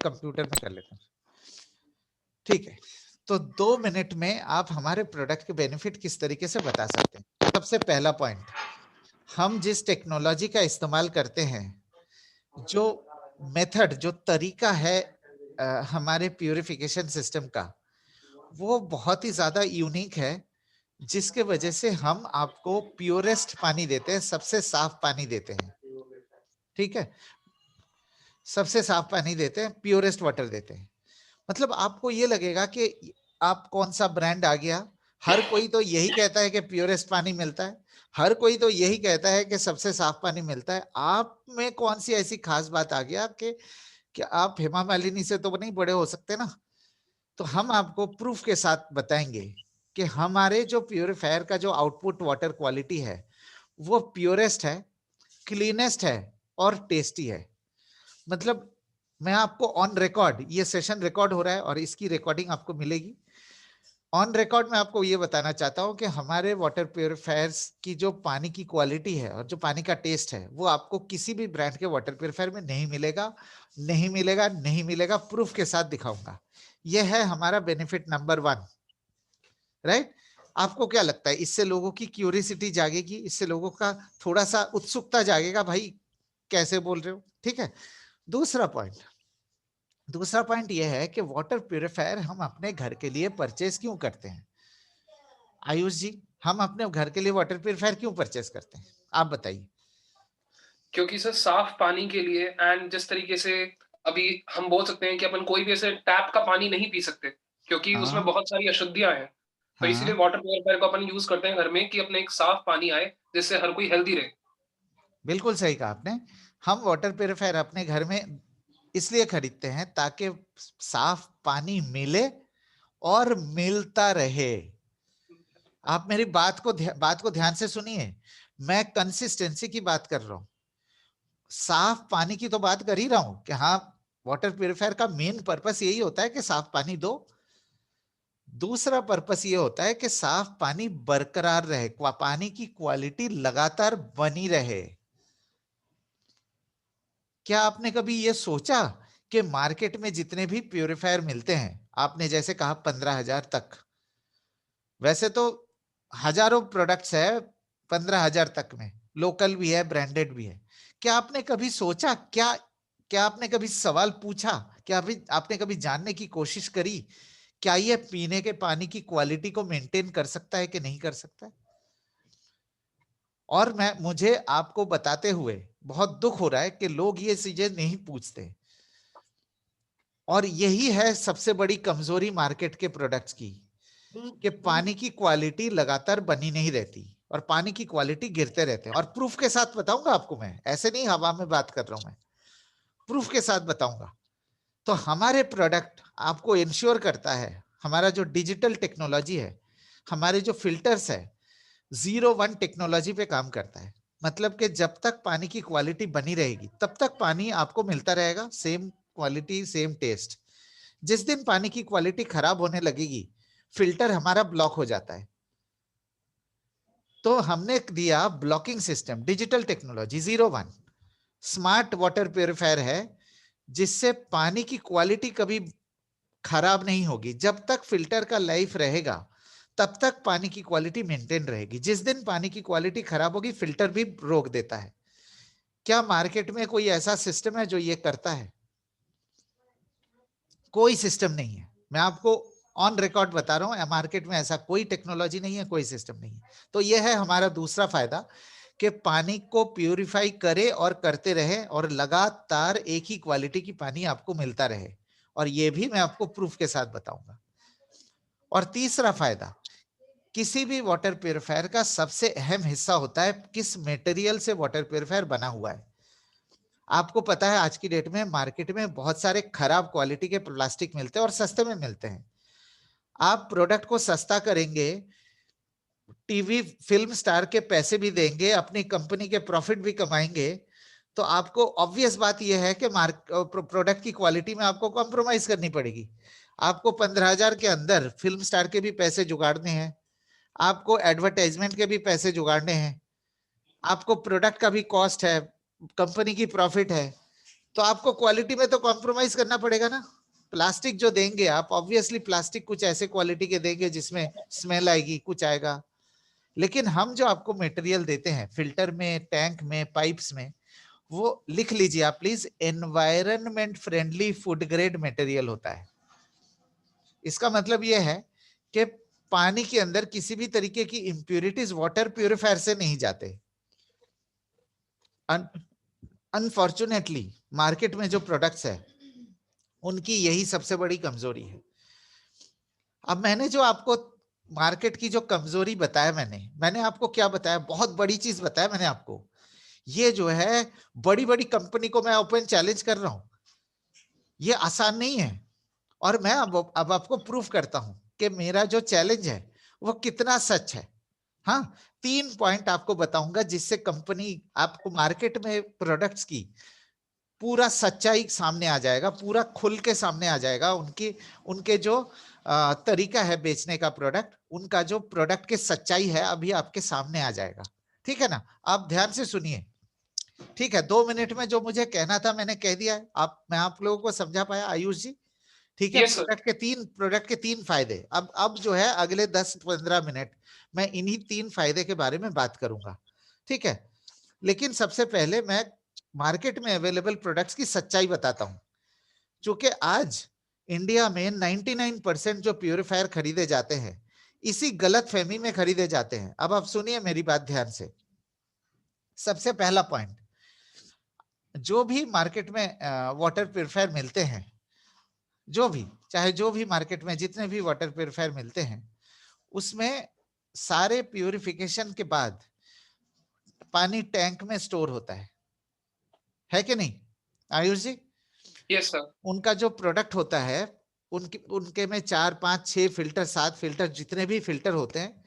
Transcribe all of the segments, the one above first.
Computer में कर लेता हूँ। ठीक है, तो 2 मिनट में आप हमारे प्रोडक्ट के बेनिफिट किस तरीके से बता सकते हैं। सबसे पहला पॉइंट, हम जिस टेक्नोलॉजी का इस्तेमाल करते हैं, जो मेथड, जो तरीका है हमारे प्यूरिफिकेशन सिस्टम का, वो बहुत ही ज्यादा यूनिक है, जिसके वजह से हम आपको प्योरेस्ट पानी देते हैं, सबसे साफ पानी देते हैं। ठीक है, सबसे साफ पानी देते हैं, प्योरेस्ट वाटर देते हैं। मतलब आपको ये लगेगा कि आप कौन सा ब्रांड आ गया, हर कोई तो यही कहता है कि प्योरेस्ट पानी मिलता है, हर कोई तो यही कहता है कि सबसे साफ पानी मिलता है। आप में कौन सी ऐसी खास बात आ गया कि आप हेमा मालिनी से तो नहीं बड़े हो सकते ना। तो हम आपको प्रूफ के साथ बताएंगे कि हमारे जो प्यूरिफायर का जो आउटपुट वाटर क्वालिटी है वो प्योरेस्ट है, क्लीनेस्ट है और टेस्टी है। मतलब मैं आपको ऑन रिकॉर्ड, ये सेशन रिकॉर्ड हो रहा है और इसकी रिकॉर्डिंग आपको मिलेगी। ऑन रिकॉर्ड मैं आपको ये बताना चाहता हूं कि हमारे वाटर प्यूरिफायर्स की जो पानी की क्वालिटी है और जो पानी का टेस्ट है वो आपको किसी भी ब्रांड के वाटर प्यूरिफायर में नहीं मिलेगा, नहीं मिलेगा, नहीं मिलेगा। प्रूफ के साथ दिखाऊंगा। यह है हमारा बेनिफिट नंबर 1, राइट। आपको क्या लगता है, इससे लोगों की क्यूरियोसिटी जागेगी, इससे लोगों का थोड़ा सा उत्सुकता जागेगा, भाई कैसे बोल रहे हो। ठीक है, दूसरा पॉइंट यह है कि वाटर प्यूरिफायर हम अपने घर के लिए परचेज क्यों करते हैं। आयुष जी, हम अपने घर के लिए वाटर प्यूरिफायर क्यों परचेज करते हैं, आप बताइए। क्योंकि सर साफ पानी के लिए, एंड जिस तरीके से अभी हम बोल सकते हैं कि अपन कोई भी ऐसे टैप का पानी नहीं पी सकते, क्योंकि उसमें हाँ बहुत सारी अशुद्धियां हैं। तो इसीलिए हाँ, वाटर प्यूरिफायर को अपन यूज करते हैं घर में, कि अपने एक साफ पानी आए जिससे हर कोई हेल्दी रहे। बिल्कुल सही कहा आपने। हम वाटर प्यूरिफायर अपने घर में इसलिए खरीदते हैं ताकि साफ पानी मिले और मिलता रहे। आप मेरी बात को ध्यान से सुनिए। मैं कंसिस्टेंसी की बात कर रहा हूं, साफ पानी की तो बात कर ही रहा हूं कि हाँ, वाटर प्यूरिफायर का मेन पर्पस यही होता है कि साफ पानी दो। दूसरा पर्पस ये होता है कि साफ पानी बरकरार रहे, पानी की क्वालिटी लगातार बनी रहे। क्या आपने कभी ये सोचा कि मार्केट में जितने भी प्यूरिफायर मिलते हैं, आपने जैसे कहा 15,000 तक, वैसे तो हजारों प्रोडक्ट्स है 15,000 तक में, लोकल भी है, ब्रांडेड भी है। क्या आपने कभी सोचा, क्या क्या आपने कभी सवाल पूछा, क्या अभी आपने कभी जानने की कोशिश करी, क्या ये पीने के पानी की क्वालिटी को मेंटेन कर सकता है कि नहीं कर सकता है। और मुझे आपको बताते हुए बहुत दुख हो रहा है कि लोग ये चीजें नहीं पूछते, और यही है सबसे बड़ी कमजोरी मार्केट के प्रोडक्ट्स की, कि पानी की क्वालिटी लगातार बनी नहीं रहती और पानी की क्वालिटी गिरते रहते हैं। और प्रूफ के साथ बताऊंगा आपको, मैं ऐसे नहीं हवा में बात कर रहा हूं, मैं प्रूफ के साथ बताऊंगा। तो हमारे प्रोडक्ट आपको इंश्योर करता है, हमारा जो डिजिटल टेक्नोलॉजी है, हमारे जो फिल्टर्स है, 01 टेक्नोलॉजी पे काम करता है। मतलब कि जब तक पानी की क्वालिटी बनी रहेगी तब तक पानी आपको मिलता रहेगा, सेम क्वालिटी सेम टेस्ट। जिस दिन पानी की क्वालिटी खराब होने लगेगी, फिल्टर हमारा ब्लॉक हो जाता है। तो हमने दिया blocking system, digital technology 01 smart water purifier है, जिससे पानी की क्वालिटी कभी खराब नहीं होगी। जब तक फिल्टर का लाइफ रहेगा तब तक पानी की क्वालिटी मेंटेन रहेगी। जिस दिन पानी की क्वालिटी खराब होगी, फिल्टर भी रोक देता है। क्या मार्केट में कोई ऐसा सिस्टम है जो ये करता है? कोई सिस्टम नहीं है। मैं आपको ऑन रिकॉर्ड बता रहा हूं, मार्केट में ऐसा कोई टेक्नोलॉजी नहीं है, कोई सिस्टम नहीं है। तो यह है हमारा दूसरा फायदा, कि पानी को प्यूरिफाई करे और करते रहे और लगातार एक ही क्वालिटी की पानी आपको मिलता रहे। और यह भी मैं आपको प्रूफ के साथ बताऊंगा। और तीसरा फायदा, किसी भी वाटर प्यूरिफायर का सबसे अहम हिस्सा होता है किस मटेरियल से वाटर प्यूरिफायर बना हुआ है। आपको पता है आज की डेट में मार्केट में बहुत सारे खराब क्वालिटी के प्लास्टिक मिलते हैं और सस्ते में मिलते हैं। आप प्रोडक्ट को सस्ता करेंगे, टीवी फिल्म स्टार के पैसे भी देंगे, अपनी कंपनी के प्रॉफिट भी कमाएंगे, तो आपको ऑब्वियस बात यह है कि प्रोडक्ट की क्वालिटी में आपको कॉम्प्रोमाइज करनी पड़ेगी। आपको 15,000 के अंदर फिल्म स्टार के भी पैसे जुगाड़ने हैं, आपको एडवर्टाइजमेंट के भी पैसे जुगाड़ने हैं, आपको प्रोडक्ट का भी कॉस्ट है, कंपनी की प्रॉफिट है। तो आपको क्वालिटी में तो कॉम्प्रोमाइज करना पड़ेगा ना। प्लास्टिक जो देंगे आप, ऑब्वियसली प्लास्टिक कुछ ऐसे क्वालिटी के देंगे जिसमें स्मेल आएगी, कुछ आएगा। लेकिन हम जो आपको मटेरियल देते हैं फिल्टर में, टैंक में, पाइप्स में, वो लिख लीजिए आप please, environment friendly food grade material होता है। इसका मतलब यह है कि पानी के अंदर किसी भी तरीके की इंप्यूरिटीज वाटर प्यूरिफायर से नहीं जाते। अनफॉर्चुनेटली मार्केट में जो प्रोडक्ट्स है उनकी यही सबसे बड़ी कमजोरी है। अब मैंने जो आपको मार्केट की जो कमजोरी बताया, मैंने आपको क्या बताया, बहुत बड़ी चीज बताया मैंने आपको। ये जो है बड़ी बड़ी कंपनी को मैं ओपन चैलेंज कर रहा हूं, ये आसान नहीं है। और मैं अब आपको प्रूफ करता हूं कि मेरा जो चैलेंज है वो कितना सच है। हाँ, 3 पॉइंट आपको बताऊंगा जिससे कंपनी, आपको मार्केट में प्रोडक्ट्स की पूरा सच्चाई सामने आ जाएगा, पूरा खुल के सामने आ जाएगा। उनके जो तरीका है बेचने का प्रोडक्ट, उनका जो प्रोडक्ट की सच्चाई है अभी आपके सामने आ जाएगा। ठीक है ना, आप ध्यान से सुनिए। ठीक है, 2 मिनट में जो मुझे कहना था मैंने कह दिया है। मैं आप लोगों को समझा पाया आयुष जी? ठीक है, यस सर। प्रोडक्ट के 3 फायदे। अब जो है अगले 10-15 मिनट मैं इन्हीं 3 फायदे के बारे में बात करूंगा। ठीक है, लेकिन सबसे पहले मैं मार्केट में अवेलेबल प्रोडक्ट्स की सच्चाई बताता हूं। चूंकि आज इंडिया में 99% जो प्यूरिफायर खरीदे जाते हैं इसी गलत फहमी में खरीदे जाते हैं। अब आप सुनिए मेरी बात ध्यान से। सबसे पहला पॉइंट, जो भी मार्केट में वाटर प्यूरिफायर मिलते हैं, चाहे जो भी मार्केट में जितने भी वाटर प्यूरिफायर मिलते हैं, उसमें सारे प्यूरिफिकेशन के बाद पानी टैंक में स्टोर होता है कि नहीं आयुष जी? Yes sir. उनका जो प्रोडक्ट होता है, उनके में 4-5-6 फिल्टर, 7 फिल्टर, जितने भी फिल्टर होते हैं,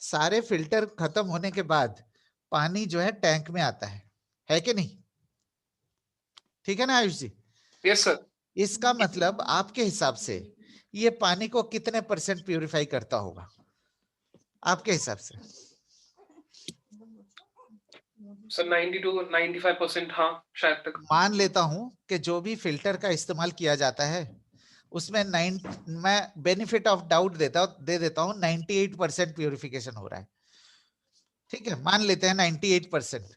सारे फिल्टर खत्म होने के बाद पानी जो है टैंक में आता है कि नहीं? ठीक है ना आयुष जी? Yes sir. इसका मतलब आपके हिसाब से ये पानी को कितने % प्यूरिफाई करता होगा आपके हिसाब से? सर 90 to 95%, हाँ शायद तक। मान लेता हूं कि जो भी फिल्टर का इस्तेमाल किया जाता है उसमें मैं बेनिफिट ऑफ डाउट दे देता हूं 98% प्यूरिफिकेशन हो रहा है। ठीक है, मान लेते हैं 98%।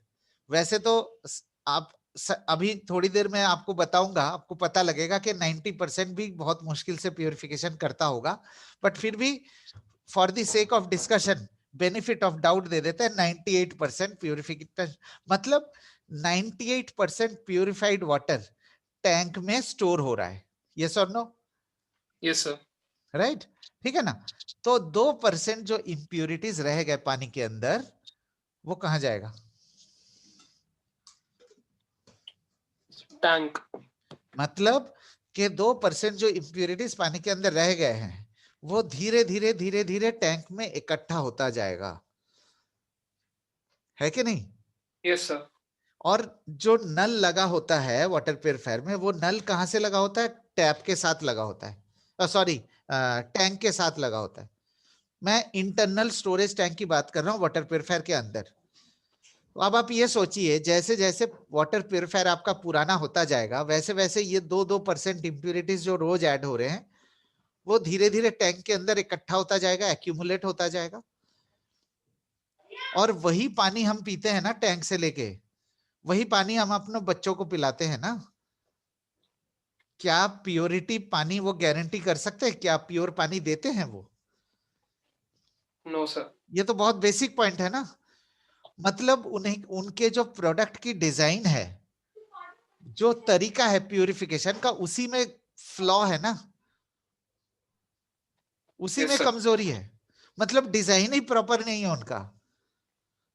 वैसे तो आप अभी थोड़ी देर में आपको बताऊंगा, आपको पता लगेगा कि 90% भी बहुत मुश्किल से प्यूरिफिकेशन करता होगा। बट फिर भी for the sake of discussion benefit of doubt दे देते हैं 98% प्यूरिफिकेशन। मतलब 98% प्यूरिफाइड वाटर टैंक में स्टोर हो रहा है। यस और नो? Yes sir. राइट, ठीक है ना? तो 2% जो इंप्यूरिटीज रह गए पानी के अंदर, वो कहां जाएगा? टैंक। मतलब कि 2% जो इंप्यूरिटीज पानी के अंदर रह गए हैं वो धीरे धीरे धीरे धीरे टैंक में इकट्ठा होता जाएगा, है कि नहीं? Yes sir. और जो नल लगा होता है वाटर प्यूरिफायर में, वो नल कहां से लगा होता है? टैप के साथ लगा होता है, सॉरी, टैंक के साथ लगा होता है। मैं इंटरनल स्टोरेज टैंक की बात कर रहा हूं वाटर प्यूरिफायर के अंदर। अब आप ये सोचिए, जैसे जैसे वाटर प्यूरिफायर आपका पुराना होता जाएगा वैसे वैसे ये 2% इंप्यूरिटीज जो रोज ऐड हो रहे हैं वो धीरे धीरे टैंक के अंदर इकट्ठा होता जाएगा, एक्यूमुलेट होता जाएगा। और वही पानी हम पीते हैं ना टैंक से लेके, वही पानी हम अपने बच्चों को पिलाते हैं ना। क्या प्योरिटी पानी वो गारंटी कर सकते हैं? क्या प्योर पानी देते हैं वो? No sir. ये तो बहुत बेसिक पॉइंट है ना। मतलब उन्हें, उनके जो प्रोडक्ट की डिजाइन है, जो तरीका है प्यूरिफिकेशन का, उसी में फ्लॉ है ना, उसी में यस सर। कमजोरी है। मतलब डिजाइन ही प्रॉपर नहीं है उनका।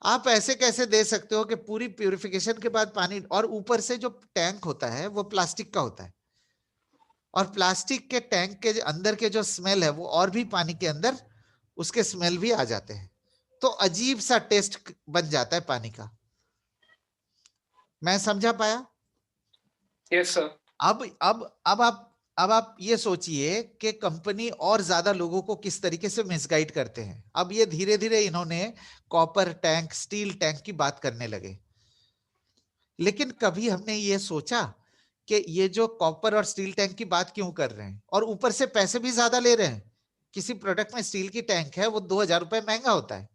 आप ऐसे कैसे दे सकते हो कि पूरी प्यूरिफिकेशन के बाद पानी, और ऊपर से जो टैंक होता है वो प्लास्टिक का होता है, और प्लास्टिक के टैंक के अंदर के जो स्मेल है वो और भी पानी के अंदर उसके स्मेल भी आ जाते हैं, तो अजीब सा टेस्ट बन जाता है पानी का। मैं समझा पाया? Yes sir. अब आप ये सोचिए कि कंपनी और ज्यादा लोगों को किस तरीके से मिसगाइड करते हैं। अब ये धीरे धीरे इन्होंने कॉपर टैंक, स्टील टैंक की बात करने लगे। लेकिन कभी हमने ये सोचा कि ये जो कॉपर और स्टील टैंक की बात क्यों कर रहे हैं, और ऊपर से पैसे भी ज्यादा ले रहे हैं। किसी प्रोडक्ट में स्टील की टैंक है, वो 2000 रुपए महंगा होता है।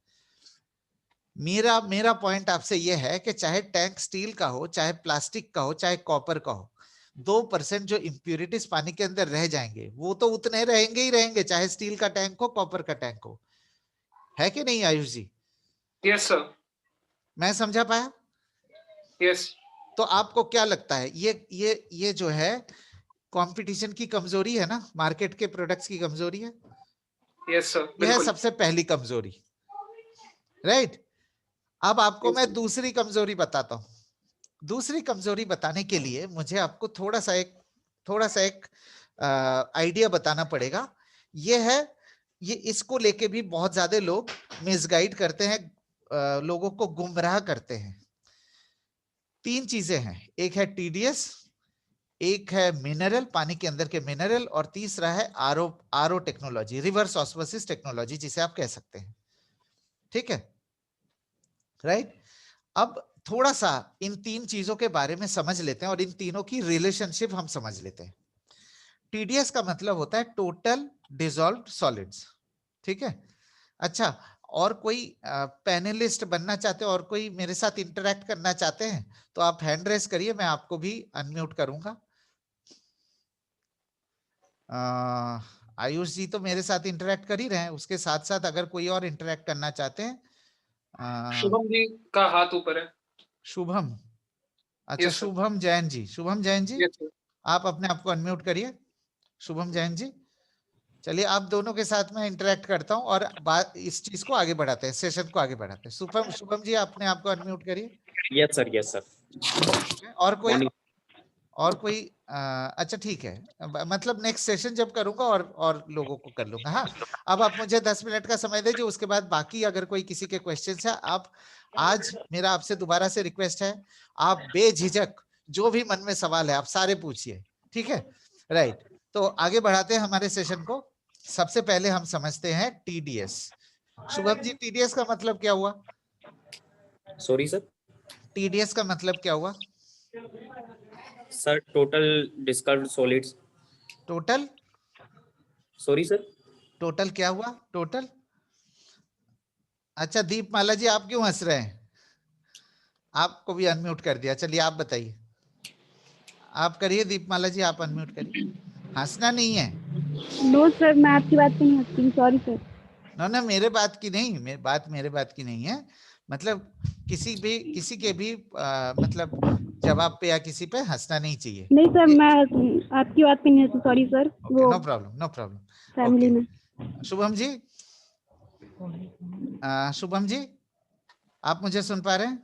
मेरा मेरा पॉइंट आपसे ये है कि चाहे टैंक स्टील का हो, चाहे प्लास्टिक का हो, चाहे कॉपर का हो, 2% जो इम्प्यूरिटीज पानी के अंदर रह जाएंगे वो तो उतने रहेंगे ही रहेंगे, चाहे स्टील का टैंक हो, कॉपर का टैंक हो। है कि नहीं आयुष जी? Yes sir. मैं समझा पाया? यस। तो आपको क्या लगता है, ये जो है कंपटीशन की कमजोरी है ना, मार्केट के प्रोडक्ट्स की कमजोरी है? यस सर, यह है बिल्कुल। सबसे पहली कमजोरी, राइट। अब आपको यस मैं सर। दूसरी कमजोरी बताता हूं। दूसरी कमजोरी बताने के लिए मुझे आपको थोड़ा सा एक आइडिया बताना पड़ेगा। ये है, ये इसको लेके भी बहुत ज्यादा लोग मिसगाइड करते हैं, लोगों को गुमराह करते हैं। 3 चीजें हैं, एक है टीडीएस, एक है मिनरल, पानी के अंदर के मिनरल, और तीसरा है RO technology, reverse osmosis technology जिसे आप कह सकते हैं। ठीक है, राइट। अब थोड़ा सा इन 3 चीजों के बारे में समझ लेते हैं और इन तीनों की रिलेशनशिप हम समझ लेते हैं। टीडीएस का मतलब होता है टोटल डिसॉल्व्ड सॉलिड्स। ठीक है, अच्छा, और कोई पैनलिस्ट बनना चाहते हो और कोई मेरे साथ इंटरेक्ट करना चाहते हैं तो आप हैंड रेस करिए, मैं आपको भी अनम्यूट करूंगा। आयुष जी तो मेरे साथ इंटरेक्ट कर ही रहे हैं, उसके साथ साथ अगर कोई और इंटरेक्ट करना चाहते हैं। शुभम जी का हाथ ऊपर है। शुभम, अच्छा yes sir. Shubham Jain ji, Shubham Jain ji, yes sir. आप अपने आप को अनम्यूट करिए। शुभम जैन जी, चलिए आप दोनों के साथ मैं इंटरेक्ट करता हूं और बात इस चीज को आगे बढ़ाते हैं, सेशन को आगे बढ़ाते हैं। शुभम शुभम जी अपने आप को अनम्यूट करिए। Yes sir, yes sir. और कोई, मॉर्निंग। और कोई अच्छा ठीक है, मतलब नेक्स्ट सेशन जब करूंगा और लोगों को कर लूंगा। हाँ, अब आप मुझे 10 मिनट का समय दीजिए, उसके बाद बाकी अगर कोई किसी के क्वेश्चंस है, आप आज मेरा आपसे दोबारा से रिक्वेस्ट है, आप बेझिझक जो भी मन में सवाल है आप सारे पूछिए। ठीक है, राइट। तो आगे बढ़ाते हैं हमारे सेशन को। सबसे पहले हम समझते हैं टीडीएस। शुभम जी, टीडीएस का मतलब क्या हुआ? Sorry sir. टीडीएस का मतलब क्या हुआ? Sir total dissolved solids. Total, sorry sir. Total क्या हुआ? टोटल, अच्छा दीपमाला जी आप क्यों हंस रहे हैं? आपको भी अनम्यूट कर दिया, चलिए आप बताइए। आप करिए दीपमाला जी, आप अनम्यूट करिए। हंसना नहीं है। नो सर, मैं आपकी बात पे नहीं हंसती हूँ, सॉरी सर। ना मेरे बात की नहीं, मेरे बात की नहीं है, मतलब किसी के भी मतलब जवाब पे या किसी पे हंसना नहीं चाहिए। नहीं सर, मैं आपकी बात पे नहीं हंसती, सॉरी सर। ओके, वो no problem, no problem. Family okay, में। शुभम जी, शुभम जी आप मुझे सुन पा रहे हैं?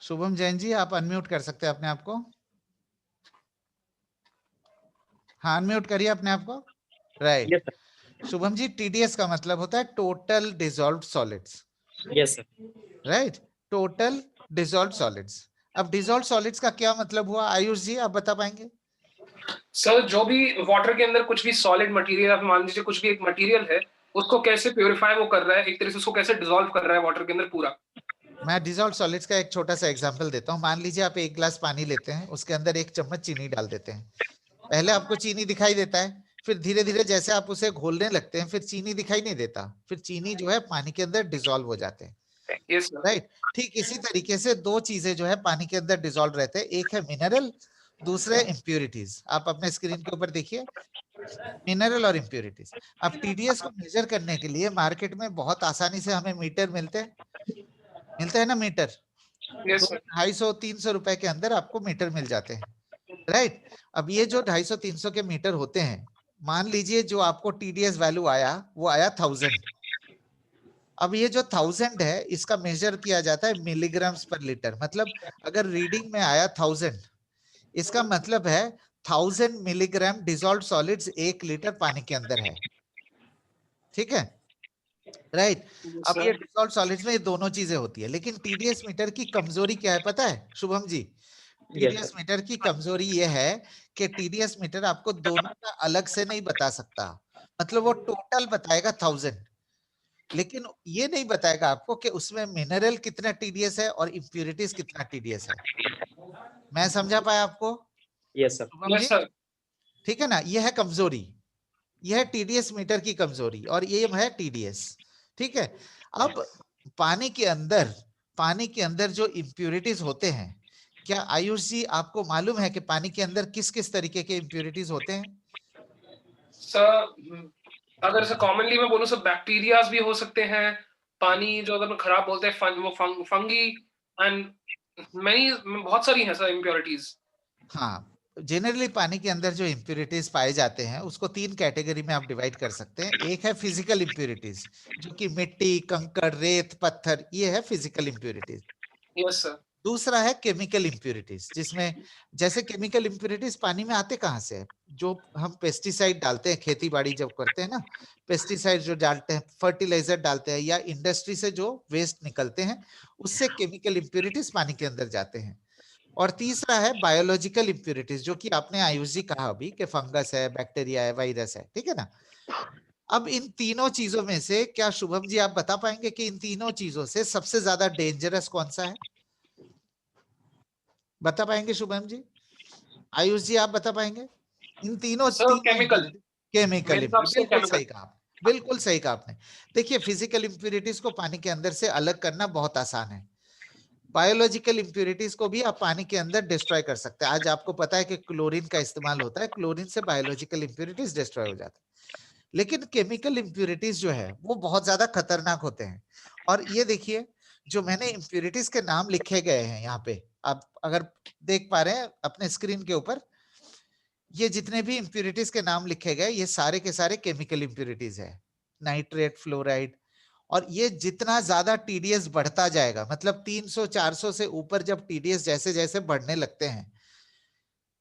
शुभम जैन जी आप अनम्यूट कर सकते हैं अपने आप को। हाँ, अनम्यूट करिए अपने आप को, right. Yes sir. Shubham ji, TDS का मतलब होता है total dissolved solids, yes sir. Right. Total dissolved solids. अब डिसॉल्व्ड सॉलिड्स का क्या मतलब हुआ, आयुष जी आप बता पाएंगे? सर जो भी वाटर के अंदर कुछ भी सॉलिड मटेरियल, आप मान लीजिए कुछ भी एक मटेरियल है, उसको कैसे प्योरीफाई वो कर रहा है, एक तरह से उसको कैसे डिसॉल्व कर रहा है वाटर के अंदर पूरा। मैं डिसॉल्व्ड सॉलिड्स का एक छोटा सा एग्जांपल देता हूँ। मान लीजिए आप एक गिलास पानी लेते हैं, उसके अंदर 1 चम्मच चीनी डाल देते हैं। पहले आपको चीनी दिखाई देता है, फिर धीरे धीरे जैसे आप उसे घोलने लगते हैं, फिर चीनी दिखाई नहीं देता, फिर चीनी जो है पानी के अंदर डिसॉल्व हो जाते हैं, यस सर। राइट। ठीक इसी तरीके से 2 चीजें जो है पानी के अंदर डिसॉल्व रहते हैं, एक है मिनरल, दूसरे इम्प्यूरिटीज। आप अपने स्क्रीन के ऊपर देखिए, मिनरल और इम्प्यूरिटीज। अब टीडीएस को मेजर करने के लिए मार्केट में बहुत आसानी से हमें मीटर मिलते हैं ना, मीटर। यस तो सर। 250-300 रुपए के अंदर आपको मीटर मिल जाते हैं, राइट। अब ये जो 250-300 के मीटर होते हैं, मान लीजिए जो आपको टीडीएस वैल्यू आया वो आया 1000। अब ये जो 1000 है इसका मेजर किया जाता है मिलीग्राम्स पर लीटर, मतलब अगर रीडिंग में आया 1000, इसका मतलब है 1000 मिलीग्राम डिसॉल्व्ड सॉलिड्स 1 लीटर पानी के अंदर है। ठीक है, राइट। यस अब ये सर। डिसॉल्व्ड सॉलिड्स में ये दोनों चीजें होती है, लेकिन टीडीएस मीटर की कमजोरी क्या है पता है Shubham ji? Yes TDS sir. Meter की कमजोरी ये है कि टीडीएस मीटर आपको दोनों का अलग से नहीं बता सकता, मतलब वो टोटल बताएगा 1000, लेकिन ये नहीं बताएगा आपको कि उसमें मिनरल कितना टीडीएस है और इम्प्यूरिटीज कितना टीडीएस है। मैं समझा पाया आपको yes sir. Shubham ji? Yes sir. ठीक है ना, ये है कमजोरी, यह है टीडीएस मीटर की कमजोरी और ये है टीडीएस। ठीक है, अब पानी के अंदर जो इम्प्यूरिटीज होते हैं, क्या आयुष जी आपको मालूम है कि पानी के अंदर किस किस तरीके के इम्प्यूरिटीज होते हैं? सर अगर से कॉमनली मैं बोलूं, सब बैक्टीरियाज भी हो सकते हैं, पानी जो अगर खराब बोलते हैं वो फंगी एंड मैनी, बहुत सारी हैं सर इम्प्योरिटीज। हाँ, जनरली पानी के अंदर जो इम्प्यूरिटीज पाए जाते हैं उसको 3 कैटेगरी में आप डिवाइड कर सकते हैं। एक है फिजिकल इम्प्यूरिटीज, जो कि मिट्टी, कंकड़, रेत, पत्थर, ये है फिजिकल इम्प्यूरिटीज। Yes sir. दूसरा है केमिकल इम्प्यूरिटीज, जिसमें जैसे केमिकल इम्प्यूरिटीज पानी में आते कहाँ से है? जो हम पेस्टिसाइड डालते हैं, खेती बाड़ी जब करते हैं ना, पेस्टिसाइड जो डालते हैं, फर्टिलाइजर डालते हैं, या इंडस्ट्री से जो वेस्ट निकलते हैं, उससे केमिकल इम्प्यूरिटीज पानी के अंदर जाते हैं। और तीसरा है बायोलॉजिकल इम्प्यूरिटीज, जो कि आपने आयुष जी कहा अभी कि फंगस है, बैक्टीरिया है, वायरस है। ठीक है ना? अब इन तीनों चीजों में से क्या शुभम जी आप बता पाएंगे कि इन तीनों चीजों से सबसे ज्यादा डेंजरस कौन सा है? बता पाएंगे शुभम जी? आयुष जी आप बता पाएंगे? इन तीनों केमिकल, केमिकल मेरे हिसाब से बिल्कुल केमिकल। सही कहा, बिल्कुल सही कहा आपने। देखिए, फिजिकल इम्प्यूरिटीज को पानी के अंदर से अलग करना बहुत आसान है। बायोलॉजिकल इम्प्यूरिटीज को भी आप पानी के अंदर डिस्ट्रॉय कर सकते हैं। आज आपको पता है कि क्लोरीन का इस्तेमाल होता है, क्लोरीन से बायोलॉजिकल इम्प्यूरिटीज डिस्ट्रॉय हो जाते हैं। लेकिन केमिकल इम्प्यूरिटीज जो है वो बहुत ज्यादा खतरनाक होते हैं। और ये देखिए, जो मैंने इम्प्यूरिटीज के नाम लिखे गए हैं यहाँ पे, आप अगर देख पा रहे हैं अपने स्क्रीन के ऊपर, ये जितने भी इम्प्यूरिटीज के नाम लिखे गए, ये सारे के सारे केमिकल इम्प्यूरिटीज है। Nitrate, fluoride. और ये जितना ज्यादा टीडीएस बढ़ता जाएगा, मतलब 300-400 से ऊपर जब टीडीएस जैसे जैसे बढ़ने लगते हैं,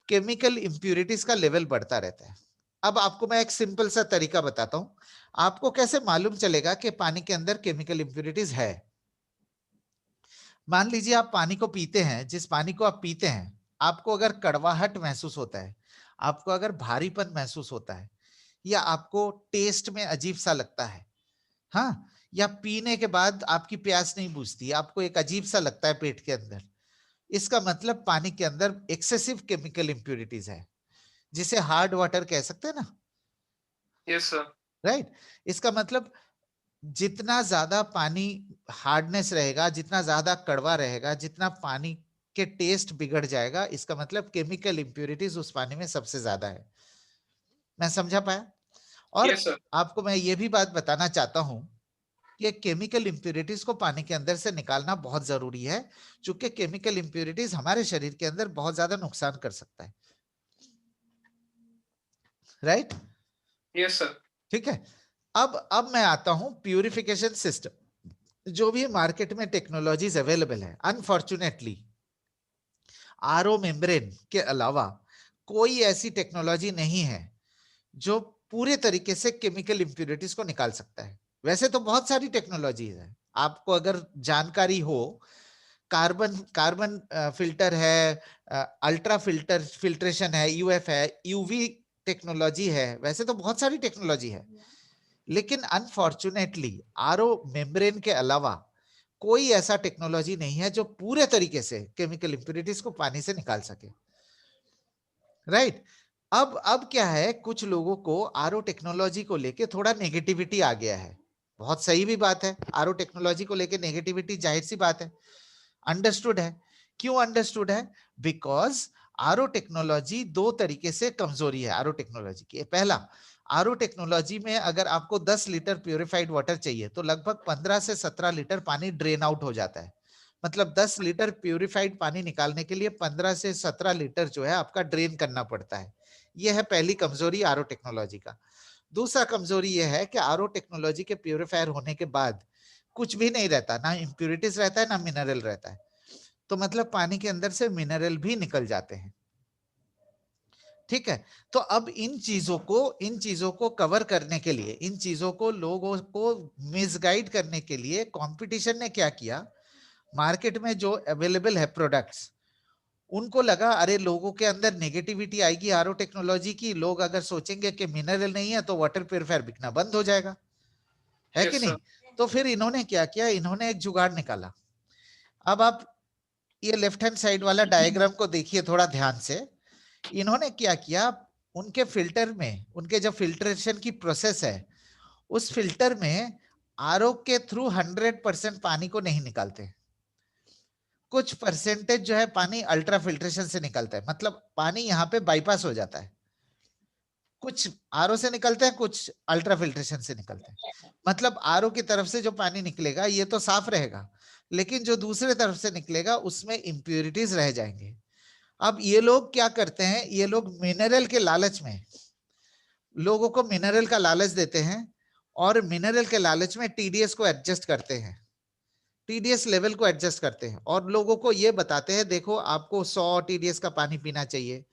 केमिकल इम्प्यूरिटीज का लेवल बढ़ता रहता है। अब आपको मैं एक सिंपल सा तरीका बताता हूं, आपको कैसे मालूम चलेगा कि पानी के अंदर केमिकल इम्प्यूरिटीज है। मान लीजिए आप पानी को पीते हैं, जिस पानी को आप पीते हैं आपको अगर कड़वाहट महसूस होता है, आपको अगर भारीपन महसूस होता है, या आपको टेस्ट में अजीब सा लगता है, हाँ, या पीने के बाद आपकी प्यास नहीं बुझती, आपको एक अजीब सा लगता है पेट के अंदर, इसका मतलब पानी के अंदर एक्सेसिव केमिकल इंप्यूरिटीज है, जिसे हार्ड वाटर कह सकते हैं ना। Yes sir. राइट? इसका मतलब जितना ज्यादा पानी हार्डनेस रहेगा, जितना ज्यादा कड़वा रहेगा, जितना पानी के टेस्ट बिगड़ जाएगा, इसका मतलब केमिकल इंप्यूरिटीज उस पानी में सबसे ज्यादा है। मैं समझा पाया? और यस सर। आपको मैं ये भी बात बताना चाहता हूं कि केमिकल इंप्यूरिटीज को पानी के अंदर से निकालना बहुत जरूरी है, क्योंकि केमिकल इंप्यूरिटीज हमारे शरीर के अंदर बहुत ज्यादा नुकसान कर सकता है। राइट? Yes sir. ठीक है, अब मैं आता हूं प्यूरिफिकेशन सिस्टम। जो भी मार्केट में टेक्नोलॉजीज अवेलेबल है, अनफॉर्चुनेटली आरओ मेम्ब्रेन के अलावा कोई ऐसी टेक्नोलॉजी नहीं है जो पूरे तरीके से केमिकल इंप्यूरिटीज को निकाल सकता है। वैसे तो बहुत सारी टेक्नोलॉजीज है, आपको अगर जानकारी हो, कार्बन कार्बन फिल्टर है, अल्ट्रा फिल्ट्रेशन है, यूएफ है, यूवी टेक्नोलॉजी है, वैसे तो बहुत सारी टेक्नोलॉजी है। लेकिन अनफॉर्चुनेटली आरओ मेम्ब्रेन के अलावा कोई ऐसा टेक्नोलॉजी नहीं है जो पूरे तरीके से केमिकल इंप्यूरिटीज को पानी से निकाल सके। राइट? अब क्या है, कुछ लोगों को आरओ टेक्नोलॉजी को लेके थोड़ा नेगेटिविटी आ गया है। बहुत सही भी बात है, आरओ टेक्नोलॉजी को लेके नेगेटिविटी जाहिर सी बात है, अंडरस्टूड है। क्यों अंडरस्टूड है? बिकॉज आरओ टेक्नोलॉजी दो तरीके से कमजोरी है आरओ टेक्नोलॉजी की। पहला, आरओ टेक्नोलॉजी में अगर आपको 10 लीटर प्यूरिफाइड वाटर चाहिए तो लगभग 15 से 17 लीटर पानी ड्रेन आउट हो जाता है। मतलब 10 लीटर प्यूरिफाइड पानी निकालने के लिए 15 से 17 लीटर जो है आपका ड्रेन करना पड़ता है। यह है पहली कमजोरी आरओ टेक्नोलॉजी का। दूसरा कमजोरी यह है कि आरओ टेक्नोलॉजी के प्यूरिफायर होने के बाद कुछ भी नहीं रहता, ना इंप्यूरिटीज रहता है ना मिनरल रहता है। तो मतलब पानी के अंदर से मिनरल भी निकल जाते हैं। ठीक है, तो अब इन चीजों को कवर करने के लिए, इन चीजों को लोगों को मिसगाइड करने के लिए कंपटीशन ने क्या किया, मार्केट में जो अवेलेबल है प्रोडक्ट्स, उनको लगा अरे लोगों के अंदर नेगेटिविटी आएगी आरओ टेक्नोलॉजी की, लोग अगर सोचेंगे कि मिनरल नहीं है तो वाटर प्यूरिफायर बिकना बंद हो जाएगा, है कि यस नहीं? सर। तो फिर इन्होंने क्या किया, इन्होंने एक जुगाड़ निकाला। अब आप ये लेफ्ट हैंड साइड वाला डायग्राम को देखिए थोड़ा ध्यान से। इन्होंने क्या किया, उनके फिल्टर में, उनके जो फिल्ट्रेशन की प्रोसेस है, उस फिल्टर में आरओ के थ्रू 100% पानी को नहीं निकालते। कुछ परसेंटेज जो है पानी अल्ट्रा फिल्ट्रेशन से निकलता है, मतलब पानी यहाँ पे बाईपास हो जाता है। कुछ आरओ से निकलते हैं, कुछ अल्ट्रा फिल्ट्रेशन से निकलते हैं। मतलब आरओ की तरफ से जो पानी निकलेगा ये तो साफ रहेगा, लेकिन जो दूसरे तरफ से निकलेगा उसमें इंप्यूरिटीज रह जाएंगे। अब ये लोग क्या करते हैं, ये लोग मिनरल के लालच में, लोगों को मिनरल का लालच देते हैं और मिनरल के लालच में टीडीएस को एडजस्ट करते हैं, टीडीएस लेवल को एडजस्ट करते हैं और लोगों को ये बताते हैं देखो आपको 100 टीडीएस का पानी पीना चाहिए,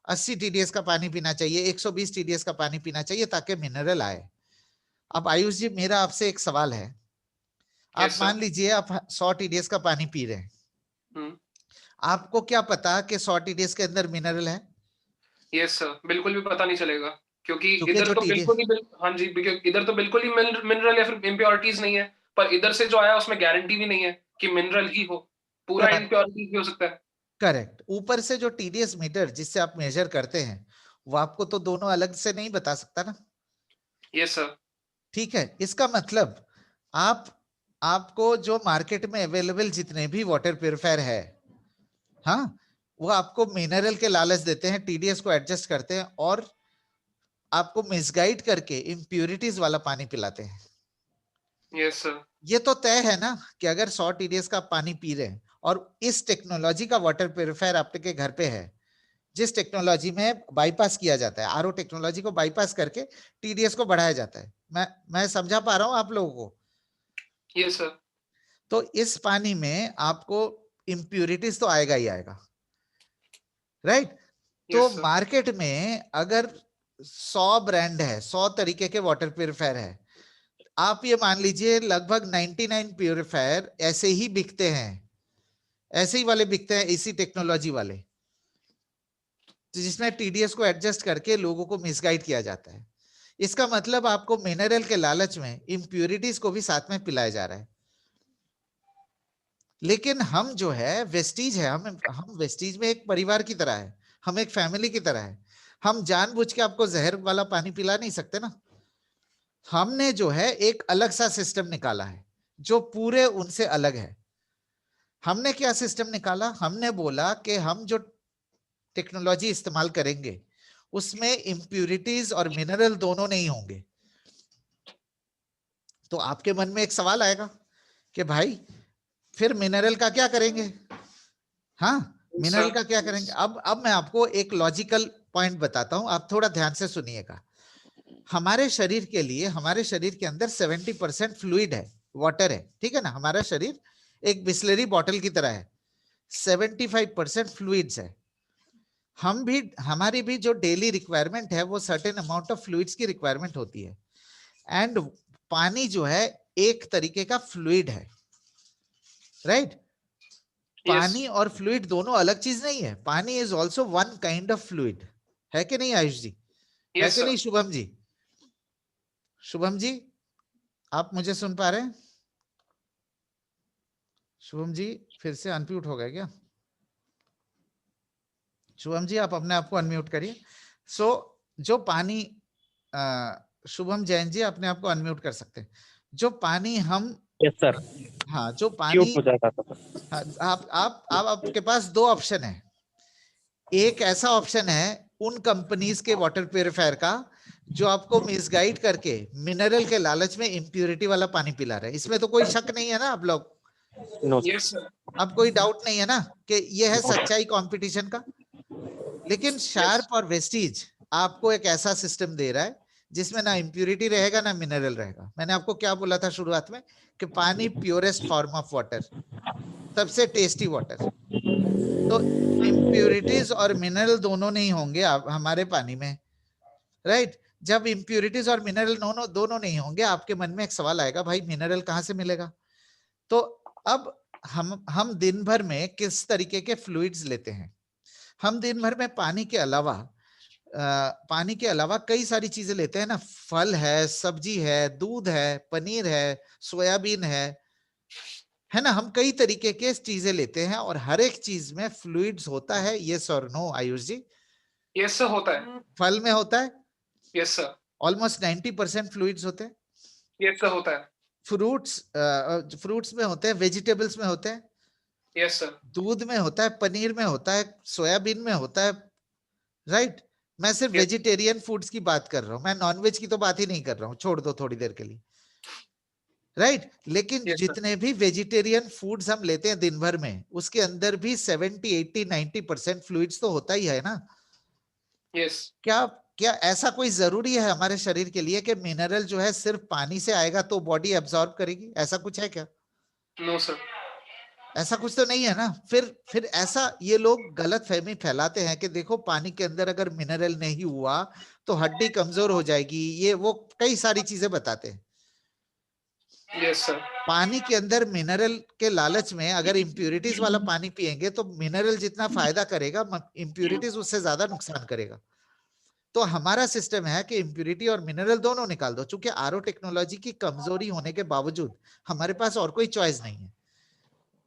80 टीडीएस का पानी पीना चाहिए, 120 टीडीएस का पानी पीना चाहिए ताकि मिनरल आए। अब आयुष जी मेरा आपसे एक सवाल है, आप Yes, मान sir. लीजिए आप 100 टीडीएस का पानी पी रहे हैं, आपको क्या पता कि 100 टीडीएस के अंदर मिनरल है? यस सर, बिल्कुल भी पता नहीं चलेगा, क्योंकि क्योंकि इधर जो तो बिल्कुल ही हाँ जी, इधर तो बिल्कुल ही मिनरल या फिर इम्प्योरिटीज नहीं है, पर इधर से जो आया उसमें गारंटी भी नहीं है कि मिनरल ही हो, पूरा इम्प्योरिटीज भी हो सकता है। करेक्ट। ऊपर से जो टीडीएस मीटर जिससे आप मेजर करते हैं वो आपको तो दोनों अलग से नहीं बता सकता ना। Yes sir. ठीक है, इसका मतलब आपको जो मार्केट में अवेलेबल जितने भी वाटर प्यूरिफायर है, हाँ, वो आपको मिनरल के लालच देते हैं, टीडीएस को एडजस्ट करते हैं और आपको मिसगाइड करके इम्प्यूरिटीज वाला पानी पिलाते हैं। Yes sir. ये तो तय है ना कि अगर 100 टीडीएस का पानी पी रहे हैं और इस टेक्नोलॉजी का वाटर प्यूरिफायर आपके घर पे है, जिस टेक्नोलॉजी में बाईपास किया जाता है, आरओ टेक्नोलॉजी को बाईपास करके टीडीएस को बढ़ाया जाता है, मैं समझा पा रहा हूं आप लोगों को? Yes sir. तो इस पानी में आपको इम्प्यूरिटीज तो आएगा ही आएगा, राइट? तो Yes, sir. मार्केट में अगर 100 ब्रांड है, 100 तरीके के वाटर प्यूरिफायर है, आप ये मान लीजिए लगभग 99 प्यूरिफायर ऐसे ही बिकते हैं, ऐसे ही वाले बिकते हैं, इसी टेक्नोलॉजी वाले, जिसमें टीडीएस को एडजस्ट करके लोगों को मिसगाइड किया जाता है। इसका मतलब आपको मिनरल के लालच में इंप्यूरिटीज को भी साथ में पिलाया जा रहा है। लेकिन हम जो है वेस्टीज है, हम वेस्टीज में एक परिवार की तरह है, हम एक फैमिली की तरह है। हम जानबूझ के आपको जहर वाला पानी पिला नहीं सकते ना। हमने जो है एक अलग सा सिस्टम निकाला है जो पूरे उनसे अलग है। हमने क्या सिस्टम निकाला, हमने बोला कि हम जो टेक्नोलॉजी इस्तेमाल करेंगे उसमें इंप्यूरिटीज और मिनरल दोनों नहीं होंगे। तो आपके मन में एक सवाल आएगा कि भाई फिर मिनरल का क्या करेंगे? हाँ, मिनरल का क्या करेंगे? अब मैं आपको एक लॉजिकल पॉइंट बताता हूं, आप थोड़ा ध्यान से सुनिएगा। हमारे शरीर के लिए, हमारे शरीर के अंदर 70% फ्लूइड है, वाटर है, ठीक है ना? हमारा शरीर एक बिस्लरी बॉटल की तरह है, 75% फ्लूइड्स है। हम भी, हमारी भी जो डेली रिक्वायरमेंट है वो सर्टेन अमाउंट ऑफ फ्लूइड्स की रिक्वायरमेंट होती है। एंड पानी जो है एक तरीके का फ्लूइड है, राइट? पानी और फ्लूइड दोनों अलग चीज नहीं है। पानी is also one kind of fluid, है कि नहीं आयुष जी? है कि नहीं शुभम जी? शुभम जी आप मुझे सुन पा रहे हैं? शुभम जी फिर से अनम्यूट हो गए क्या? शुभम जी आप अपने आप को अनम्यूट करिए। सो जो पानी, शुभम जैन जी अपने आप को अनम्यूट कर सकते हैं। जो पानी हम, यस सर, हाँ, जो पानी, म्यूट हो जाता था। हाँ, आप आपके पास दो ऑप्शन है। एक ऐसा ऑप्शन है उन कंपनीज के वाटर प्यूरिफायर का जो आपको मिसगाइड करके मिनरल के लालच में इंप्यूरिटी वाला पानी पिला रहे हैं। इसमें तो कोई शक नहीं है ना आप लोग? No Yes, sir. अब कोई डाउट नहीं है ना कि ये है सच्चाई कंपटीशन का? लेकिन शार्प और वेस्टीज आपको एक ऐसा सिस्टम दे रहा है जिसमें ना इंप्यूरिटी रहेगा ना मिनरल रहेगा। मैंने आपको क्या बोला था शुरुआत में कि पानी प्योरेस्ट फॉर्म ऑफ वाटर, सबसे टेस्टी वाटर। तो इंप्यूरिटीज और मिनरल दोनों नहीं होंगे हमारे पानी में, राइट? जब इंप्यूरिटीज और मिनरल दोनों नहीं होंगे, आपके मन में एक सवाल आएगा, भाई मिनरल कहां से मिलेगा? तो अब हम दिन भर में किस तरीके के फ्लूइड्स लेते हैं? हम दिन भर में पानी के अलावा पानी के अलावा कई सारी चीजें लेते हैं ना, फल है, सब्जी है, दूध है, पनीर है, सोयाबीन है ना, हम कई तरीके के चीजें लेते हैं और हर एक चीज में फ्लूइड्स होता है, यस और नो आयुष जी? यस सर, होता है। फल में होता है, यस सर। ऑलमोस्ट 90% फ्लूइड्स होते हैं। यस सर, होता है। फ्रूट्स में होते हैं, वेजिटेबल्स में होते हैं, यस सर। दूध में होता है, पनीर में होता है, सोयाबीन में होता है, राइट? मैं सिर्फ Yes. वेजिटेरियन फूड्स की बात कर रहा हूं, मैं नॉनवेज की तो बात ही नहीं कर रहा हूं, छोड़ दो थोड़ी देर के लिए, राइट? लेकिन Yes, sir. जितने भी वेजिटेरियन फूड्स हम लेते हैं दिन भर में, उसके अंदर भी 70, 80, 90% फ्लूइड्स तो होता ही है ना। Yes. क्या क्या ऐसा कोई जरूरी है हमारे शरीर के लिए कि मिनरल जो है सिर्फ पानी से आएगा तो बॉडी एब्जॉर्ब करेगी? ऐसा कुछ है क्या? No, sir. ऐसा कुछ तो नहीं है ना। फिर ऐसा ये लोग गलत फहमी फैलाते हैं कि देखो पानी के अंदर अगर मिनरल नहीं हुआ तो हड्डी कमजोर हो जाएगी, ये वो कई सारी चीजें बताते हैं। Yes, sir. पानी के अंदर मिनरल के लालच में अगर इंप्यूरिटीज वाला पानी पिएंगे तो मिनरल जितना फायदा करेगा, इंप्यूरिटीज उससे ज्यादा नुकसान करेगा। तो हमारा सिस्टम है कि इंप्यूरिटी और मिनरल दोनों निकाल दो। चूंकि आरओ टेक्नोलॉजी की कमजोरी होने के बावजूद हमारे पास और कोई चॉइस नहीं है,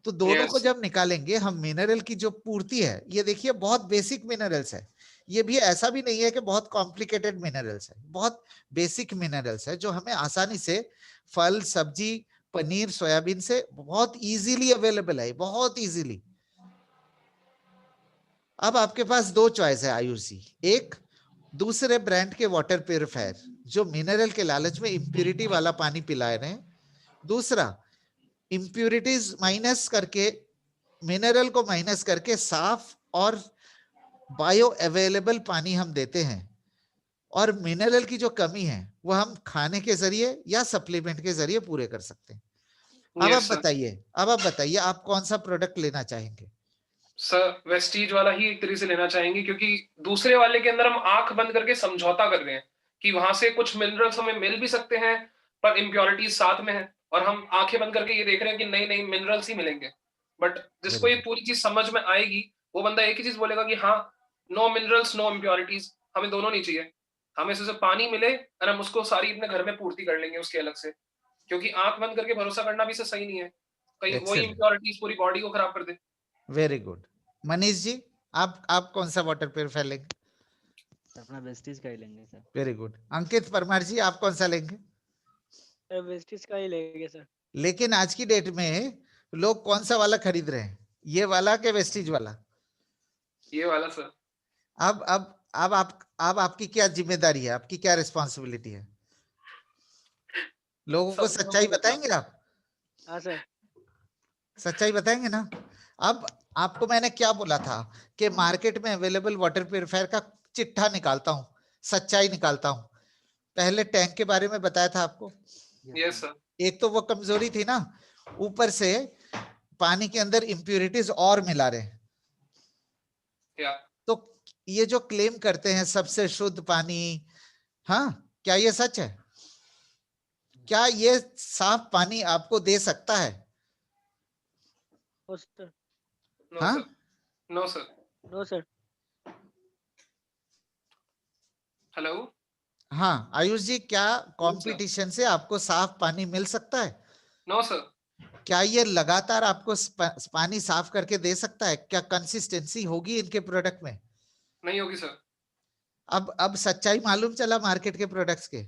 तो दोनों को Yes. जब निकालेंगे हम, मिनरल की जो पूर्ति है, ये देखिए बहुत बेसिक मिनरल्स है, ये भी ऐसा भी नहीं है कि बहुत कॉम्प्लिकेटेड मिनरल्स है, बहुत बेसिक मिनरल्स है जो हमें आसानी से फल, सब्जी, पनीर, सोयाबीन से बहुत इजीली अवेलेबल है, बहुत इजीली। अब आपके पास दो चॉइस है आयुष जी, एक दूसरे ब्रांड के वाटर प्यूरिफायर जो मिनरल के लालच में इंप्यूरिटी वाला पानी पिला रहे हैं, दूसरा इंप्यूरिटीज माइनस करके, मिनरल को माइनस करके साफ और बायो अवेलेबल पानी हम देते हैं, और मिनरल की जो कमी है वो हम खाने के जरिए या सप्लीमेंट के जरिए पूरे कर सकते हैं। अब Yes, आप sir. बताइए, आप कौन सा प्रोडक्ट लेना चाहेंगे? सर वेस्टीज वाला ही एक तरीके से लेना चाहेंगे, क्योंकि दूसरे वाले के अंदर हम आंख बंद करके समझौता कर रहे हैं कि वहां से कुछ मिनरल्स हमें मिल भी सकते हैं पर इम्प्योरिटीज साथ में है, और हम आंखें बंद करके ये देख रहे हैं कि नहीं नहीं मिनरल्स ही मिलेंगे। बट जिसको ये पूरी चीज समझ में आएगी वो बंदा एक ही चीज बोलेगा कि हाँ, नो मिनरल्स नो इम्प्योरिटीज, हमें दोनों नहीं चाहिए, हमें सिर्फ पानी मिले और हम उसको सारी अपने घर में पूर्ति कर लेंगे उसके अलग से। क्योंकि आंख बंद करके भरोसा करना भी सही नहीं है, कहीं वही Excellent. इम्प्योरिटीज पूरी बॉडी को खराब कर दे। Very good. मनीष जी, आप कौन सा वाटर प्यूरिफायर लेंगे? अपना वेस्टीज का ही लेंगे सर। Very good. अंकित परमार जी, आप कौन सा लेंगे? वेस्टीज का ही लेंगे सर। लेकिन आज की डेट में लोग कौन सा वाला खरीद रहे हैं, ये वाला के वेस्टीज वाला? ये वाला सर। अब आपकी क्या जिम्मेदारी है, आपकी क्या रिस्पॉन्सिबिलिटी है? लोगों को सब सच्चाई बताएंगे आप? हाँ सर। सच्चाई बताएंगे ना? अब आपको मैंने क्या बोला था कि मार्केट में अवेलेबल वाटर प्यूरिफायर का चिट्ठा निकालता हूं, सच्चाई निकालता हूं। पहले टैंक के बारे में बताया था आपको। Yes sir. एक तो वो कमजोरी थी ना, ऊपर से पानी के अंदर इंप्यूरिटीज और मिला रहे हैं। या तो ये जो क्लेम करते हैं सबसे शुद्ध पानी, हाँ, क्या ये सच है? क्या ये साफ पानी आपको दे सकता है? No sir. नो हाँ? Sir. No sir. No sir. Hello. हाँ आयुष जी, क्या कंपटीशन से आपको साफ पानी मिल सकता है? No sir. क्या ये लगातार आपको पानी साफ करके दे सकता है? क्या कंसिस्टेंसी होगी इनके प्रोडक्ट में? नहीं होगी सर। अब सच्चाई मालूम चला मार्केट के प्रोडक्ट्स के?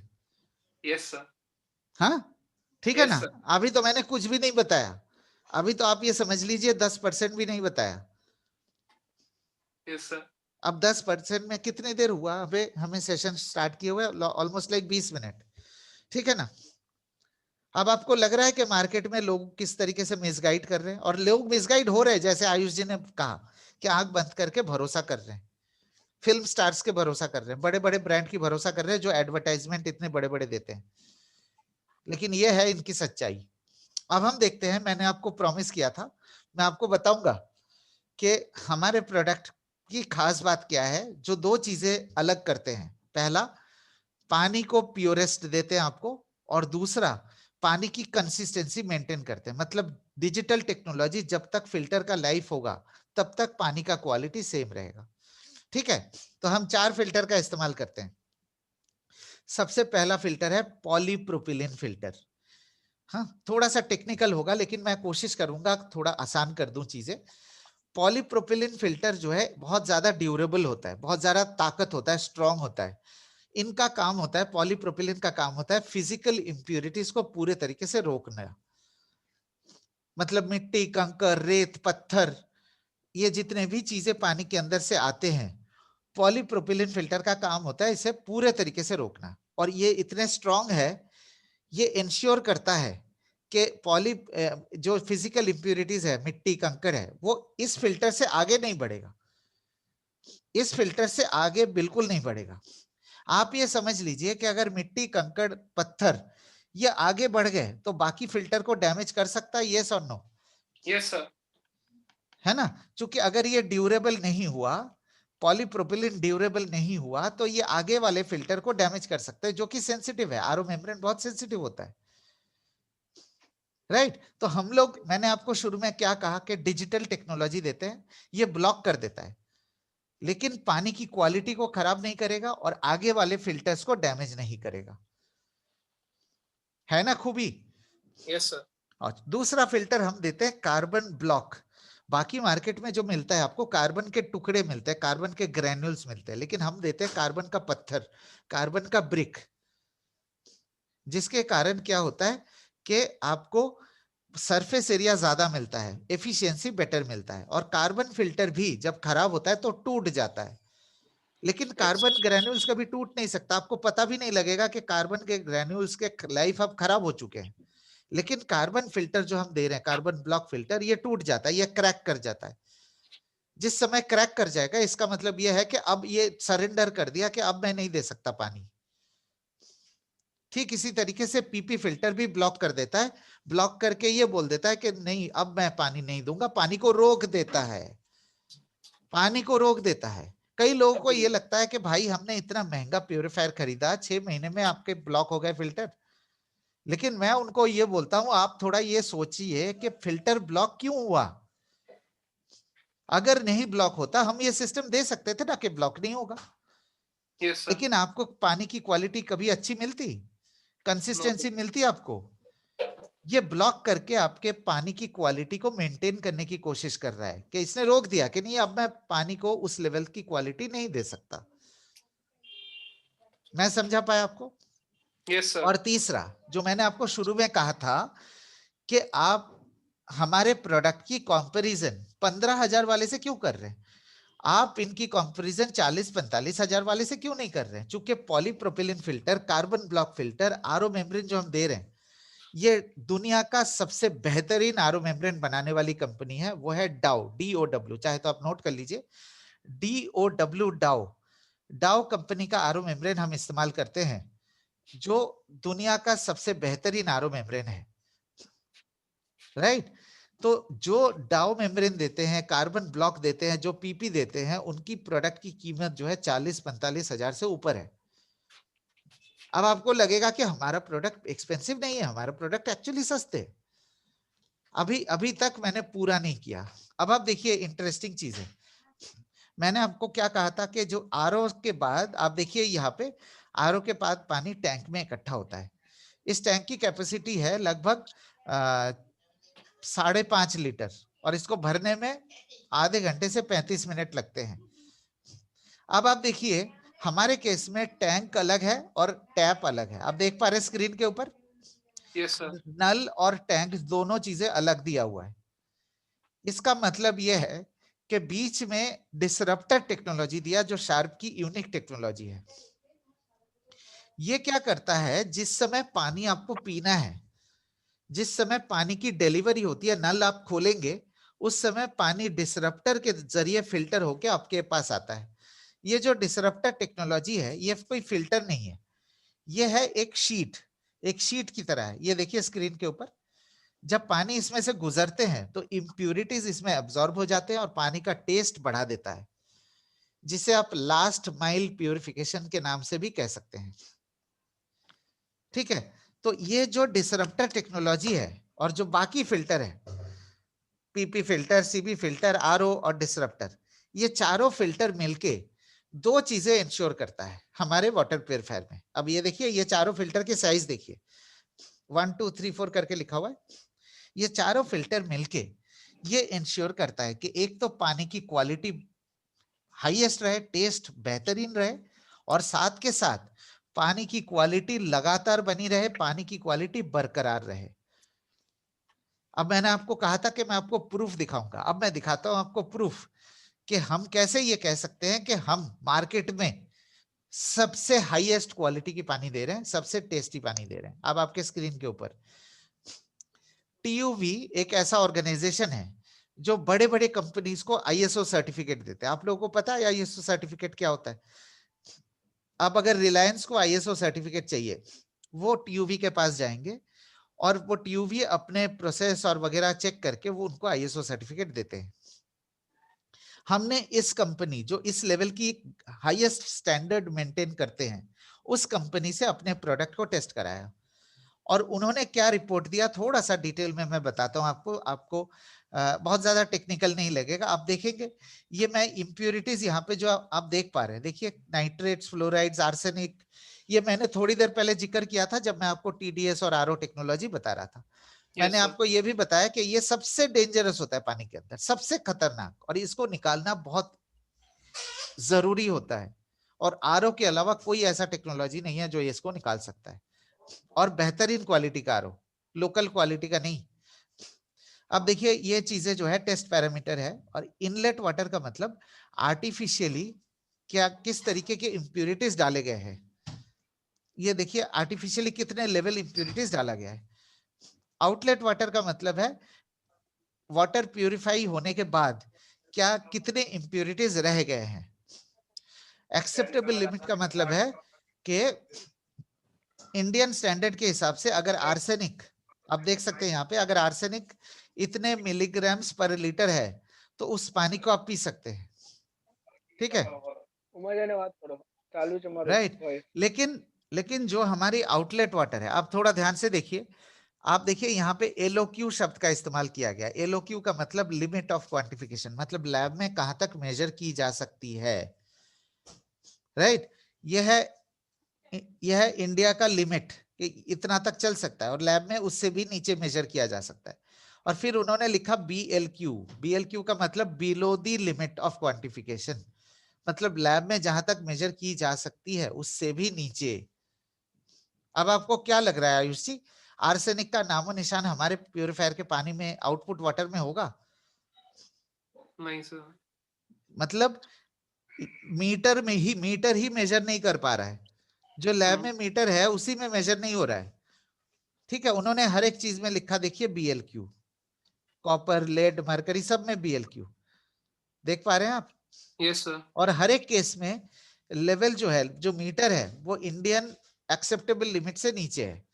Yes sir. हाँ, ठीक है Yes, ना? sir. अभी तो मैंने कुछ भी नहीं बताया, अभी तो आप ये समझ लीजिए 10% भी नहीं बताया। Yes sir. अब 10% में कितनी देर हुआ? अबे हमें सेशन स्टार्ट किए हुए ऑलमोस्ट लाइक 20 मिनट, ठीक है ना? अब आपको लग रहा है कि मार्केट में लोग किस तरीके से मिसगाइड कर रहे हैं, और लोग मिसगाइड हो रहे हैं, जैसे आयुष जी ने कहा कि आंख बंद करके भरोसा कर रहे हैं, फिल्म स्टार्स के भरोसा कर रहे हैं, बड़े बड़े ब्रांड की भरोसा कर रहे हैं जो एडवर्टाइजमेंट इतने बड़े बड़े देते हैं। लेकिन ये है इनकी सच्चाई। अब हम देखते हैं, मैंने आपको प्रॉमिस किया था, मैं आपको बताऊंगा कि हमारे प्रोडक्ट की खास बात क्या है, जो दो चीजें अलग करते हैं। पहला, पानी को प्योरेस्ट देते हैं आपको, और दूसरा पानी की कंसिस्टेंसी मेंटेन करते हैं। मतलब डिजिटल टेक्नोलॉजी, जब तक फिल्टर का लाइफ होगा तब तक पानी का क्वालिटी सेम रहेगा। ठीक है, तो हम 4 फिल्टर का इस्तेमाल करते हैं। सबसे पहला फिल्टर है पॉलीप्रोपिलीन फिल्टर। हाँ, थोड़ा सा टेक्निकल होगा लेकिन मैं कोशिश करूंगा थोड़ा आसान कर दूं चीजें। पॉलीप्रोपिलीन फिल्टर जो है बहुत ज्यादा ड्यूरेबल होता है, बहुत ज्यादा ताकत होता है, स्ट्रांग होता है। इनका काम होता है, पॉलीप्रोपिलीन का काम होता है फिजिकल इंप्यूरिटीज को पूरे तरीके से रोकना। मतलब मिट्टी, कंकर, रेत, पत्थर, ये जितने भी चीजें पानी के अंदर से आते हैं, पॉलीप्रोपिलीन फिल्टर का काम होता है इसे पूरे तरीके से रोकना। और ये इतने स्ट्रांग है, ये इंश्योर करता है कि जो फिजिकल इंप्यूरिटीज है, मिट्टी, कंकड़ है, वो इस फिल्टर से आगे नहीं बढ़ेगा, इस फिल्टर से आगे बिल्कुल नहीं बढ़ेगा। आप ये समझ लीजिए कि अगर मिट्टी, कंकड़, पत्थर ये आगे बढ़ गए तो बाकी फिल्टर को डैमेज कर सकता है, यस और नो? Yes sir. है ना? क्योंकि अगर ये ड्यूरेबल नहीं हुआ, पॉलीप्रोपिलीन ड्यूरेबल नहीं हुआ, तो ये आगे वाले फिल्टर को डैमेज कर सकता है, जो कि सेंसिटिव है। आरओ मेम्ब्रेन बहुत सेंसिटिव होता है, राइट? तो हम लोग, मैंने आपको शुरू में क्या कहा कि डिजिटल टेक्नोलॉजी देते हैं, ये ब्लॉक कर देता है, लेकिन पानी की क्वालिटी को खराब नहीं करेगा और आगे वाले फिल्टर्स को डैमेज नहीं करेगा। है ना खूबी? Yes sir. और दूसरा फिल्टर हम देते हैं कार्बन ब्लॉक। बाकी मार्केट में जो मिलता है आपको, कार्बन के टुकड़े मिलते हैं, कार्बन के ग्रैन्यूल्स मिलते हैं, लेकिन हम देते हैं कार्बन का पत्थर, कार्बन का ब्रिक, जिसके कारण क्या होता है कि आपको सरफेस एरिया ज्यादा मिलता है, एफिशिएंसी बेटर मिलता है। और कार्बन फिल्टर भी जब खराब होता है तो टूट जाता है, लेकिन कार्बन ग्रैन्यूल्स कभी टूट नहीं सकता। आपको पता भी नहीं लगेगा कि कार्बन के ग्रैन्यूल्स के लाइफ अब खराब हो चुके हैं। लेकिन कार्बन फिल्टर जो हम दे रहे हैं, कार्बन ब्लॉक फिल्टर, ये टूट जाता है, ये क्रैक कर जाता है। जिस समय क्रैक कर जाएगा, इसका मतलब ये है कि अब ये सरेंडर कर दिया कि अब मैं नहीं दे सकता पानी। ठीक इसी तरीके से पीपी फिल्टर भी ब्लॉक कर देता है, ब्लॉक करके ये बोल देता है कि नहीं, अब मैं पानी नहीं दूंगा, पानी को रोक देता है, पानी को रोक देता है। कई लोगों को ये लगता है कि भाई हमने इतना महंगा प्यूरिफायर खरीदा, 6 महीने में आपके ब्लॉक हो गए फिल्टर। लेकिन मैं उनको ये बोलता हूं, आप थोड़ा ये सोचिए कि फिल्टर ब्लॉक क्यों हुआ। अगर नहीं ब्लॉक होता, हम ये सिस्टम दे सकते थे ना कि ब्लॉक नहीं होगा। Yes sir. लेकिन आपको पानी की क्वालिटी कभी अच्छी मिलती, कंसिस्टेंसी मिलती आपको? ये ब्लॉक करके आपके पानी की क्वालिटी को मेंटेन करने की कोशिश कर रहा है कि इसने रोक दिया कि नहीं, अब मैं पानी को उस लेवल की क्वालिटी नहीं दे सकता। मैं समझा पाया आपको? Yes sir. और तीसरा जो मैंने आपको शुरू में कहा था कि आप हमारे प्रोडक्ट की कंपैरिजन 15,000 वाले से क्यों कर रहे हैं, आप इनकी कंपैरिजन 40-45 हजार वाले से क्यों नहीं कर रहे हैं? चूंकि polypropylene filter, carbon block filter, RO membrane जो हम दे रहे हैं, ये दुनिया का सबसे बेहतरीन आरओ मेम्ब्रेन बनाने वाली कंपनी है, वो है डाउ, DOW, चाहे तो आप नोट कर लीजिए, DOW, डाउ। डाउ कंपनी का आरओ मेम्ब्रेन हम इस्तेमाल करते हैं, जो दुनिया का सबसे बेहतरीन आरओ मेम्ब्रेन है, राइट? तो जो डाउ मेम्ब्रेन देते हैं, कार्बन ब्लॉक देते हैं, जो पीपी देते हैं, उनकी प्रोडक्ट की कीमत जो है 40-45 हजार से ऊपर है। अब आपको लगेगा कि हमारा प्रोडक्ट एक्सपेंसिव नहीं है, हमारा प्रोडक्ट एक्चुअली सस्ते। अभी तक मैंने पूरा नहीं किया। अब आप देखिए इंटरेस्टिंग चीज है, मैंने आपको क्या कहा था कि जो आरओ के बाद, आप देखिए यहाँ पे आरओ के बाद पानी टैंक में इकट्ठा होता है। इस टैंक की कैपेसिटी है लगभग 5.5 लीटर, और इसको भरने में आधे घंटे से 35 मिनट लगते हैं। अब आप देखिए हमारे केस में टैंक अलग है और टैप अलग है। आप देख पा रहे स्क्रीन के ऊपर? Yes sir. नल और टैंक दोनों चीजें अलग दिया हुआ है। इसका मतलब यह है कि बीच में डिसरप्टर टेक्नोलॉजी दिया, जो शार्प की यूनिक टेक्नोलॉजी है। ये क्या करता है, जिस समय पानी आपको पीना है, जिस समय पानी की डिलीवरी होती है, नल आप खोलेंगे, उस समय पानी डिसरप्टर के जरिए फिल्टर होके आपके पास आता है। ये जो डिसरप्टर टेक्नोलॉजी है, ये कोई फिल्टर नहीं है, ये है एक शीट की तरह है। ये देखिए स्क्रीन के ऊपर, जब पानी इसमें से गुजरते हैं तो इम्प्यूरिटीज इसमें अब्सॉर्ब हो जाते हैं और पानी का टेस्ट बढ़ा देता है, जिसे आप लास्ट माइल प्यूरिफिकेशन के नाम से भी कह सकते हैं। ठीक है, तो ये जो डिसरप्टर टेक्नोलॉजी है और जो बाकी फिल्टर है, PP filter, CB filter, RO और डिसरप्टर, ये चारों फिल्टर मिलके दो चीजें इंश्योर करता है हमारे वाटर प्यूरिफायर में। अब ये देखिए, ये चारों फिल्टर के साइज देखिए, 1 2 3 4 करके लिखा हुआ है। ये चारों फिल्टर मिलके ये इंश्योर करता है कि एक तो पानी की क्वालिटी हाईएस्ट रहे, टेस्ट बेहतरीन रहे, और साथ के साथ पानी की क्वालिटी लगातार बनी रहे, पानी की क्वालिटी बरकरार रहे। अब मैंने आपको कहा था कि मैं आपको प्रूफ दिखाऊंगा, अब मैं दिखाता हूं आपको प्रूफ कि हम कैसे ये कह सकते हैं कि हम मार्केट में सबसे हाईएस्ट क्वालिटी की पानी दे रहे हैं, सबसे टेस्टी पानी दे रहे हैं। अब आपके स्क्रीन के ऊपर टीयूवी एक ऐसा ऑर्गेनाइजेशन है जो बड़े बड़े कंपनीज को आईएसओ सर्टिफिकेट देते हैं। आप लोगों को पता है आईएसओ सर्टिफिकेट क्या होता है? अब अगर रिलायंस को आईएसओ सर्टिफिकेट चाहिए, वो टीयूवी के पास जाएंगे और वो टीयूवी अपने प्रोसेस और वगैरह चेक करके वो उनको आईएसओ सर्टिफिकेट देते हैं। हमने इस कंपनी जो इस लेवल की हाईएस्ट स्टैंडर्ड मेंटेन करते हैं, उस कंपनी से अपने प्रोडक्ट को टेस्ट कराया, और उन्होंने क्या रिपोर्ट दिया थोड़ा सा डिटेल में मैं बताता हूं आपको। आपको बहुत ज्यादा टेक्निकल नहीं लगेगा, आप देखेंगे। ये मैं इंप्योरिटीज यहाँ पे जो आप देख पा रहे हैं, देखिए नाइट्रेट्स, फ्लोराइड्स, आर्सेनिक, ये मैंने थोड़ी देर पहले जिक्र किया था जब मैं आपको टीडीएस और आरओ टेक्नोलॉजी बता रहा था। मैंने आपको ये भी बताया कि ये सबसे डेंजरस होता है पानी के अंदर, सबसे खतरनाक, और इसको निकालना बहुत जरूरी होता है। और आरओ के अलावा कोई ऐसा टेक्नोलॉजी नहीं है जो इसको निकाल सकता है, और बेहतरीन क्वालिटी का आरओ, लोकल क्वालिटी का नहीं। अब देखिए ये चीजें जो है टेस्ट पैरामीटर है, और इनलेट वाटर का मतलब आर्टिफिशियली क्या किस तरीके के इंप्यूरिटीज डाले गए हैं। ये देखिए आर्टिफिशियली कितने लेवल इंप्यूरिटीज डाला गया है। आउटलेट वाटर का मतलब है वाटर प्यूरिफाई होने के बाद क्या कितने इंप्यूरिटीज रह गए हैं। एक्सेप्टेबल लिमिट का मतलब है कि इंडियन स्टैंडर्ड के हिसाब से अगर आर्सेनिक, आप देख सकते हैं यहाँ पे, अगर आर्सेनिक इतने मिलीग्राम्स पर लीटर है तो उस पानी को आप पी सकते हैं, ठीक है, राइट। लेकिन जो हमारी आउटलेट वाटर है, आप थोड़ा ध्यान से देखिए, आप देखिए यहाँ पे एलओक्यू शब्द का इस्तेमाल किया गया। एलओक्यू का मतलब लिमिट ऑफ क्वांटिफिकेशन, मतलब लैब में कहां तक मेजर की जा सकती है, राइट। यह है इंडिया का लिमिट, इतना तक चल सकता है, और लैब में उससे भी नीचे मेजर किया जा सकता है। और फिर उन्होंने लिखा BLQ। BLQ का मतलब below the limit of quantification, मतलब लैब में जहां तक मेजर की जा सकती है उससे भी नीचे। अब आपको क्या लग रहा है आयुष जी, आर्सेनिक का नामो निशान हमारे प्यूरिफायर के पानी में, आउटपुट वाटर में होगा? नहीं सर। मतलब मीटर ही मेजर नहीं कर पा रहा है, जो लैब में मीटर है उसी में मेजर नहीं हो रहा है, ठीक है। उन्होंने हर एक चीज में लिखा, देखिए BLQ, कॉपर, लेड, मरकरी, सब में BLQ, देख पा रहे हैं आप? Yes sir. और हर एक केस में लेवल जो है, जो मीटर है, वो इंडियन एक्सेप्टेबल लिमिट से नीचे है।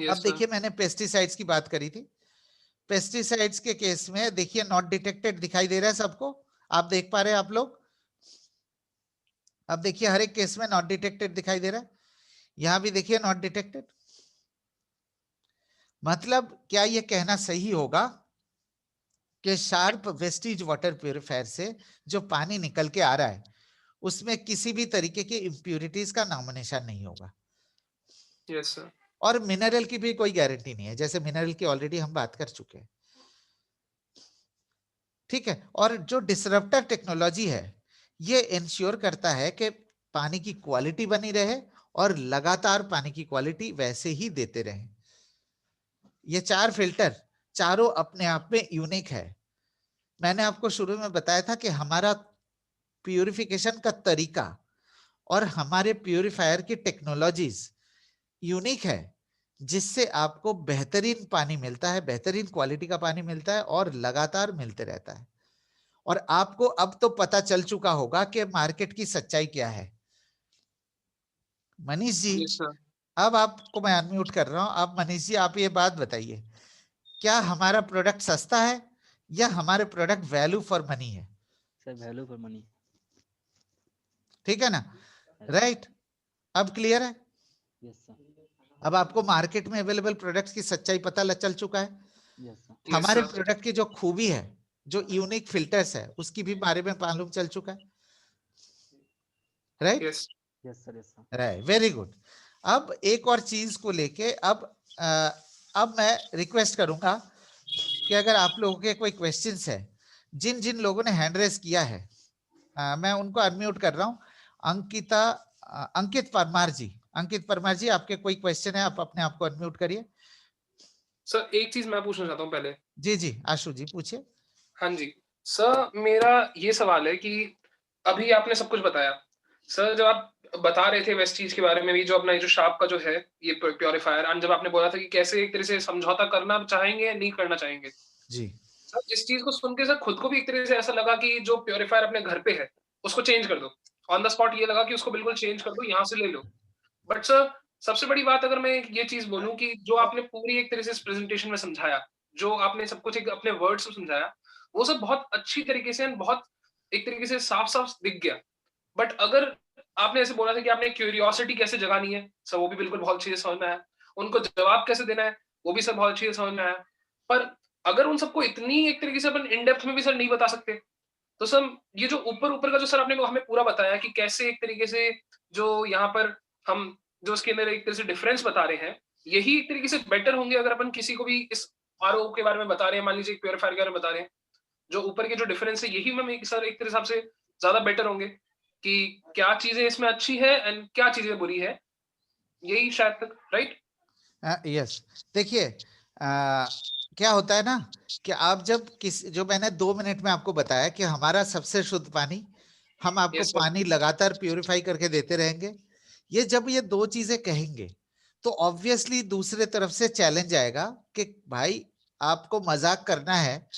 अब देखिए मैंने पेस्टिसाइड्स की बात करी थी, पेस्टिसाइड्स के केस में देखिए नॉट डिटेक्टेड दिखाई दे रहा है सबको, आप देख पा रहे हैं आप लोग? अब देखिए हर एक केस में नॉट डिटेक्टेड दिखाई दे रहा है, यहां भी देखिए नॉट डिटेक्टेड। मतलब क्या ये कहना सही होगा कि शार्प वेस्टिज वाटर प्यूरिफायर से जो पानी निकल के आ रहा है उसमें किसी भी तरीके की इंप्यूरिटीज का नामो निशान नहीं होगा? Yes sir. और मिनरल की भी कोई गारंटी नहीं है, जैसे मिनरल की ऑलरेडी हम बात कर चुके हैं, ठीक है। और जो डिसरप्टर टेक्नोलॉजी है ये इंश्योर करता है कि पानी की क्वालिटी बनी रहे और लगातार पानी की क्वालिटी वैसे ही देते रहे। ये 4 फिल्टर चारों अपने आप में यूनिक है। मैंने आपको शुरू में बताया था कि हमारा प्यूरिफिकेशन का तरीका और हमारे प्यूरिफायर की टेक्नोलॉजीज यूनिक है, जिससे आपको बेहतरीन पानी मिलता है, बेहतरीन क्वालिटी का पानी मिलता है और लगातार मिलते रहता है। और आपको अब तो पता चल चुका होगा कि मार्केट की सच्चाई क्या है। Manish ji, yes sir. अब आपको मैं अनम्यूट कर रहा हूं। आप मनीष जी, आप ये बात बताइए, क्या हमारा प्रोडक्ट सस्ता है या हमारे प्रोडक्ट वैल्यू फॉर मनी है? Sir value for money. ठीक है ना, राइट? अब क्लियर है? Yes sir. अब आपको मार्केट में अवेलेबल प्रोडक्ट्स की सच्चाई पता चल चुका है। Yes sir. हमारे sir. प्रोडक्ट की जो खूबी है, जो यूनिक फिल्टर्स है, उसकी भी बारे में मालूम चल चुका है। Right? Yes yes sir. Right, very good. अब एक और चीज को लेके अब मैं रिक्वेस्ट करूंगा कि अगर आप लोगों के कोई क्वेश्चंस है, जिन जिन लोगों ने हैंड रेस किया है, मैं उनको अनम्यूट कर रहा हूं। अंकित परमार जी, अंकित परमार जी, आपके कोई क्वेश्चन है, आप अपने आप को अनम्यूट करिए। सर, एक चीज मैं पूछना चाहता हूँ पहले। जी जी, आशु जी पूछिए। हाँ जी सर, मेरा ये सवाल है कि अभी आपने सब कुछ बताया सर, जब आप बता रहे थे वेस्टीज के बारे में भी, जो अपना ये जो शार्प का जो है ये प्योरीफायर, एंड जब आपने बोला था कि कैसे एक तरह से समझौता करना चाहेंगे या नहीं करना चाहेंगे, जी सर इस चीज को सुन के सर खुद को भी एक तरह से ऐसा लगा कि जो प्योरीफायर अपने घर पे है उसको चेंज कर दो ऑन द स्पॉट। ये लगा कि उसको बिल्कुल चेंज कर दो, यहाँ से ले लो। बट सर सबसे बड़ी बात अगर मैं ये चीज बोलूं कि जो आपने पूरी एक तरह से इस प्रेजेंटेशन में समझाया, जो आपने सब कुछ एक अपने वर्ड्स में समझाया, वो सब बहुत अच्छी तरीके से and बहुत एक तरीके से साफ साफ दिख गया। बट अगर आपने ऐसे बोला था कि आपने क्यूरियोसिटी कैसे जगानी है सर, वो भी बिल्कुल बहुत अच्छी से समझ में आया। उनको जवाब कैसे देना है वो भी सर बहुत अच्छी से समझ में आया। पर अगर उन सबको इतनी एक तरीके से अपन इन डेप्थ में भी सर नहीं बता सकते, तो सर ये जो ऊपर ऊपर का जो सर आपने हमें पूरा बताया कि कैसे एक तरीके से जो यहाँ पर हम जो उसके अंदर एक तरह से डिफरेंस बता रहे हैं, यही एक तरीके से बेटर होंगे अगर अपन किसी को भी इस आरओ के बारे में बता रहे हैं, मान लीजिए एक प्योरीफायर के बारे में बता रहे हैं, जो ऊपर के जो डिफरेंस है यही हम एक सर एक तरह से ज्यादा बेटर होंगे कि क्या चीजें इसमें अच्छी है एंड क्या चीजें बुरी है, यही शायद तक, राइट? यस, देखिए क्या होता है ना कि आप जब जो मैंने 2 मिनट में आपको बताया कि हमारा सबसे शुद्ध पानी, हम आपको Yes, sir. पानी लगातार प्यूरिफाई करके देते रहेंगे, ये जब ये 2 चीजें कहेंगे तो ऑब्वियसली दूसरे तरफ से चैलेंज आएगा कि भाई आपको मजाक करना है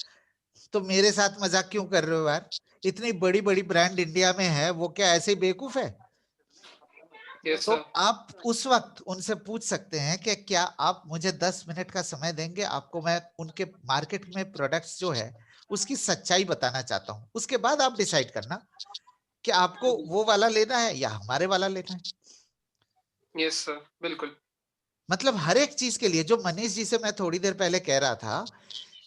तो मेरे साथ मजाक क्यों कर रहे हो यार, इतनी बड़ी बड़ी ब्रांड इंडिया में है, वो क्या ऐसे बेवकूफ है? Yes, तो sir. आप उस वक्त उनसे पूछ सकते हैं कि क्या आप मुझे 10 मिनट का समय देंगे, आपको मैं उनके मार्केट में प्रोडक्ट्स जो है उसकी सच्चाई बताना चाहता हूं, उसके बाद आप डिसाइड करना कि आपको वो वाला लेना है या हमारे वाला लेना है। Yes, sir. बिल्कुल। मतलब हर एक चीज के लिए, जो मनीष जी से मैं थोड़ी देर पहले कह रहा था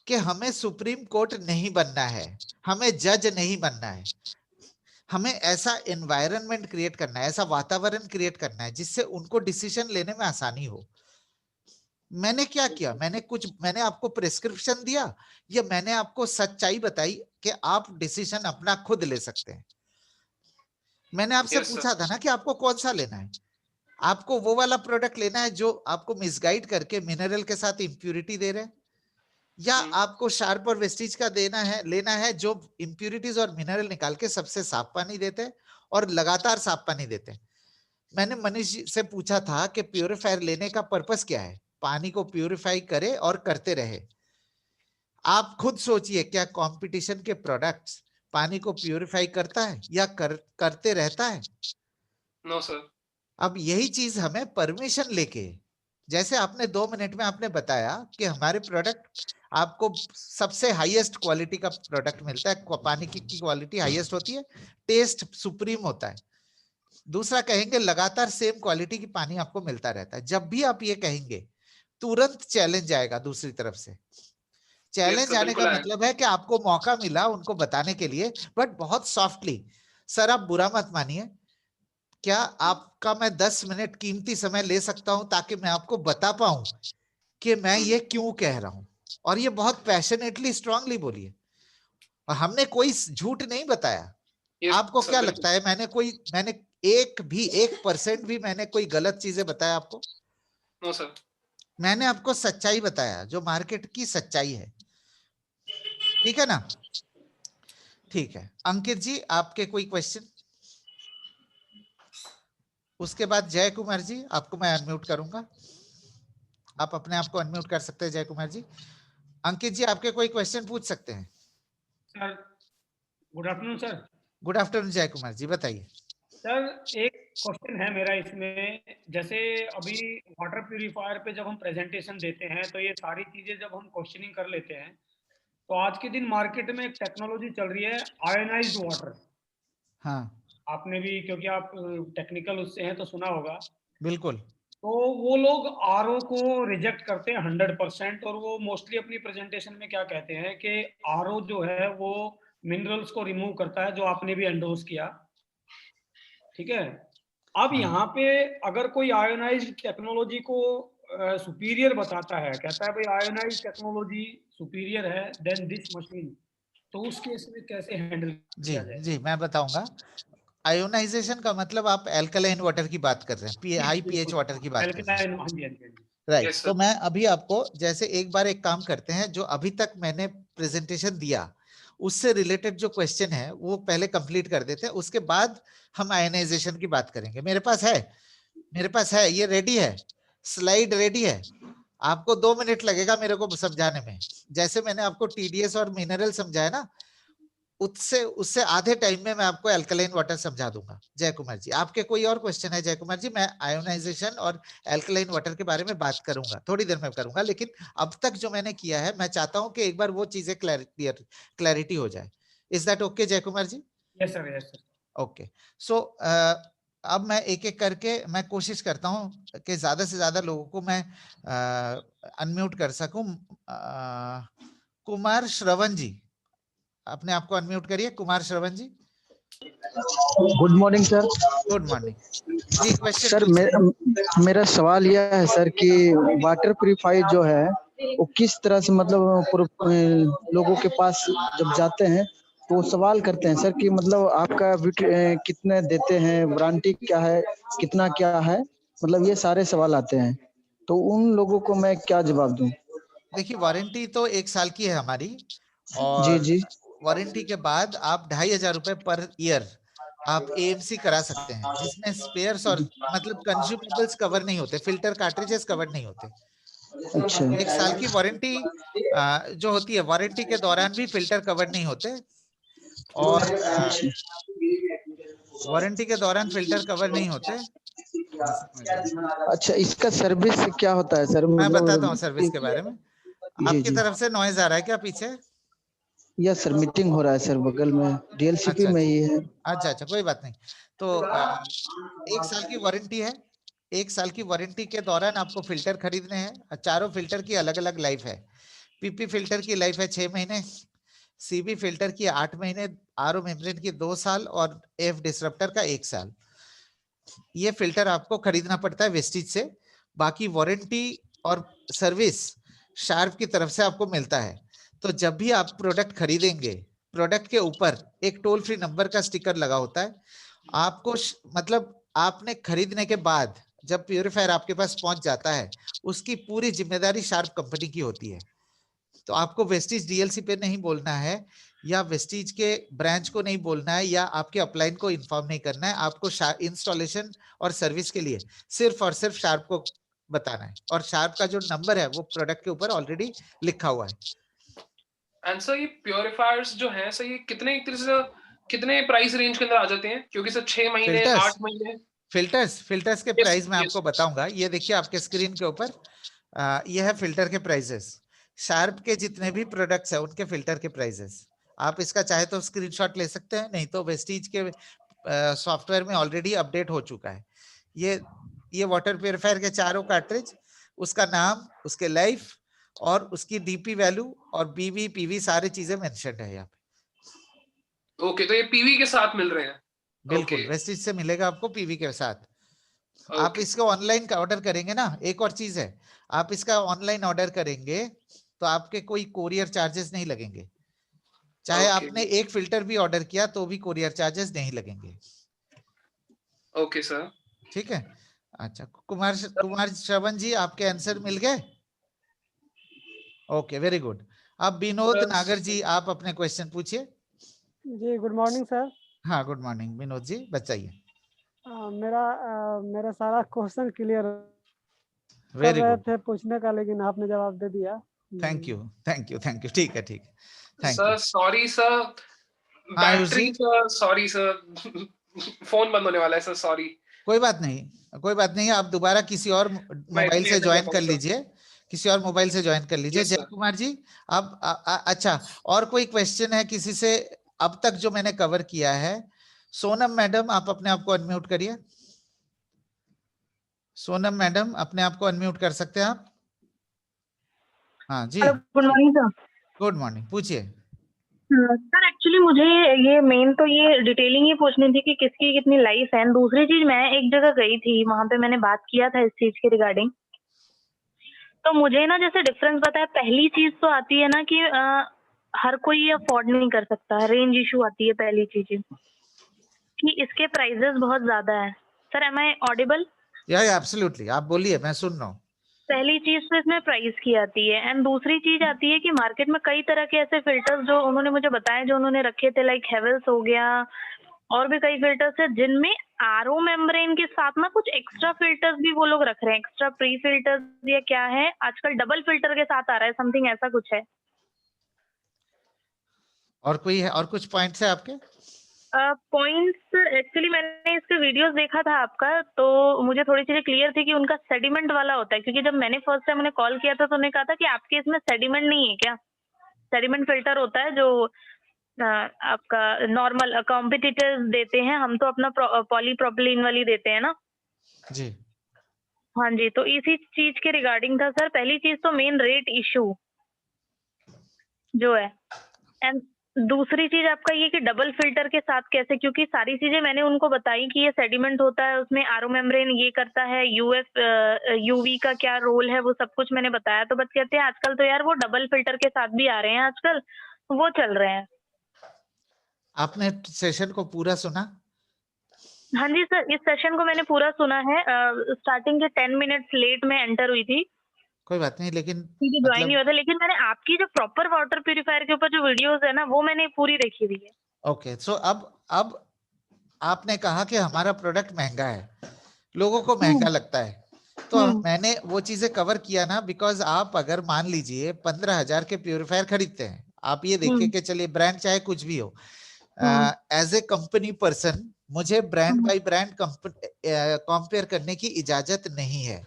कि हमें सुप्रीम कोर्ट नहीं बनना है, हमें जज नहीं बनना है, हमें ऐसा एनवायरनमेंट क्रिएट करना है, ऐसा वातावरण क्रिएट करना है जिससे उनको डिसीजन लेने में आसानी हो। मैंने क्या किया, मैंने आपको प्रिस्क्रिप्शन दिया या मैंने आपको सच्चाई बताई कि आप डिसीजन अपना खुद ले सकते हैं। मैंने आपसे Yes, sir. पूछा था ना कि आपको कौन सा लेना है, आपको वो वाला प्रोडक्ट लेना है जो आपको मिसगाइड करके मिनरल के साथ इंप्यूरिटी दे रहे हैं, या आपको शार्प और वेस्टीज का लेना है जो इंप्यूरिटीज और मिनरल निकाल के सबसे साफ पानी देते हैं और लगातार साफ पानी देते हैं। मैंने मनीष जी से पूछा था कि प्यूरिफायर लेने का पर्पस क्या है, पानी को प्यूरिफाई करे और करते रहे। आप खुद सोचिए, क्या कंपटीशन के प्रोडक्ट्स पानी को प्यूरिफाई करता है या करते रहता है? No, sir. अब यही चीज हमें परमिशन लेके, जैसे आपने 2 मिनट में आपने बताया कि हमारे प्रोडक्ट आपको सबसे हाईएस्ट क्वालिटी का प्रोडक्ट मिलता है, पानी की क्वालिटी हाईएस्ट होती है, टेस्ट सुप्रीम होता है। दूसरा कहेंगे लगातार सेम क्वालिटी की पानी आपको मिलता रहता है। जब भी आप ये कहेंगे तुरंत चैलेंज आएगा दूसरी तरफ से। चैलेंज sir, आने बिल्कुल का आएगा। मतलब है कि आपको मौका मिला उनको बताने के लिए, बट बहुत सॉफ्टली। सर आप बुरा मत मानिए, क्या आपका मैं 10 मिनट कीमती समय ले सकता हूं ताकि मैं आपको बता पाऊं कि मैं ये क्यों कह रहा हूं, और ये बहुत पैशनेटली स्ट्रांगली बोलिए, और हमने कोई झूठ नहीं बताया। Yes, आपको sir, क्या बिल्कुल। लगता है मैंने 1% भी मैंने कोई गलत चीजें बताया आपको? No, sir. मैंने आपको सच्चाई बताया, जो मार्केट की सच्चाई है। ठीक है ना? ठीक है अंकित जी, आपके कोई क्वेश्चन? उसके बाद जय कुमार जी, आपको मैं अनम्यूट करूंगा, आप अपने आप को अनम्यूट कर सकते हैं जय कुमार जी। अंकित जी, आपके कोई क्वेश्चन पूछ सकते हैं। Sir good afternoon sir. Good afternoon जय कुमार जी, बताइए। सर एक क्वेश्चन है मेरा इसमें, जैसे अभी वाटर प्यूरिफायर पे जब हम प्रेजेंटेशन देते हैं तो ये सारी चीजें जब हम क्वेश्चनिंग कर लेते हैं, तो आज के दिन मार्केट में एक टेक्नोलॉजी चल रही है आयोनाइज्ड वाटर। हाँ आपने भी, क्योंकि आप टेक्निकल उससे हैं तो सुना होगा। बिल्कुल। तो वो लोग आरओ को रिजेक्ट करते हैं 100%, और वो मोस्टली अपनी प्रेजेंटेशन में क्या कहते हैं कि आरओ जो है वो मिनरल्स को रिमूव करता है, जो आपने भी एंडोर्स किया। ठीक है। अब यहाँ पे अगर कोई आयोनाइज्ड टेक्नोलॉजी को सुपीरियर बताता है, कहता है भाई आयोनाइज्ड टेक्नोलॉजी सुपीरियर है देन दिस मशीन, तो उस केस में कैसे हैंडल जी किया जाए? जी मैं बताऊंगा। आयोनाइजेशन का मतलब आप एल्कलाइन वाटर की बात कर रहे हैं, हाई पीएच वाटर की बात कर रहे हैं, एल्कलाइन, हाँ जी, हाँ जी, हाँ जी। राइट। Yes, sir. तो मैं अभी आपको जैसे एक बार एक काम करते हैं, जो अभी तक मैंने प्रेजेंटेशन दिया उससे रिलेटेड जो क्वेश्चन है वो पहले कंप्लीट कर देते हैं, उसके बाद हम आयनाइजेशन की बात करेंगे। मेरे पास है ये रेडी है, स्लाइड रेडी है। आपको 2 मिनट लगेगा मेरे को समझाने में। जैसे मैंने आपको टीडीएस और मिनरल समझाया ना, उससे उससे आधे टाइम में मैं आपको अल्कलाइन वाटर समझा दूंगा। जय कुमार जी, आपके कोई और क्वेश्चन है जय कुमार जी? मैं आयोनाइजेशन और अल्कलाइन वाटर के बारे में बात करूंगा, थोड़ी देर में करूंगा, लेकिन अब तक जो मैंने किया है मैं चाहता हूं कि एक बार वो चीजें क्लैरिटी हो जाए। Is that okay Jay Kumar ji? Yes sir, yes sir. Okay. So अब मैं एक एक करके मैं कोशिश करता हूं कि ज्यादा से ज्यादा लोगों को मैं अनम्यूट कर सकूं। कुमार श्रवण जी, अपने आप को अनम्यूट करिए। Kumar Shravan ji, good morning sir. Good morning ji. Question sir मेरा सवाल यह है सर कि वाटर प्यूरिफायर जो है वो किस तरह से मतलब लोगों के पास जब जाते हैं तो वो सवाल करते हैं सर कि मतलब आपका कितने देते हैं, वारंटी क्या है, कितना क्या है, मतलब ये सारे सवाल आते हैं, तो उन लोगों को मैं क्या जवाब दूं? देखिए, वारंटी तो 1 साल की है हमारी, जी और जी। वारंटी के बाद आप 2,500 रुपए पर ईयर आप एएमसी करा सकते हैं, जिसमें स्पेयर्स और मतलब कंज्यूमेबल्स कवर नहीं होते, फिल्टर कार्ट्रिजेस कवर नहीं होते। अच्छा 1 साल की वारंटी जो होती है, वारंटी के दौरान भी फिल्टर कवर नहीं होते, और अच्छा। वारंटी के दौरान फिल्टर कवर नहीं होते। अच्छा, इसका सर्विस क्या होता है सर? मैं बताता हूँ मतलब सर्विस के बारे में। जी आपकी जी। तरफ से नॉइज आ रहा है क्या पीछे? यस सर, मीटिंग हो रहा है सर, बगल में डीएलसीपी अच्छा में अच्छा ही है। अच्छा अच्छा, कोई बात नहीं। तो 1 साल की वारंटी है। 1 साल की वारंटी के दौरान आपको फिल्टर खरीदने हैं। चारों फिल्टर की अलग अलग लाइफ है। पीपी फिल्टर की लाइफ है 6 महीने, सीबी फिल्टर की 8 महीने, आरओ मेम्ब्रेन की 2 साल, और एफ डिसरप्टर का 1 साल। ये फिल्टर आपको खरीदना पड़ता है वेस्टिज से। बाकी वारंटी और सर्विस शार्प की तरफ से आपको मिलता है। तो जब भी आप प्रोडक्ट खरीदेंगे, प्रोडक्ट के ऊपर एक टोल फ्री नंबर का स्टिकर लगा होता है। आपको मतलब आपने खरीदने के बाद जब प्यूरिफायर आपके पास पहुंच जाता है, उसकी पूरी जिम्मेदारी शार्प कंपनी की होती है। तो आपको वेस्टिज डीएलसी पे नहीं बोलना है, या वेस्टिज के ब्रांच को नहीं बोलना है, या आपके अपलाइन को इन्फॉर्म नहीं करना है। आपको इंस्टॉलेशन और सर्विस के लिए सिर्फ और सिर्फ शार्प को बताना है, और शार्प का जो नंबर है वो प्रोडक्ट के ऊपर ऑलरेडी लिखा हुआ है। एंड सर ये प्योरीफायर्स जो हैं सर, ये कितने एक तरह से कितने प्राइस रेंज के अंदर आ जाते हैं? क्योंकि सर 6 महीने, 8 महीने। फिल्टर्स के Yes, प्राइस मैं yes. आपको बताऊंगा। ये देखिए आपके स्क्रीन के ऊपर, ये है फिल्टर के प्राइसेस। शार्प के जितने भी प्रोडक्ट्स है उनके फिल्टर के प्राइसेस। आप इसका चाहे तो स्क्रीनशॉट ले सकते हैं, नहीं तो वेस्टीज के सॉफ्टवेयर में ऑलरेडी अपडेट हो चुका है। ये वाटर प्यूरिफायर के चारों कार्ट्रिज, उसका नाम, उसके लाइफ, और उसकी डीपी वैल्यू और बीवी पीवी सारी चीजें मेंशन्ड है यहाँ पे। ओके, तो ये पीवी के साथ मिल रहे हैं? बिल्कुल, Okay. वेस्टिज से मिलेगा आपको पीवी के साथ। आप Okay. इसको ऑनलाइन ऑर्डर करेंगे ना, एक और चीज है, आप इसका ऑनलाइन ऑर्डर करेंगे तो आपके कोई कोरियर चार्जेस नहीं लगेंगे। चाहे Okay. आपने एक फिल्टर भी ऑर्डर किया तो भी कोरियर चार्जेस नहीं लगेंगे। Okay sir. ठीक है। अच्छा, कुमार श्रवण जी, आपके आंसर मिल गए? Okay, very good. अब विनोद नागर जी, आप अपने क्वेश्चन पूछिए। जी गुड मॉर्निंग सर। हाँ, गुड मॉर्निंग विनोद जी, बताइए। मेरा सारा क्वेश्चन क्लियर कर वेरी रहे गुड, थे पूछने का, लेकिन आपने जवाब दे दिया। Thank you thank you thank you. ठीक है, ठीक है, thank sir you. Sorry sir, Ayush ji, battery sir, sorry sir, phone बंद होने वाला है सर, सॉरी। कोई बात नहीं, कोई बात नहीं। आप दोबारा किसी और मैं मोबाइल इसलिए से ऐसा ज्वाइन करता कर हूँ सर। लीजिए, किसी और मोबाइल से ज्वाइन कर लीजिए। यस जय सर। कुमार जी, आप अच्छा, और कोई क्वेश्चन है किसी से अब तक जो मैंने कवर किया है? सोनम मैडम, आप अपने आप को अनम्यूट करिए। सोनम मैडम, अपने आप को अनम्यूट कर सकते हैं आप? हाँ जी, good morning sir. Good morning, पूछिए। सर एक्चुअली मुझे ये मेन तो ये डिटेलिंग ही पूछनी थी कि किसकी कितनी लाइफ है। दूसरी चीज, मैं एक जगह गई थी, वहां पे मैंने बात किया था इस चीज के रिगार्डिंग। तो मुझे ना जैसे डिफरेंस बताया, पहली चीज तो आती है ना कि हर कोई ये अफोर्ड नहीं कर सकता, रेंज इशू आती है पहली चीज कि इसके प्राइजेस बहुत ज्यादा है। Sir am I audible? या एब्सोल्युटली, आप बोलिए, मैं सुन रहा हूँ। पहली चीज तो इसमें प्राइस की आती है, एंड दूसरी चीज आती है कि मार्केट में कई तरह के ऐसे फिल्टर्स जो उन्होंने मुझे बताए, जो उन्होंने रखे थे, लाइक हेवेल्स हो गया, और भी कई फिल्टर्स है जिनमें आरओ मेम्ब्रेन के साथ ना कुछ एक्स्ट्रा फिल्टर्स भी वो लोग रख रहे हैं, एक्स्ट्रा प्री फिल्टर्स या क्या है, आजकल डबल फिल्टर के साथ आ रहा है, समथिंग ऐसा कुछ है। और कोई है, और कुछ पॉइंट्स है आपके? पॉइंट्स एक्चुअली मैंने इसके वीडियोस देखा था आपका, तो मुझे थोड़ी चीजें क्लियर थी कि उनका सेडिमेंट वाला होता है, क्योंकि जब मैंने फर्स्ट टाइम उन्हें कॉल किया था तो उन्होंने कहा था कि आपके इसमें सेडिमेंट नहीं है क्या। सेडिमेंट फिल्टर होता है जो आपका नॉर्मल कॉम्पिटिटर्स देते हैं, हम तो अपना पॉलीप्रोपिलीन वाली देते हैं ना जी। हाँ जी, तो इसी चीज के रिगार्डिंग था सर। पहली चीज तो मेन रेट इशू जो है, एंड दूसरी चीज आपका ये कि डबल फिल्टर के साथ कैसे, क्योंकि सारी चीजें मैंने उनको बताई कि ये सेडिमेंट होता है, उसमें आरओ मेम्ब्रेन ये करता है, यूएफ यूवी का क्या रोल है, वो सब कुछ मैंने बताया। तो बस कहते हैं आजकल तो यार वो डबल फिल्टर के साथ भी आ रहे हैं, आजकल वो चल रहे हैं। आपने सेशन को पूरा सुना? हाँ जी सर, इस सेशन को मैंने पूरा सुना है। स्टार्टिंग के 10 मिनट्स लेट में एंटर हुई थी, कोई बात नहीं, लेकिन ज्वाइन नहीं हुआ था, लेकिन मैंने आपकी जो प्रॉपर वाटर प्यूरिफायर के ऊपर जो वीडियोस है ना, वो मैंने पूरी देखी हुई है। ओके, सो अब आपने कहा कि हमारा प्रोडक्ट महंगा है, लोगों को महंगा लगता है, तो मैंने वो चीजें कवर किया ना, बिकॉज आप अगर मान लीजिए 15,000 के प्यूरिफायर खरीदते हैं, आप ये देखिए कि चलिए ब्रांड चाहे कुछ भी हो, एज ए कंपनी पर्सन मुझे ब्रांड बाय ब्रांड कंपेयर करने की इजाजत नहीं है,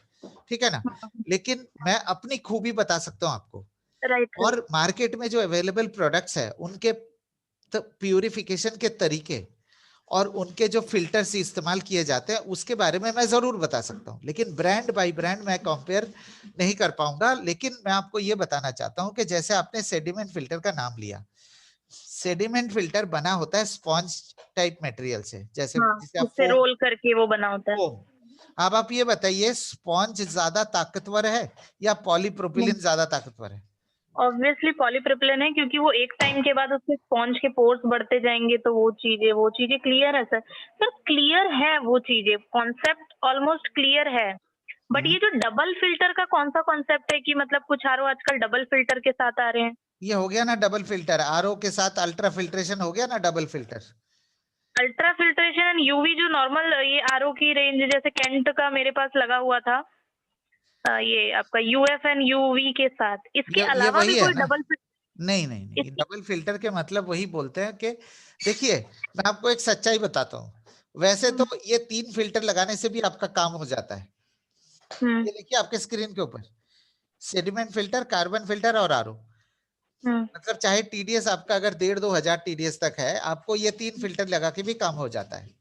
ठीक है ना, लेकिन मैं अपनी खूबी बता सकता हूँ आपको। और मार्केट में जो अवेलेबल प्रोडक्ट्स है उनके प्यूरिफिकेशन के तरीके और उनके जो फिल्टर्स इस्तेमाल किए जाते हैं उसके बारे में मैं जरूर बता सकता हूँ, लेकिन ब्रांड बाय ब्रांड मैं कंपेयर नहीं कर पाऊंगा। लेकिन मैं आपको ये बताना चाहता हूँ कि जैसे आपने सेडिमेंट फिल्टर का नाम लिया, सेडिमेंट फिल्टर बना होता है स्पॉन्ज टाइप मटेरियल से, जैसे जिसे आप रोल करके वो बना होता है। अब आप ये बताइए, स्पॉन्ज ज्यादा ताकतवर है या पॉलीप्रोपिलीन ज्यादा ताकतवर है? ऑब्वियसली पॉलीप्रोपिलीन है, क्योंकि वो एक टाइम के बाद उसके स्पॉन्ज के पोर्स बढ़ते जाएंगे, तो वो चीजें क्लियर है सर। सर क्लियर है, वो चीजें कॉन्सेप्ट ऑलमोस्ट क्लियर है, बट ये जो डबल फिल्टर का कौन सा कॉन्सेप्ट है कि मतलब कुछ आरओ आजकल डबल फिल्टर के साथ आ रहे हैं। ये हो गया ना डबल फिल्टर, आरओ के साथ अल्ट्रा फिल्ट्रेशन हो गया ना double filter. Ultra filtration and UV जो नॉर्मल ये आरओ की रेंज, जैसे कैंट का मेरे पास लगा हुआ था, ये आपका यूएफ एंड यूवी के साथ, इसके अलावा भी कोई डबल नहीं, डबल फिल्टर के मतलब वही बोलते हैं कि देखिए मैं आपको एक सच्चाई बताता हूँ, वैसे तो ये 3 फिल्टर लगाने से भी आपका काम हो जाता है। ये देखिए आपके स्क्रीन के ऊपर, सेडिमेंट फिल्टर, कार्बन फिल्टर और आरओ, मतलब चाहे टीडीएस आपका अगर 1,500-2 हजार टीडीएस तक है, आपको ये 3 फिल्टर लगा के भी काम हो जाता है।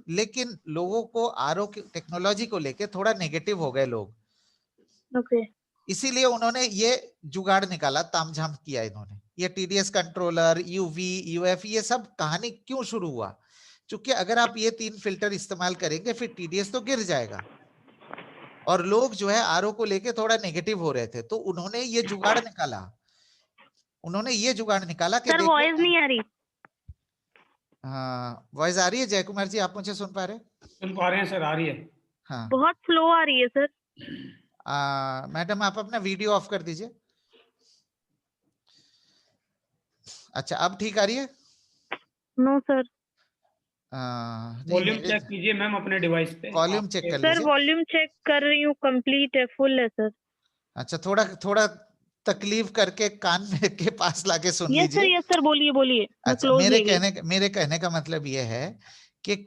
लेकिन लोगों को आरओ की टेक्नोलॉजी को लेके थोड़ा नेगेटिव हो गए लोग, इसीलिए उन्होंने ये जुगाड़ निकाला, तामझाम किया इन्होंने, ये टीडीएस कंट्रोलर, यूवी, यूएफ, ये सब कहानी क्यों शुरू हुआ, क्योंकि अगर आप ये 3 फिल्टर इस्तेमाल करेंगे फिर टीडीएस तो गिर जाएगा, और लोग जो है आरओ को लेके थोड़ा नेगेटिव हो रहे थे, तो उन्होंने ये जुगाड़ निकाला कि सर वॉइस नहीं आ रही। हाँ, वॉइस आ रही है जय कुमार जी, आप मुझे सुन पा रहे हैं? सुन पा रहे हैं सर, आ रही है। हाँ, बहुत स्लो आ रही है सर। मैडम आप अपना वीडियो ऑफ कर दीजिए। अच्छा, अब ठीक आ रही है? No sir. वॉल्यूम चेक कीजिए मैम अपने डिवाइस पे। वॉल्यूम चेक कर लीजिए। सर वॉल्यूम चेक कर रही हूँ, कंप्लीट है, फुल है सर। अच्छा, थोड़ा तकलीफ करके कान में के पास लाके सुन लीजिए। यस सर, बोलिए। अच्छा, मेरे कहने का मतलब ये है कि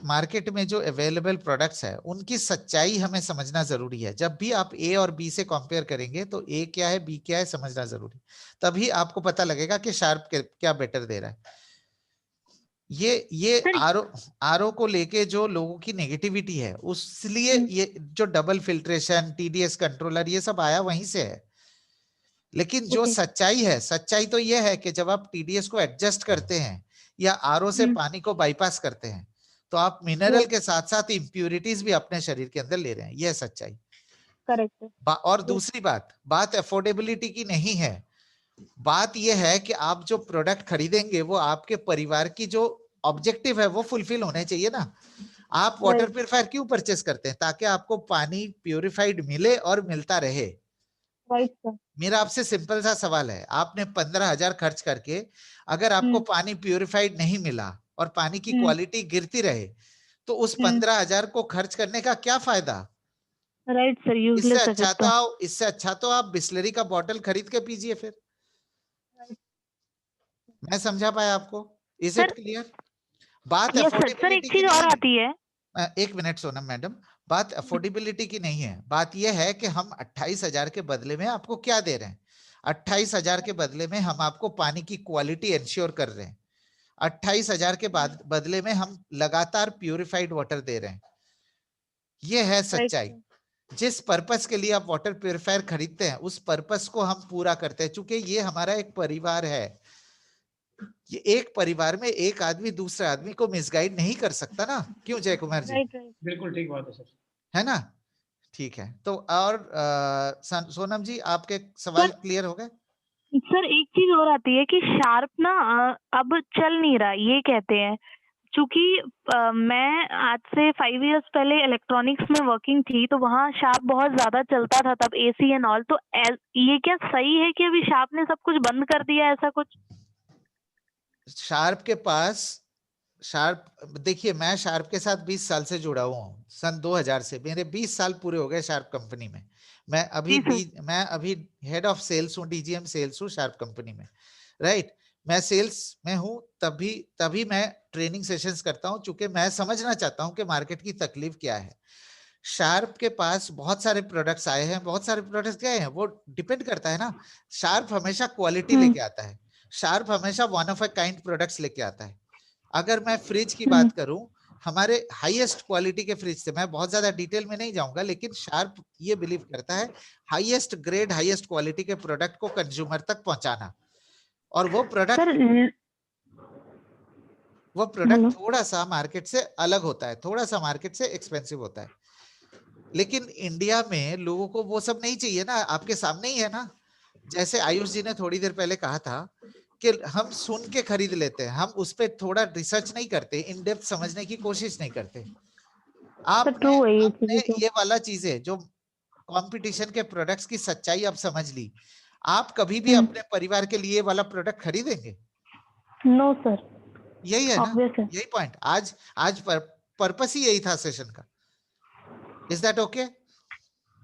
मार्केट में जो अवेलेबल प्रोडक्ट्स है उनकी सच्चाई हमें समझना जरूरी है। जब भी आप ए और बी से कंपेयर करेंगे तो ए क्या है बी क्या है समझना जरूरी, तभी आपको पता लगेगा कि शार्प क्या बेटर दे रहा है। ये आरओ को लेके जो लोगों की नेगेटिविटी है, उसलिए ये जो डबल फिल्ट्रेशन, टीडीएस कंट्रोलर, ये सब आया वहीं से है। लेकिन जो सच्चाई है, सच्चाई तो यह है कि जब आप टीडीएस को एडजस्ट करते हैं या आरओ से पानी को बाईपास करते हैं तो आप मिनरल के साथ साथ इंप्यूरिटीज भी अपने शरीर के अंदर ले रहे हैं, यह सच्चाई। करेक्ट। और दूसरी बात अफोर्डेबिलिटी की नहीं है, बात यह है कि आप जो प्रोडक्ट खरीदेंगे वो आपके परिवार की जो ऑब्जेक्टिव है वो फुलफिल होने चाहिए ना। आप वाटर प्यूरिफायर क्यों परचेस करते हैं? ताकि आपको पानी प्यूरिफाइड मिले और मिलता रहे। Right sir. मेरा आपसे सिंपल सा सवाल है, आपने 15,000 खर्च करके अगर आपको पानी प्यूरिफाइड नहीं मिला और पानी की क्वालिटी गिरती रहे तो उस 15,000 को खर्च करने का क्या फायदा? राइट सर, यूजलेस है। इससे अच्छा तो आप बिस्लरी का बॉटल खरीद के पीजिए फिर। मैं समझा पाया आपको? Is it clear? बात अफोर्डेबिलिटी की और आती है। एक मिनट सोनम मैडम, बात अफोर्डेबिलिटी की नहीं है, बात यह है कि हम 28,000 के बदले में आपको क्या दे रहे हैं। 28,000 के बदले में हम आपको पानी की क्वालिटी इंश्योर कर रहे हैं। 28,000 के बदले में हम लगातार प्यूरिफाइड वाटर दे रहे हैं। यह है सच्चाई। जिस पर्पस के लिए आप वाटर प्यूरिफायर खरीदते हैं उस पर्पस को हम पूरा करते हैं। चूंकि ये हमारा एक परिवार है, ये एक परिवार में एक आदमी दूसरे आदमी को मिसगाइड नहीं कर सकता ना, क्यों जय कुमार जी? बिल्कुल ठीक बात है सर, है ना? ठीक है, तो और सोनम जी आपके सवाल क्लियर हो गए? सर एक चीज और आती है कि शार्प ना अब चल नहीं रहा, ये कहते हैं। चूंकि मैं आज से 5 इयर्स पहले इलेक्ट्रॉनिक्स में वर्किंग थी तो वहाँ शार्प बहुत ज्यादा चलता था, तब एसी एंड ऑल। तो ये क्या सही है कि अभी शार्प ने सब कुछ बंद कर दिया, ऐसा कुछ? शार्प के पास देखिए, मैं शार्प के साथ 20 साल से जुड़ा हुआ हूँ। सन 2000 से मेरे 20 साल पूरे हो गए शार्प कंपनी में। मैं अभी हेड ऑफ सेल्स हूँ, डीजीएम सेल्स हूँ शार्प कंपनी में, राइट? मैं सेल्स में हूँ, तभी मैं ट्रेनिंग सेशंस करता हूँ, चूंकि मैं समझना चाहता हूँ कि मार्केट की तकलीफ क्या है। शार्प के पास बहुत सारे प्रोडक्ट्स आए हैं, बहुत सारे प्रोडक्ट्स क्या है, वो डिपेंड करता है ना। शार्प हमेशा क्वालिटी लेके आता है, शार्प हमेशा one of a kind products लेके आता है। अगर मैं फ्रिज की बात करूं, हमारे हाईएस्ट क्वालिटी के फ्रिज से, मैं बहुत ज्यादा डिटेल में नहीं जाऊंगा, लेकिन शार्प ये बिलीव करता है हाईएस्ट ग्रेड हाईएस्ट क्वालिटी के प्रोडक्ट को कंज्यूमर तक पहुंचाना। और वो प्रोडक्ट थोड़ा सा मार्केट से अलग होता है, थोड़ा सा मार्केट से एक्सपेंसिव होता है। लेकिन इंडिया में लोगों को वो सब नहीं चाहिए ना, आपके सामने ही है ना। जैसे आयुष जी ने थोड़ी देर पहले कहा था कि हम सुन के खरीद लेते हैं, हम उस पर थोड़ा रिसर्च नहीं करते, इन डेप्थ समझने की कोशिश नहीं करते। आपने ये वाला चीजें जो कंपटीशन के प्रोडक्ट्स की सच्चाई आप समझ ली, आप कभी भी अपने परिवार के लिए वाला प्रोडक्ट खरीदेंगे? No sir. यही है ना, यही पॉइंट। आज पर्पस ही यही था सेशन का। Is that okay?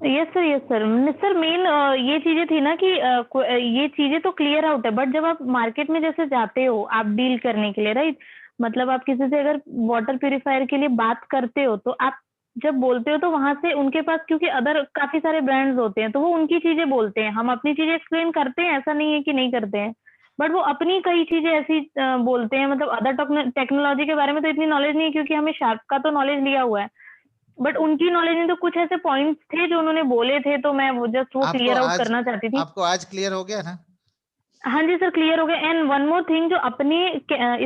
Yes sir, yes sir. Sir main ये चीजें थी ना कि ये चीजें तो क्लियर आउट है, बट जब आप मार्केट में जैसे जाते हो आप डील करने के लिए, राइट, मतलब आप किसी से अगर वाटर प्यूरिफायर के लिए बात करते हो तो आप जब बोलते हो तो वहां से उनके पास, क्योंकि अदर काफी सारे ब्रांड्स होते हैं तो वो उनकी चीजें बोलते हैं, हम अपनी चीजें एक्सप्लेन करते हैं, ऐसा नहीं है कि नहीं करते हैं, बट वो अपनी कई चीजें ऐसी बोलते हैं। मतलब अदर टेक्नोलॉजी के बारे में तो इतनी नॉलेज नहीं है, क्योंकि हमें शार्प का तो नॉलेज लिया हुआ है, बट उनकी नॉलेज में तो कुछ ऐसे पॉइंट्स थे जो उन्होंने बोले थे, तो मैं वो जस्ट वो क्लियर आउट करना चाहती थी। आपको आज क्लियर हो गया ना? हाँ जी सर, क्लियर हो गया। एंड वन मोर थिंग, जो अपने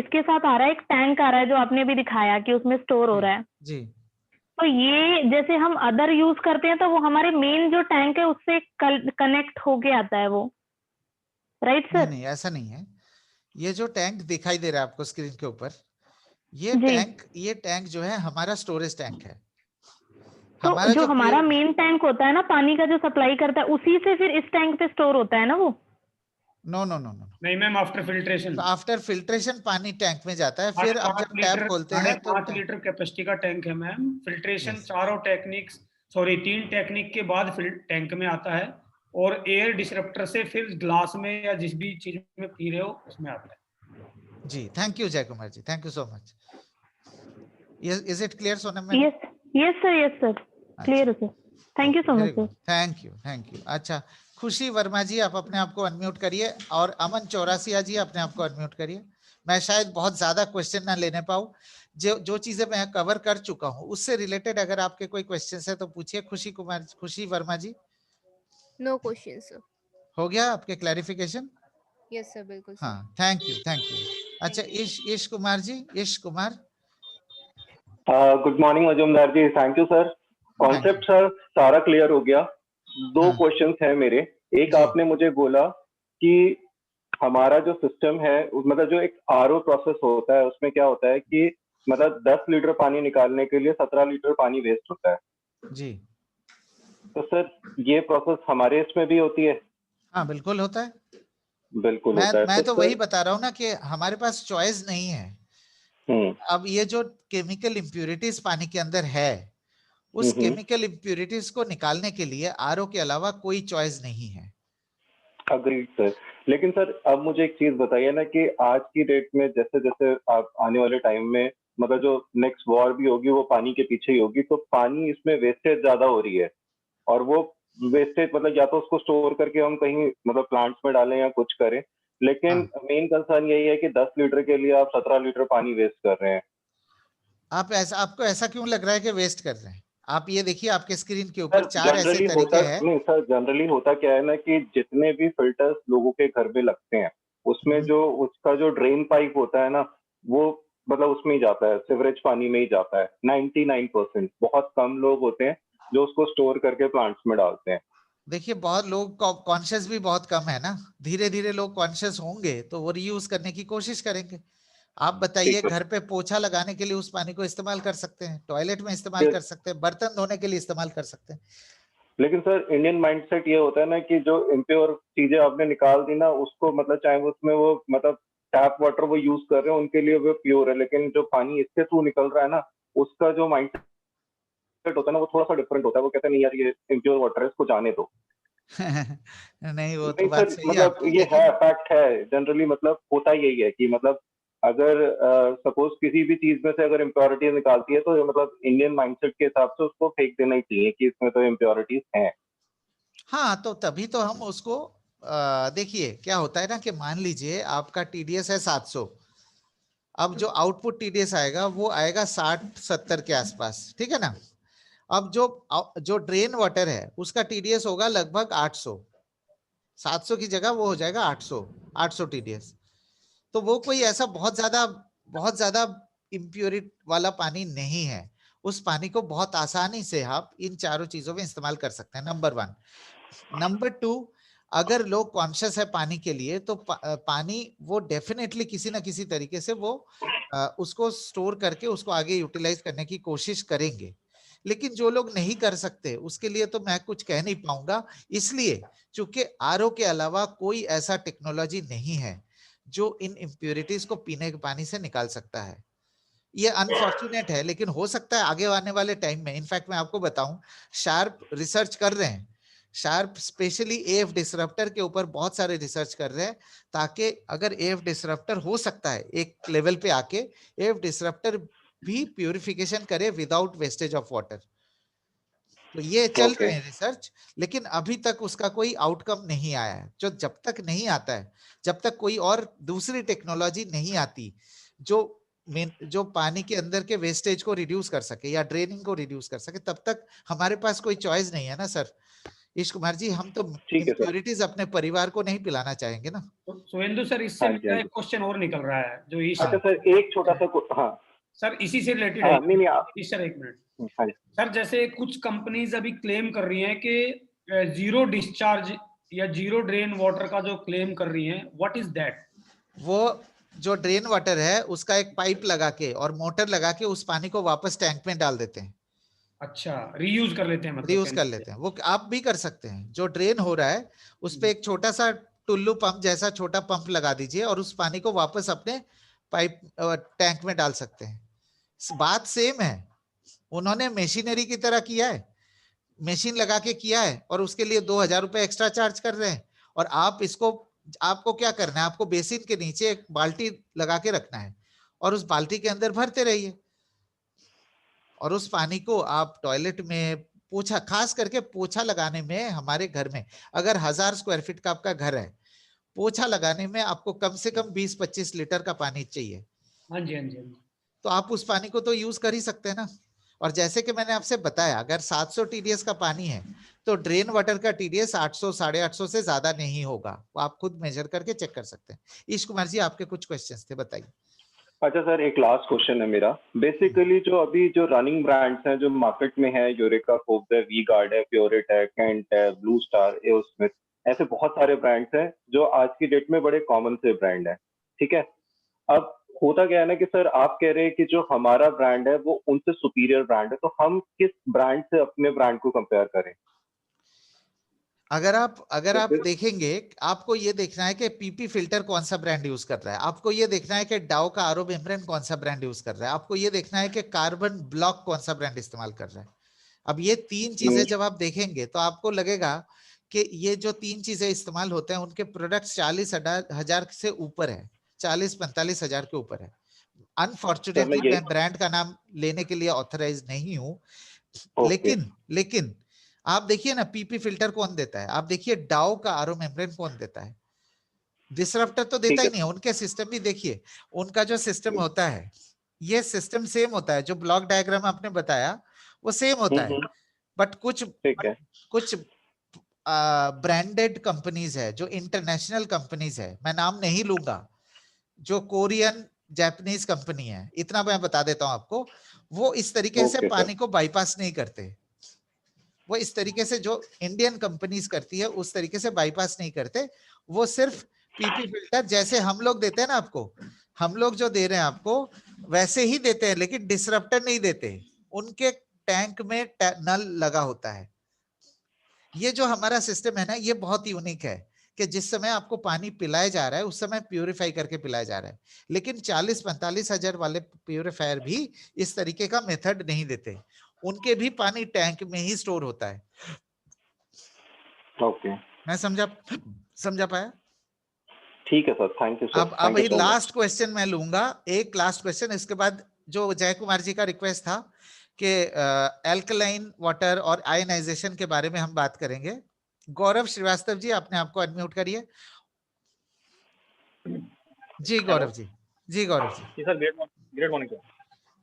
इसके साथ आ रहा है, एक टैंक आ रहा है जो आपने भी दिखाया कि उसमें स्टोर हो रहा है जी। तो ये जैसे हम अदर यूज करते हैं तो वो हमारे मेन जो टैंक है उससे कनेक्ट होके आता है वो, राइट सर? नहीं, ऐसा नहीं है। ये जो टैंक दिखाई दे रहा है आपको स्क्रीन के ऊपर, ये टैंक जो है हमारा स्टोरेज टैंक है। तो जो हमारा मेन टैंक होता है ना, पानी का जो सप्लाई करता है, उसी से फिर इस टैंक पे स्टोर होता है ना वो? नो नहीं मैम, आफ्टर फिल्ट्रेशन पानी टैंक में जाता है। फिर आप जब टैप खोलते हैं तो 5 लीटर कैपेसिटी का टैंक है मैम। फिल्ट्रेशन 3 टेक्निक के बाद टैंक में आता है, और एयर डिसरप्टर से फिर ग्लास में या जिस भी चीज में पी रहे हो उसमें आता है। जी, thank you Jay Kumar ji, thank you so much. Is it clear Sonam? Yes sir, clear है sir. Thank you so much sir. Thank you. अच्छा, खुशी वर्मा जी आप अपने आप को अनम्यूट करिए, और अमन चौरासिया जी अपने आप को अनम्यूट करिए। मैं शायद बहुत ज्यादा क्वेश्चन ना लेने पाऊँ, जो चीजें मैं कवर कर चुका हूँ उससे रिलेटेड अगर आपके कोई क्वेश्चन है तो पूछिए। Khushi Varma ji. No question sir. हो गया आपके क्लैरिफिकेशन? यस सर, बिल्कुल सर। हाँ, थैंक यू, थैंक यू। अच्छा, Ish Kumar ji, Ish Kumar. Good morning Majumdar ji, thank you sir. Concept sir सारा क्लियर हो गया। दो क्वेश्चंस हैं मेरे। एक, आपने मुझे बोला कि हमारा जो सिस्टम है मतलब जो एक आरओ प्रोसेस होता है उसमें क्या होता है कि मतलब 10 लीटर पानी निकालने के लिए 17 लीटर पानी वेस्ट होता है जी। तो सर ये प्रोसेस हमारे इसमें भी होती है? हाँ, बिल्कुल होता है। बिल्कुल होता है। मैं तो वही बता रहा हूँ ना कि हमारे पास चॉइस नहीं है। अब ये जो केमिकल इम्प्यूरिटीज पानी के अंदर है, उस केमिकल इम्प्यूरिटीज को निकालने के लिए आरओ के अलावा कोई चॉइस नहीं है। Agreed sir. लेकिन सर अब मुझे एक चीज बताइए ना कि आज की डेट में जैसे जैसे आप आने वाले टाइम में मतलब जो नेक्स्ट वॉर भी होगी वो पानी के पीछे ही होगी, तो पानी इसमें वेस्टेज ज्यादा हो रही है और वो वेस्टेज मतलब या तो उसको स्टोर करके हम कहीं मतलब प्लांट्स में डालें या कुछ करें, लेकिन मेन कंसर्न यही है कि 10 लीटर के लिए आप 17 लीटर पानी वेस्ट कर रहे हैं। आपको ऐसा क्यों लग रहा है कि वेस्ट कर रहे हैं? आप ये देखिए, आपके स्क्रीन के ऊपर 4 ऐसे जनरली तरीके हैं। नहीं सर, जनरली होता क्या है ना कि जितने भी फिल्टर्स लोगों के घर में लगते हैं उसमें जो उसका जो ड्रेन पाइप होता है ना वो मतलब उसमें ही जाता है, सिवरेज पानी में ही जाता है 99%। बहुत कम लोग होते हैं जो उसको स्टोर करके प्लांट्स में डालते हैं। देखिए, बहुत लोग कॉन्शियस भी बहुत कम है ना। धीरे धीरे लोग कॉन्शियस होंगे तो वो रीयूज करने की कोशिश करेंगे। आप बताइए, घर पे पोछा लगाने के लिए उस पानी को इस्तेमाल कर सकते हैं, टॉयलेट में इस्तेमाल कर सकते हैं, बर्तन धोने के लिए इस्तेमाल कर सकते हैं। लेकिन सर इंडियन माइंडसेट ये होता है ना कि जो इम्प्योर चीजें आपने निकाल दी ना उसको मतलब चाहे उसमें वो मतलब टैप वाटर वो यूज कर रहे हैं उनके लिए वो प्योर है, लेकिन जो पानी इसके थ्रू निकल रहा है ना उसका जो माइंडसेट होता है ना वो थोड़ा सा डिफरेंट होता है। वो कहते हैं नहीं यार ये इम्प्योर वाटर है, इसको जाने दो। नहीं, वो तो नहीं बात सर, सही है मतलब आपकी, ये है फैक्ट है जनरली, मतलब होता यही है कि मतलब अगर सपोज किसी भी चीज में से अगर इम्प्योरिटीज निकालती है तो मतलब इंडियन माइंडसेट के हिसाब से उसको फेंक देना ही चाहिए कि इसमें तो इम्प्योरिटीज हैं। हाँ, तो तभी तो हम उसको देखिए क्या होता है ना कि मान लीजिए आपका टीडीएस है 700। अब जो आउटपुट टीडीएस आएगा वो आएगा 60-70 के आसपास, ठीक है ना। अब जो ड्रेन वाटर है उसका टीडीएस होगा लगभग 800। 700 की जगह वो हो जाएगा 800 टीडीएस। तो वो कोई ऐसा बहुत ज्यादा इम्प्योरिटी वाला पानी नहीं है। उस पानी को बहुत आसानी से आप इन चारों चीजों में इस्तेमाल कर सकते हैं, नंबर 1। नंबर 2, अगर लोग कॉन्शियस है पानी के लिए तो पानी वो डेफिनेटली किसी ना किसी तरीके से वो उसको स्टोर करके उसको आगे यूटिलाइज करने की कोशिश करेंगे। लेकिन जो लोग नहीं कर सकते उसके लिए तो मैं कुछ कह नहीं पाऊंगा, इसलिए चूंकि आरओ के अलावा कोई ऐसा टेक्नोलॉजी नहीं है जो इन इम्प्योरिटीज को पीने के पानी से निकाल सकता है। ये अनफॉर्चुनेट है, लेकिन हो सकता है आगे आने वाले टाइम में। इनफैक्ट मैं आपको बताऊं, शार्प रिसर्च कर रहे हैं। शार्प स्पेशली एएफ डिसरप्टर के ऊपर बहुत सारे रिसर्च कर रहे हैं, ताकि अगर एएफ डिसरप्टर हो सकता है एक लेवल पे आके एएफ डिसरप्टर भी प्यूरिफिकेशन करे विदाउट वेस्टेज ऑफ वाटर। तो ये चल रहे हैं रिसर्च, लेकिन अभी तक उसका कोई आउटकम नहीं आया है। जो जब तक नहीं आता है, जब तक कोई और दूसरी टेक्नोलॉजी नहीं आती जो पानी के अंदर के वेस्टेज को रिड्यूस कर सके या ड्रेनिंग को रिड्यूस कर सके, तब तक हमारे पास कोई चॉइस नहीं है ना सर। ईश कुमार जी, हम तो इम्प्योरिटीज अपने परिवार को नहीं पिलाना चाहेंगे ना। सुवेंदु सर, इससे मेरा एक क्वेश्चन और निकल रहा है जो ईश। अच्छा सर, एक छोटा सा हाँ सर इसी से रिलेटेड है। है। नहीं नहीं सर एक मिनट सर, जैसे कुछ कंपनीज अभी क्लेम कर रही हैं कि जीरो डिस्चार्ज या जीरो ड्रेन वाटर का जो क्लेम कर रही हैं, व्हाट इज दैट? वो जो ड्रेन वाटर है उसका एक पाइप लगा के और मोटर लगा के उस पानी को वापस टैंक में डाल देते हैं। अच्छा, रीयूज कर लेते हैं, मतलब रीयूज कर लेते हैं। वो आप भी कर सकते हैं। जो ड्रेन हो रहा है उस पे एक छोटा सा टुल्लू पंप जैसा छोटा पंप लगा दीजिए और उस पानी को वापस अपने पाइप टैंक में डाल सकते हैं। बात सेम है, उन्होंने मशीनरी की तरह किया है, मशीन लगा के किया है और उसके लिए 2000 रुपए एक्स्ट्रा चार्ज कर रहे हैं। और आपको क्या करना है, आपको बेसिन के नीचे एक बाल्टी लगा के रखना है और उस बाल्टी के अंदर भरते रहिए और उस पानी को आप टॉयलेट में पोछा, खास करके पोछा लगाने में, हमारे घर में अगर 1000 स्क्वायर फीट का आपका घर है, पोछा लगाने में आपको कम से कम 20-25 लीटर का पानी चाहिए। हाँ जी हाँ जी। तो आप उस पानी को तो यूज कर ही सकते हैं ना। और जैसे कि मैंने आपसे बताया, अगर 700 TDS का पानी है तो ड्रेन वाटर का TDS 800 850 से ज्यादा नहीं होगा। वो आप खुद मेजर करके चेक कर सकते हैं। ईश कुमार जी, आपके कुछ क्वेश्चंस थे, बताइए। अच्छा सर, एक लास्ट क्वेश्चन है मेरा। बेसिकली जो अभी जो रनिंग ब्रांड्स हैं जो मार्केट में है, यूरेका, फोर्ब्स है, वी गार्ड है, प्योरिट है, केंट है, ब्लू स्टार, एओस्मिथ, ऐसे बहुत सारे ब्रांड्स हैं जो आज की डेट में बड़े कॉमन से ब्रांड है, ठीक है। अब होता क्या है ना कि सर आप कह रहे हैं कि जो हमारा ब्रांड है वो उनसे सुपीरियर ब्रांड है, तो हम किस ब्रांड से अपने ब्रांड को कंपेयर करें? अगर आप देखेंगे, आपको ये देखना है कि पीपी फिल्टर कौन सा ब्रांड यूज कर रहा है, आपको ये देखना है कि डाउ का आरओ मेम्ब्रेन कौन सा ब्रांड यूज कर रहा है, आपको ये देखना है कि कार्बन ब्लॉक कौन सा ब्रांड इस्तेमाल कर रहा है। अब ये तीन चीजें जब आप देखेंगे तो आपको लगेगा कि ये जो तीन चीजें इस्तेमाल होते हैं उनके प्रोडक्ट 40,000 से ऊपर है, 40-45 हजार के ऊपर है। अनफॉर्चुनेटली मैं ब्रांड का नाम लेने के लिए ऑथराइज नहीं हूं, लेकिन आप देखिए ना, पीपी फिल्टर कौन देता है, आप देखिए डाउ का आरओ मेम्ब्रेन कौन देता है। डिसरप्टर तो देता ही नहीं है। उनके सिस्टम भी देखिए, उनका जो सिस्टम होता है ये सिस्टम सेम होता है, जो ब्लॉक डायग्राम आपने बताया वो सेम होता है, बट कुछ ब्रांडेड कंपनीज है जो इंटरनेशनल कंपनीज है, मैं नाम नहीं लूंगा, जो कोरियन जापानीज कंपनी है, इतना मैं बता देता हूं आपको, वो इस तरीके से पानी को बाईपास नहीं करते। वो इस तरीके से जो इंडियन कंपनीज करती है उस तरीके से बाईपास नहीं करते। वो सिर्फ पीपी फिल्टर जैसे हम लोग देते हैं ना आपको, हम लोग जो दे रहे हैं आपको वैसे ही देते हैं, लेकिन डिसरप्टर नहीं देते। उनके टैंक में नल लगा होता है। ये जो हमारा सिस्टम है ना, ये बहुत यूनिक है कि जिस समय आपको पानी पिलाया जा रहा है उस समय प्यूरिफाई करके पिलाया जा रहा है, लेकिन 40-45 हजार वाले प्यूरिफायर भी इस तरीके का मेथड नहीं देते। उनके भी पानी टैंक में ही स्टोर होता है। ओके, मैं समझा पाया? ठीक है सर, थैंक यू सर। अब ये लास्ट क्वेश्चन मैं लूंगा, एक लास्ट क्वेश्चन, इसके बाद जो जय कुमार जी का रिक्वेस्ट था कि एल्कलाइन वाटर और आयनाइजेशन के बारे में हम बात करेंगे। गौरव श्रीवास्तव जी, आपने आपको अनम्यूट करिए। Ji Gaurav ji. Ji Gaurav ji sir, great morning sir.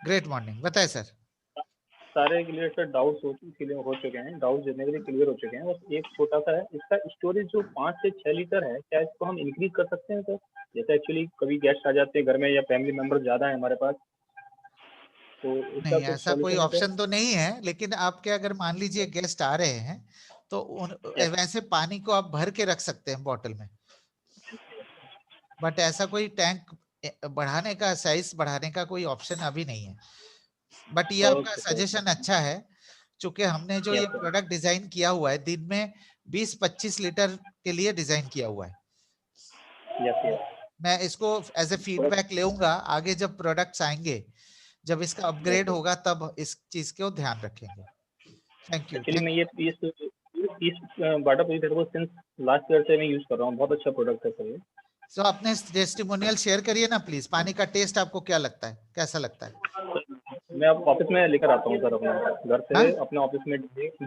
Great morning, बताए सर। सारे क्लियर सर, डाउट्स हो चुके हैं, डाउट्स जितने भी क्लियर हो चुके हैं। बस एक छोटा सा है, इसका स्टोरेज जो 5 से 6 लीटर है, क्या इसको हम इंक्रीज कर सकते हैं सर? जैसे एक्चुअली कभी गेस्ट आ जाते हैं घर में या फैमिली मेंबर ज्यादा है हमारे पास, तो नहीं ऐसा कोई ऑप्शन तो नहीं है, लेकिन आपके अगर मान लीजिए गेस्ट आ रहे हैं तो वैसे पानी को आप भर के रख सकते हैं बॉटल में, बट ऐसा कोई टैंक बढ़ाने का, साइज बढ़ाने का कोई ऑप्शन अभी नहीं है। बट ये आपका सजेशन अच्छा है, चूंकि हमने जो ये प्रोडक्ट डिजाइन किया हुआ है दिन में 20-25 लीटर के लिए डिजाइन किया हुआ है। मैं इसको एज ए फीडबैक लेऊंगा, आगे जब प्रोडक्ट्स आएंगे, जब इसका अपग्रेड होगा तब इस चीज को ध्यान रखेंगे। Thank you. एक्चुअली मैं ये इस वाटर प्यूरिफायर को सिंस लास्ट ईयर से मैं यूज कर रहा हूँ, बहुत अच्छा प्रोडक्ट है सर ये। सो अपने टेस्टिमोनियल शेयर करिए ना प्लीज, पानी का टेस्ट आपको क्या लगता है, कैसा लगता है? मैं ऑफिस में लेकर आता हूँ सर, अपने घर से अपने ऑफिस में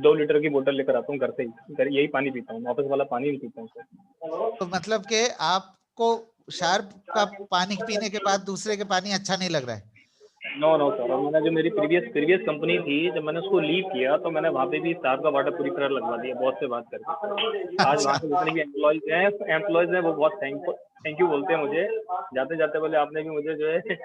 2 लीटर की बोतल लेकर आता हूँ घर से ही, घर यही पानी पीता हूँ, ऑफिस वाला पानी नहीं पीता हूँ सर। तो मतलब कि आपको शार्प का पानी पीने के बाद दूसरे के पानी अच्छा नहीं लग रहा है? नो सर, मैंने जो मेरी प्रीवियस कंपनी थी, जब मैंने उसको लीव किया तो मैंने वहाँ पे भी शार्प का वाटर प्यूरिफायर लगवा दिया, बॉस से बात करके। आज वहाँ पे जितने भी एम्प्लॉयज हैं वो बहुत थैंक यू बोलते हैं मुझे, जाते जाते बोले आपने भी मुझे जो है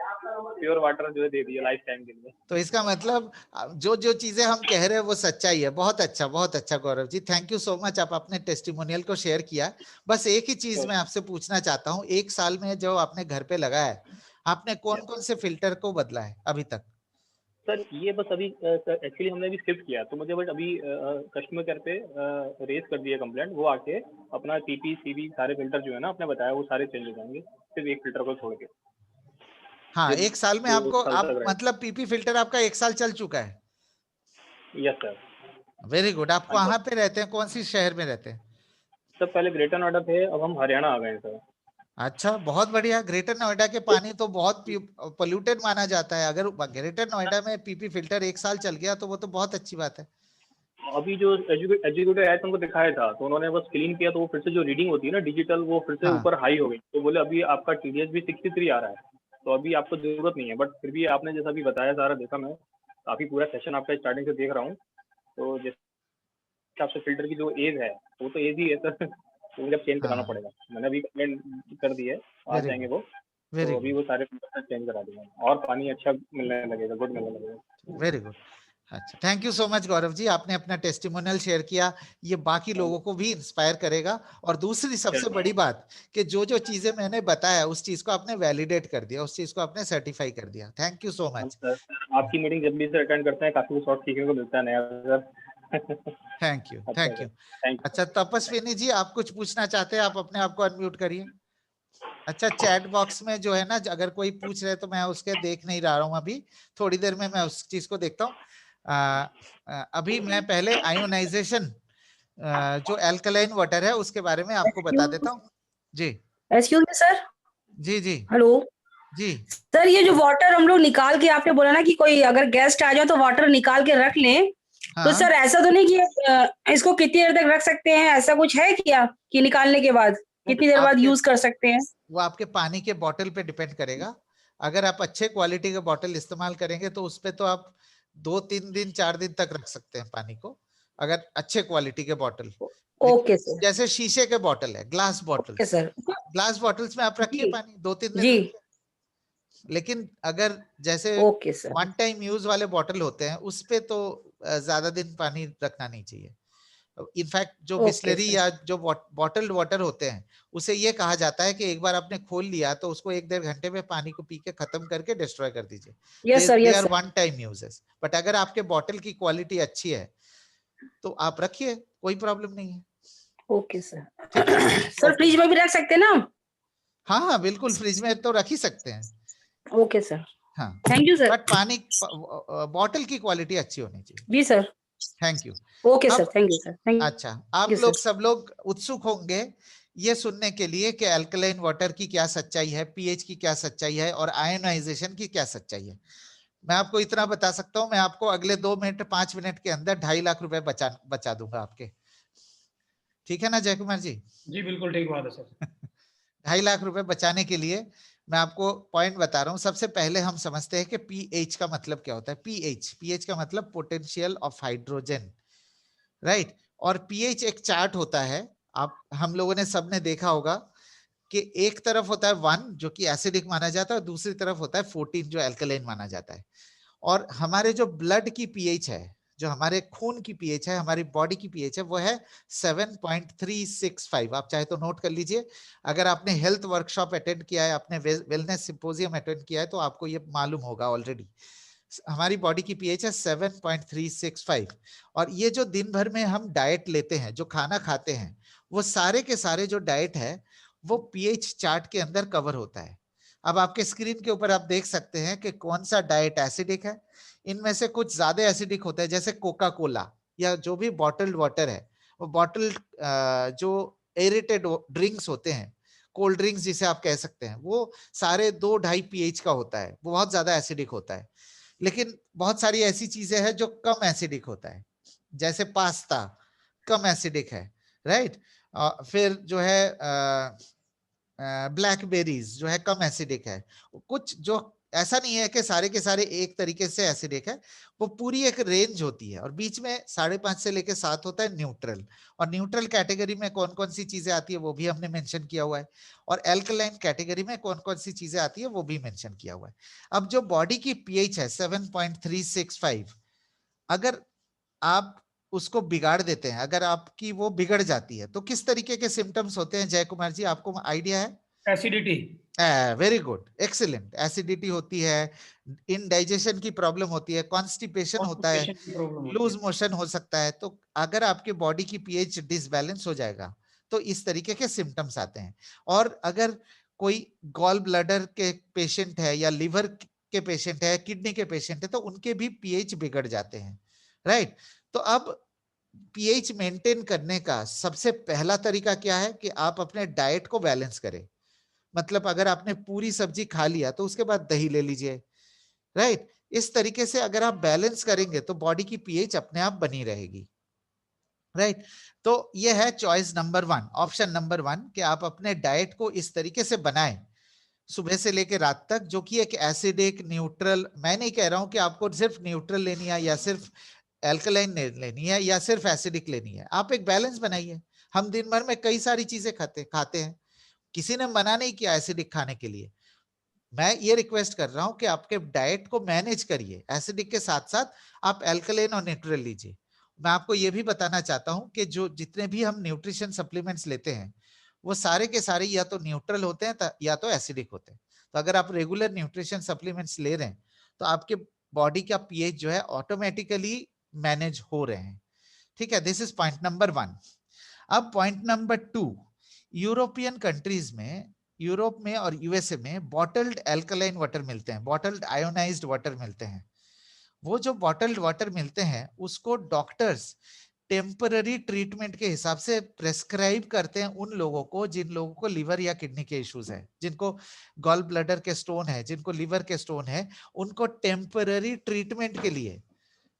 प्योर वाटर जो है दे दिया लाइफ टाइम के लिए। तो इसका मतलब जो चीजें हम कह रहे हैं वो सच्चाई है। बहुत अच्छा Gaurav ji, thank you so much, आप अपने टेस्टिमोनियल को शेयर किया। बस एक ही चीज मैं आपसे पूछना चाहता हूँ, 1 साल में जो आपने घर पे लगाया है, आपने कौन से फिल्टर को बदला है अभी तक? सर ये बस अभी एक्चुअली हमने अभी शिफ्ट किया, तो मुझे बस अभी कस्टमर केयर पे रेज कर दिया कंप्लेंट, वो आके अपना पीपी सीवी सारे फिल्टर जो है ना आपने बताया वो सारे चेंज हो जाएंगे, सिर्फ एक फिल्टर को छोड़ के। हाँ, 1 साल में आपको मतलब पीपी फिल्टर आपका 1 साल चल चुका है? Yes sir. Very good. आप कहाँ पे रहते हैं, कौन सी शहर में रहते हैं? सर पहले ग्रेटर नोएडा थे, अब हम हरियाणा आ गए हैं सर। अच्छा, बहुत बढ़िया। ग्रेटर नोएडा के पानी तो बहुत पोल्यूटेड माना जाता है, अगर ग्रेटर नोएडा में पीपी फिल्टर 1 साल चल गया तो वो तो बहुत अच्छी बात है। अभी जो एग्जीक्यूटिव आया था उनको दिखाया था, तो उन्होंने बस क्लीन किया, तो वो फिर से जो रीडिंग होती है ना डिजिटल, वो फिर से ऊपर हाई हो गई, तो बोले अभी आपका टीडीएस भी 63 आ रहा है, तो अभी आपको जरूरत नहीं है। बट फिर भी आपने जैसा भी बताया सारा देखा मैं, काफी पूरा सेशन आपका स्टार्टिंग से देख रहा हूँ, तो जिस हिसाब से फिल्टर की जो एज है वो तो एज ही है सर, तो मुझे चेंज कराना हाँ पड़ेगा। मैंने अभी कंप्लेंट कर दी है, आ वेरी जाएंगे गुड वो, वेरी तो अभी गुड वो सारे फिल्टर चेंज करा दूंगा और पानी अच्छा मिलने लगेगा, गुड मिलने लगेगा। Very good. अच्छा thank you so much Gaurav ji, आपने अपना टेस्टिमोनियल शेयर किया, ये बाकी लोगों को भी इंस्पायर करेगा। और दूसरी सबसे बड़ी बात कि जो जो चीजें मैंने बताया उस चीज को आपने वैलिडेट कर दिया, उस चीज को आपने सर्टिफाई कर दिया। थैंक यू सो हम मच। सर आपकी मीटिंग जब भी सर अटेंड करते हैं काफी कुछ और सीखने को मिलता है नया सर। थैंक यू अच्छा thank sir, you. Thank you. अच्छा तपस्विनी जी, आप कुछ पूछना चाहते हैं, आप अपने आप को अनम्यूट करिए। अच्छा चैट बॉक्स में जो है ना, अगर कोई पूछ रहे तो मैं उसके देख नहीं रहा हूँ अभी, थोड़ी देर में मैं उस चीज को देखता हूँ। अभी मैं पहले आयोनाइजेशन जो एल्कलाइन वाटर है उसके बारे में आपको बता देता हूँ। जी एक्सक्यूज मी सर। जी जी हेलो जी सर, ये जो वाटर हम लोग निकाल के, आपने बोला ना कि कोई अगर गेस्ट आ जाए तो वाटर निकाल के रख लें, तो हाँ सर ऐसा तो नहीं कि इसको कितनी देर तक रख सकते हैं, ऐसा कुछ है क्या कि निकालने के बाद कितनी देर बाद आपके यूज कर सकते हैं? वो आपके पानी के बॉटल पे डिपेंड करेगा। अगर आप अच्छे क्वालिटी के बॉटल इस्तेमाल करेंगे तो उस पे तो आप 2-3 दिन 4 दिन तक रख सकते हैं पानी को, अगर अच्छे क्वालिटी के बॉटल। Okay sir. जैसे शीशे के बॉटल है, glass okay bottles, sir. Glass bottles में आप रखिए जी पानी 2-3 दिन जी। रखिए। लेकिन अगर जैसे okay sir. One time use वाले बॉटल होते हैं उस पे तो ज्यादा दिन पानी रखना नहीं चाहिए। इनफैक्ट जो ओके बिस्लरी सर। या जो बॉटल्ड वाटर होते हैं उसे ये कहा जाता है कि एक बार आपने खोल लिया तो उसको 1-1.5 घंटे में पानी को पी के खत्म करके डिस्ट्रॉय कर दीजिए। Yes sir, they yes are sir. One time uses. But अगर आपके बॉटल की क्वालिटी अच्छी है तो आप रखिए, कोई प्रॉब्लम नहीं है। Okay sir. ठीक है सर फ्रिज में भी रख सकते हैं ना? हाँ हाँ बिल्कुल, फ्रिज में तो रख ही सकते हैं। Okay sir. हाँ थैंक यू सर। बट पानी बॉटल की क्वालिटी अच्छी होनी चाहिए। जी sir. Thank you. Okay sir, अब थैंक यू सर। थैंक अच्छा, आप यू लोग सर। सब लोग उत्सुक होंगे ये सुनने के लिए कि अल्कलाइन वाटर की क्या सच्चाई है, पीएच की क्या सच्चाई है और आयोनाइजेशन की क्या सच्चाई है। मैं आपको इतना बता सकता हूं, मैं आपको अगले 2 मिनट 5 मिनट के अंदर 2.5 लाख रुपए बचा दूंगा आपके। ठीक है ना जय कुमार जी? जी बिल्कुल ठीक बात है सर। 2.5 लाख रुपए बचाने के लिए मैं आपको पॉइंट बता रहा हूं। सबसे पहले हम समझते हैं कि पीएच का मतलब क्या होता है। पीएच का मतलब पोटेंशियल ऑफ हाइड्रोजन, राइट। और पीएच एक चार्ट होता है, आप हम लोगों ने सबने देखा होगा कि एक तरफ होता है 1 जो कि एसिडिक माना जाता है और दूसरी तरफ होता है 14 जो अल्कलाइन माना जाता है। और हमारे जो ब्लड की पीएच है, जो हमारे खून की पीएच है, हमारी बॉडी की पीएच है, वो है 7.365। आप चाहे तो नोट कर लीजिए। अगर आपने हेल्थ वर्कशॉप अटेंड किया है, आपने वेलनेस सिंपोजियम अटेंड किया है तो आपको ये मालूम होगा ऑलरेडी। हमारी बॉडी की पीएच है 7.365। और ये जो दिन भर में हम डाइट लेते हैं, जो खाना खाते हैं, वो सारे के सारे जो डाइट है वो पीएच चार्ट के अंदर कवर होता है। अब आपके स्क्रीन के ऊपर आप देख सकते हैं कि कौन सा डाइट एसिडिक है। इनमें से कुछ ज्यादा एसिडिक होता है, जैसे कोका कोला या जो भी बॉटल्ड वाटर है, वो बॉटल्ड जो एरेटेड ड्रिंक्स होते हैं, कोल्ड ड्रिंक्स जिसे आप कह सकते हैं, वो सारे 2-2.5 पीएच का होता है, वो बहुत ज्यादा एसिडिक होता है। लेकिन बहुत सारी ऐसी चीजें हैं जो कम एसिडिक होता है, जैसे पास्ता कम एसिडिक है, राइट। फिर जो है ब्लैकबेरीज जो है कम एसिडिक है। कुछ जो ऐसा नहीं है कि सारे के सारे एक तरीके से एसिडिक है, वो पूरी एक रेंज होती है और बीच में 5.5 से लेके 7 होता है न्यूट्रल। और न्यूट्रल कैटेगरी में कौन कौन सी चीजें आती है वो भी हमने मेंशन किया हुआ है, और एल्कलाइन कैटेगरी में कौन कौन सी चीजें आती है वो भी मेंशन किया हुआ है। अब जो बॉडी की पीएच है 7.365, अगर आप उसको बिगाड़ देते हैं, अगर आपकी वो बिगड़ जाती है तो किस तरीके के सिम्टम्स होते हैं जय कुमार जी, आपको आइडिया है? Acidity. Very good, excellent. Acidity होती है, इनडाइजेशन की प्रॉब्लम होती है, कॉन्स्टिपेशन होता है, लूज मोशन हो सकता है। तो अगर आपके बॉडी की पीएच डिसबैलेंस हो जाएगा तो इस तरीके के सिम्टम्स आते हैं। और अगर कोई गॉल ब्लैडर के पेशेंट है या लिवर के पेशेंट है, किडनी के पेशेंट है, तो उनके भी पीएच बिगड़ जाते हैं, राइट। तो अब पीएच मेंटेन करने का सबसे पहला तरीका क्या है कि आप अपने डाइट को बैलेंस करें। मतलब अगर आपने पूरी सब्जी खा लिया तो उसके बाद दही ले लीजिए, राइट। इस तरीके से अगर आप बैलेंस करेंगे तो बॉडी की पीएच अपने आप बनी रहेगी, राइट। तो ये है चॉइस नंबर 1, ऑप्शन नंबर 1 कि आप अपने डाइट को इस तरीके से बनाएं सुबह से लेकर रात तक, जो कि एक एसिडिक न्यूट्रल, मैं नहीं कह रहा हूं कि आपको सिर्फ न्यूट्रल लेनी है या सिर्फ एल्कलाइन लेनी है या सिर्फ एसिडिक लेनी है, आप एक बैलेंस बनाइए। हम दिन भर में कई सारी चीजें खाते हैं, किसी ने मना नहीं किया एसिडिक खाने के लिए। मैं ये रिक्वेस्ट कर रहा हूं कि आपके डाइट को मैनेज करिए, एसिडिक के साथ साथ आप एल्कलाइन और न्यूट्रल लीजिए। मैं आपको ये भी बताना चाहता हूं कि जो जितने भी हम न्यूट्रिशन सप्लीमेंट्स लेते हैं वो सारे के सारे या तो न्यूट्रल होते हैं या तो एसिडिक होते हैं। तो अगर आप रेगुलर न्यूट्रिशन सप्लीमेंट्स ले रहे हैं तो आपके बॉडी का पीएच जो है ऑटोमेटिकली मैनेज हो रहे हैं। ठीक है, दिस इज पॉइंट नंबर 1। अब पॉइंट नंबर 2, यूरोपियन कंट्रीज में, यूरोप में और यूएसए में बॉटल्ड एल्कलाइन वाटर मिलते हैं, बॉटल्ड आयोनाइज्ड वाटर मिलते हैं। वो जो बॉटल्ड वाटर मिलते हैं उसको डॉक्टर्स टेम्पररी ट्रीटमेंट के हिसाब से प्रेस्क्राइब करते हैं उन लोगों को जिन लोगों को लिवर या किडनी के इश्यूज है, जिनको गॉल ब्लैडर के स्टोन है, जिनको लिवर के स्टोन है, उनको टेम्पररी ट्रीटमेंट के लिए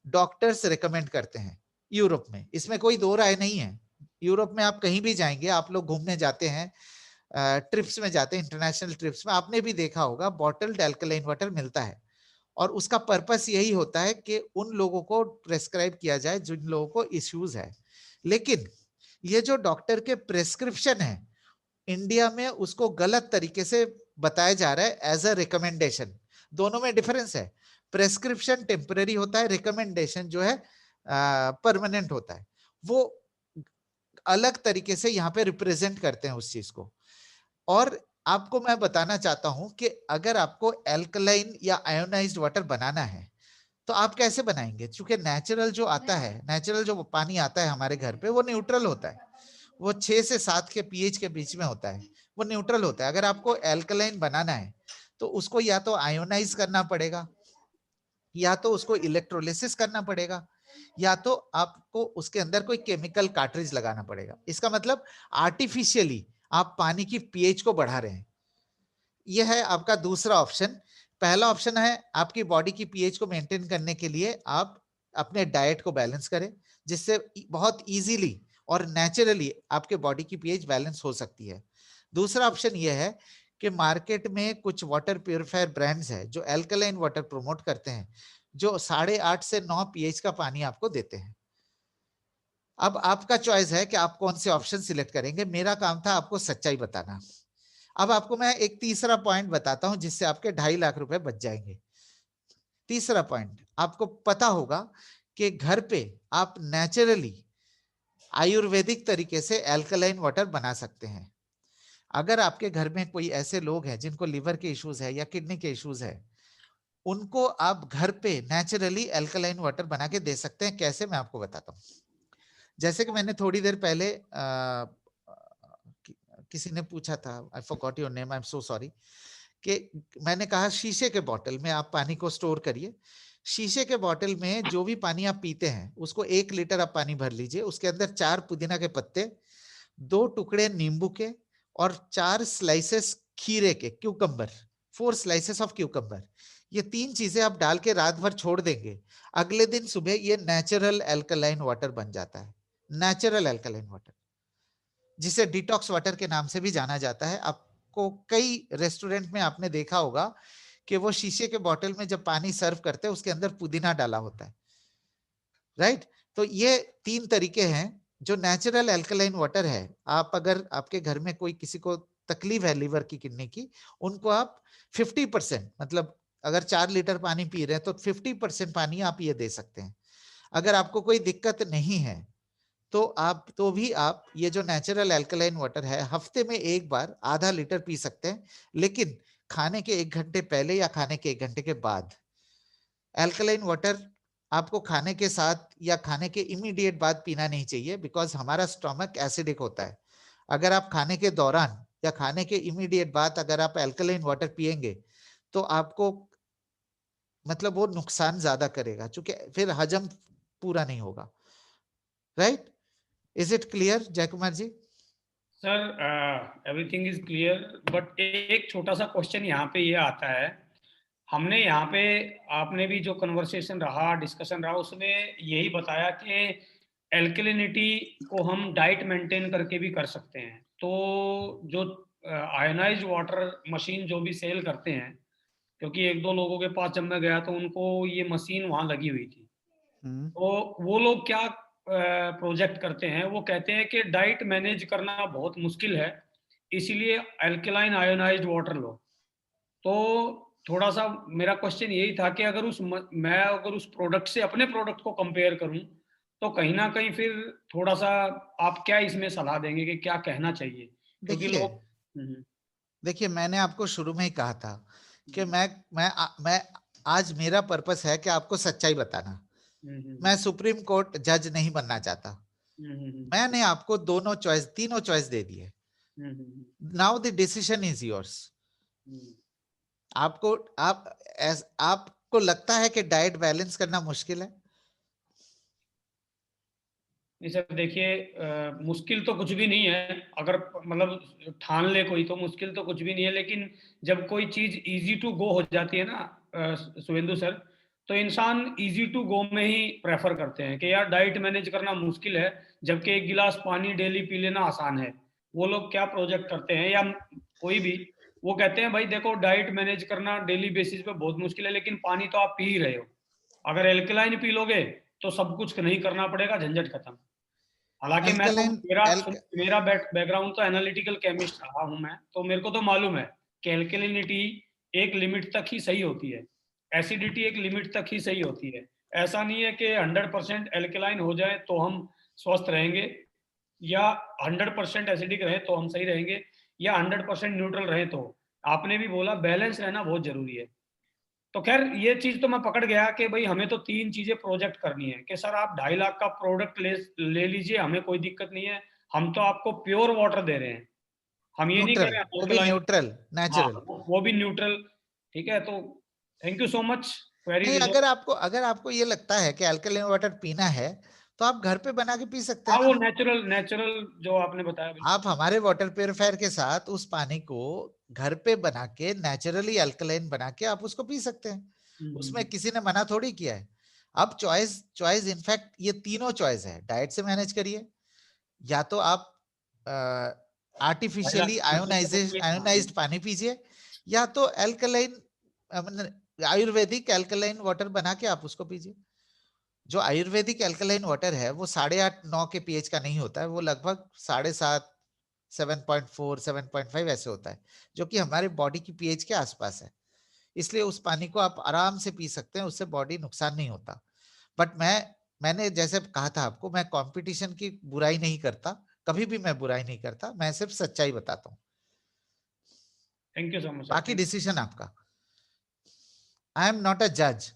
डॉक्टर्स रिकमेंड करते हैं यूरोप में। इसमें कोई दो राय नहीं है। यूरोप में आप कहीं भी जाएंगे, आप लोग घूमने जाते हैं, ट्रिप्स में जाते हैं, इंटरनेशनल ट्रिप्स में, आपने भी देखा होगा बॉटल्ड एल्कलाइन वाटर मिलता है। और उसका पर्पस यही होता है कि उन लोगों को प्रेस्क्राइब किया जाए जिन लोगों को इश्यूज है। लेकिन ये जो डॉक्टर के प्रेस्क्रिप्शन है, इंडिया में उसको गलत तरीके से बताया जा रहा है एज अ रिकमेंडेशन। दोनों में डिफरेंस है। प्रेस्क्रिप्शन टेम्पररी होता है, रिकमेंडेशन जो है परमानेंट होता है। वो अलग तरीके से यहाँ पे रिप्रेजेंट करते हैं उस चीज को। और आपको मैं बताना चाहता हूं कि अगर आपको एल्कलाइन या आयोनाइज्ड वाटर बनाना है तो आप कैसे बनाएंगे? क्योंकि नेचुरल जो आता है, नेचुरल जो पानी आता है हमारे घर पे, वो न्यूट्रल होता है, वो 6 से 7 के पीएच के बीच में होता है, वो न्यूट्रल होता है। अगर आपको एल्कलाइन बनाना है तो उसको या तो आयोनाइज करना पड़ेगा, या तो उसको इलेक्ट्रोलिसिस करना पड़ेगा, या तो आपको उसके अंदर कोई केमिकल कार्ट्रिज लगाना पड़ेगा। इसका मतलब आर्टिफिशियली आप पानी की पीएच को बढ़ा रहे हैं। यह है आपका दूसरा ऑप्शन। पहला ऑप्शन है आपकी बॉडी की पीएच को मेंटेन करने के लिए आप अपने डाइट को बैलेंस करें, जिससे बहुत इजीली और नेचुरली आपके बॉडी की पीएच बैलेंस हो सकती है। दूसरा ऑप्शन यह है कि मार्केट में कुछ वाटर प्यूरिफायर ब्रांड्स है जो एल्कलाइन वाटर प्रमोट करते हैं, जो 8.5 से 9 पीएच का पानी आपको देते हैं। अब आपका चॉइस है कि आप कौन से ऑप्शन सिलेक्ट करेंगे। मेरा काम था आपको सच्चाई बताना। अब आपको मैं एक तीसरा पॉइंट बताता हूं जिससे आपके 2.5 लाख रुपए बच जाएंगे। तीसरा पॉइंट, आपको पता होगा कि घर पे आप नेचुरली आयुर्वेदिक तरीके से एल्कलाइन वाटर बना सकते हैं। अगर आपके घर में कोई ऐसे लोग हैं जिनको लिवर के इश्यूज है या किडनी के इश्यूज है, उनको आप घर पे नेचुरली एल्कलाइन वाटर बना के दे सकते हैं। कैसे, मैं आपको बताता हूँ। जैसे कि मैंने थोड़ी देर पहले किसी ने पूछा था, I forgot your name, I am so sorry, कि मैंने कहा शीशे के बोतल में आप पानी को स्टोर करिए। शीशे के बोतल में जो भी पानी आप पीते हैं उसको 1 लीटर आप पानी भर लीजिए, उसके अंदर 4 पुदीना के पत्ते, 2 टुकड़े नींबू के और 4 स्लाइसेस खीरे के, क्यूकम्बर, 4 स्लाइसेस ऑफ क्यूकम्बर, ये 3 चीजें आप डाल के रात भर छोड़ देंगे। अगले दिन सुबह ये नेचुरल एल्कलाइन वाटर बन जाता है। नेचुरल एल्कलाइन वाटर, जिसे डिटॉक्स वाटर के नाम से भी जाना जाता है। आपको कई रेस्टोरेंट में आपने देखा होगा कि वो शीशे के बोतल में जब पानी सर्व करते हैं उसके अंदर पुदीना डाला होता है, राइट? तो ये 3 तरीके हैं जो नेचुरल एल्कलाइन वाटर है। आप अगर आपके घर में कोई किसी को तकलीफ है लिवर की, किडनी की, उनको आप 50%, मतलब अगर 4 लीटर पानी पी रहे हैं तो 50% पानी आप ये दे सकते हैं। अगर आपको कोई दिक्कत नहीं है तो भी आप ये जो नेचुरल एल्कलाइन वाटर है हफ्ते में 1 बार आधा लीटर पी सकते हैं, लेकिन खाने के 1 घंटे पहले या खाने के 1 घंटे के बाद। एल्कलाइन वाटर आपको खाने के साथ या खाने के इमीडिएट बाद पीना नहीं चाहिए, बिकॉज हमारा स्टमक एसिडिक होता है। अगर आप खाने के दौरान या खाने के इमीडिएट बाद अगर आप एल्कलाइन वाटर पिएंगे तो आपको मतलब वो नुकसान ज्यादा करेगा, क्योंकि फिर हजम पूरा नहीं होगा, right? Is it clear Jay Kumar ji? Sir everything is clear, but एक छोटा सा क्वेश्चन यहाँ पे ये आता है। हमने यहाँ पे, आपने भी जो कन्वर्सेशन रहा, डिस्कशन रहा, उसमें यही बताया कि एल्कलिनिटी को हम डाइट मेंटेन करके भी कर सकते हैं। तो जो आयनाइज वाटर मशीन जो भी सेल करते हैं, क्योंकि एक दो लोगों के पास जब मैं गया तो उनको ये मशीन वहां लगी हुई थी, तो वो लोग क्या प्रोजेक्ट करते हैं, वो कहते हैं कि डाइट मैनेज करना बहुत मुश्किल है, इसीलिए अल्कलाइन आयोनाइज्ड वाटर लो। तो थोड़ा सा मेरा क्वेश्चन यही था कि अगर मैं अगर उस प्रोडक्ट से अपने प्रोडक्ट को कंपेयर करूं तो कहीं ना कहीं फिर थोड़ा सा आप क्या इसमें सलाह देंगे कि क्या कहना चाहिए, क्योंकि लोग देखिए मैंने आपको शुरू में ही कहा था कि मैं आज मेरा पर्पस है कि आपको सच्चाई बताना। मैं सुप्रीम कोर्ट जज नहीं बनना चाहता। मैंने आपको तीनों चॉइस दे दिए। Now the decision is yours. आपको लगता है कि डाइट बैलेंस करना मुश्किल है? नहीं सर, देखिए मुश्किल तो कुछ भी नहीं है, अगर मतलब ठान ले कोई तो मुश्किल तो कुछ भी नहीं है, लेकिन जब कोई चीज इजी टू गो हो जाती है ना शुभेंदु सर, तो इंसान इजी टू गो में ही प्रेफर करते हैं कि यार डाइट मैनेज करना मुश्किल है, जबकि एक गिलास पानी डेली पी लेना आसान है। वो लोग क्या प्रोजेक्ट करते हैं, या कोई भी वो कहते हैं भाई देखो डाइट मैनेज करना डेली बेसिस पे बहुत मुश्किल है, लेकिन पानी तो आप पी ही रहे हो, अगर एल्कलाइन पी लोगे तो सब कुछ नहीं करना पड़ेगा, झंझट खत्म। हालांकि मैं तो मेरा बैकग्राउंड तो एनालिटिकल केमिस्ट रहा हूं मैं, तो मेरे को तो मालूम है कि एल्कलिनिटी एक लिमिट तक ही सही होती है, एसिडिटी एक लिमिट तक ही सही होती है। ऐसा नहीं है कि 100% एल्कलाइन हो जाए तो हम स्वस्थ रहेंगे, या 100% एसिडिक रहे तो हम सही रहेंगे, या 100% न्यूट्रल रहे। तो आपने भी बोला बैलेंस रहना बहुत जरूरी है। तो खैर ये चीज तो मैं पकड़ गया कि भाई हमें तो 3 चीजें प्रोजेक्ट करनी है कि सर आप 2.5 लाख का प्रोडक्ट ले लीजिए, हमें कोई दिक्कत नहीं है, हम तो आपको प्योर वाटर दे रहे हैं, हम ये नहीं कह रहे हैं न्यूट्रल नेचुरल, वो भी न्यूट्रल। ठीक है, तो थैंक यू सो मच। नहीं, अगर आपको ये लगता है कि अल्कलाइन वाटर पीना है तो आप घर पे बना के पी सकते हैं। वो नेचुरल जो आपने बताया, आप हमारे वाटर प्यूरिफायर के साथ उस पानी को घर पे बना के नेचुरली अल्कलाइन बना के आप उसको पी सकते हैं। उसमें किसी ने मना थोड़ी किया है। अब चॉइस इनफैक्ट ये तीनों चॉइस है, डाइट से मैनेज करिए, या तो आप आर्टिफिशियली आयोनाइज्ड पानी पीजिए, या तो अल्कलाइन आयुर्वेदिक अल्कलाइन वाटर बना के आप उसको पीजिए। जो आयुर्वेदिक अल्कलाइन वाटर है वो 8.5-9 के पीएच का नहीं होता है, वो लगभग 7.5 7.4 7.5 ऐसे होता है, जो कि हमारे बॉडी की पीएच के आसपास है। इसलिए उस पानी को आप आराम से पी सकते हैं, उससे बॉडी नुकसान नहीं होता। बट मैंने जैसे कहा था आपको, मैं कंपटीशन की बुराई नहीं करता, कभी भी मैं बुराई नहीं करता, मैं सिर्फ सच्चाई बताता हूँ। Thank you so much. बाकी डिसीजन आपका। आई एम नॉट अ जज,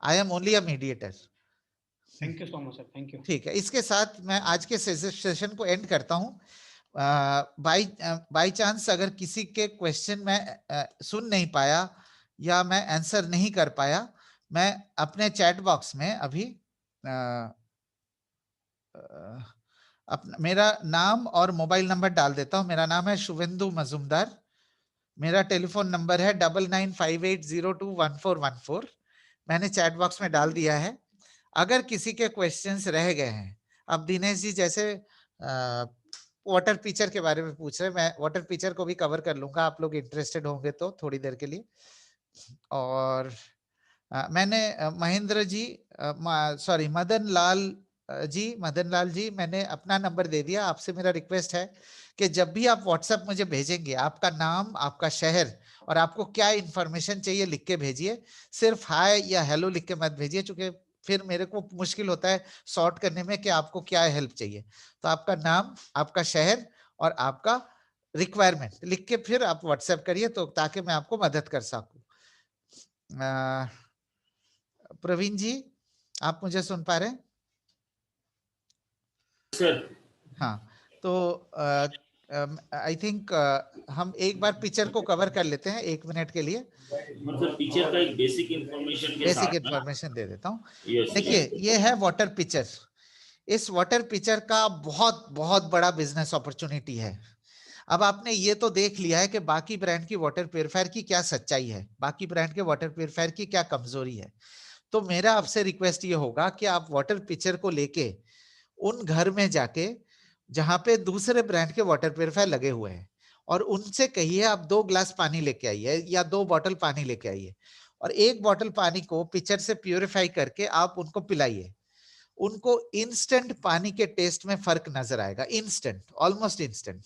I am only a mediator. Thank you so much sir, thank you. ठीक है, इसके साथ मैं आज के सेशन को एंड करता हूँ। बाई चांस अगर किसी के क्वेश्चन में सुन नहीं पाया या मैं आंसर नहीं कर पाया, मैं अपने चैट बॉक्स में अभी अपना मेरा नाम और मोबाइल नंबर डाल देता हूं। मेरा नाम है शुभेंदु मजुमदार, मेरा टेलीफोन नंबर है 9958021414। मैंने चैट बॉक्स में डाल दिया है। अगर किसी के क्वेश्चंस रह गए हैं, अब दिनेश जी जैसे वाटर पिक्चर के बारे में पूछ रहे हैं, मैं वाटर पिक्चर को भी कवर कर लूंगा, आप लोग इंटरेस्टेड होंगे तो थोड़ी देर के लिए। और मैंने महेंद्र जी सॉरी मदन लाल जी मैंने अपना नंबर दे दिया। आपसे मेरा रिक्वेस्ट है कि जब भी आप व्हाट्सएप मुझे भेजेंगे, आपका नाम, आपका शहर और आपको क्या इंफॉर्मेशन चाहिए लिख के भेजिए। सिर्फ हाय या हेलो लिख के मत भेजिए, क्योंकि फिर मेरे को मुश्किल होता है सॉर्ट करने में कि आपको क्या हेल्प चाहिए। तो आपका नाम, आपका शहर और आपका रिक्वायरमेंट लिख के फिर आप व्हाट्सएप करिए, तो ताकि मैं आपको मदद कर सकूं। प्रवीण जी, आप मुझे सुन पा रहे हैं? सर हाँ, तो आई थिंक हम एक बार पिक्चर को कवर कर लेते हैं 1 मिनट के लिए। मतलब पिक्चर का एक बेसिक इंफॉर्मेशन दे देता हूँ। देखिए, ये है वाटर पिक्चर। इस वाटर पिक्चर का बहुत बहुत बड़ा बिजनेस अपॉर्चुनिटी है। अब आपने ये तो देख लिया है कि बाकी ब्रांड की वाटर प्यूरिफायर की क्या सच्चाई है, बाकी ब्रांड के वाटर प्यूरिफायर की क्या कमजोरी है। तो मेरा आपसे रिक्वेस्ट ये होगा कि आप वाटर पिक्चर को लेके उन घर में जाके जहां पे दूसरे ब्रांड के वाटर प्यूरिफायर लगे हुए हैं, और उनसे कहिए आप 2 ग्लास पानी लेके आइए या 2 बॉटल पानी लेके आइए और 1 बॉटल पानी को पिचर से प्यूरिफाई करके आप उनको पिलाइए। उनको इंस्टेंट पानी के टेस्ट में फर्क नजर आएगा, इंस्टेंट, ऑलमोस्ट इंस्टेंट।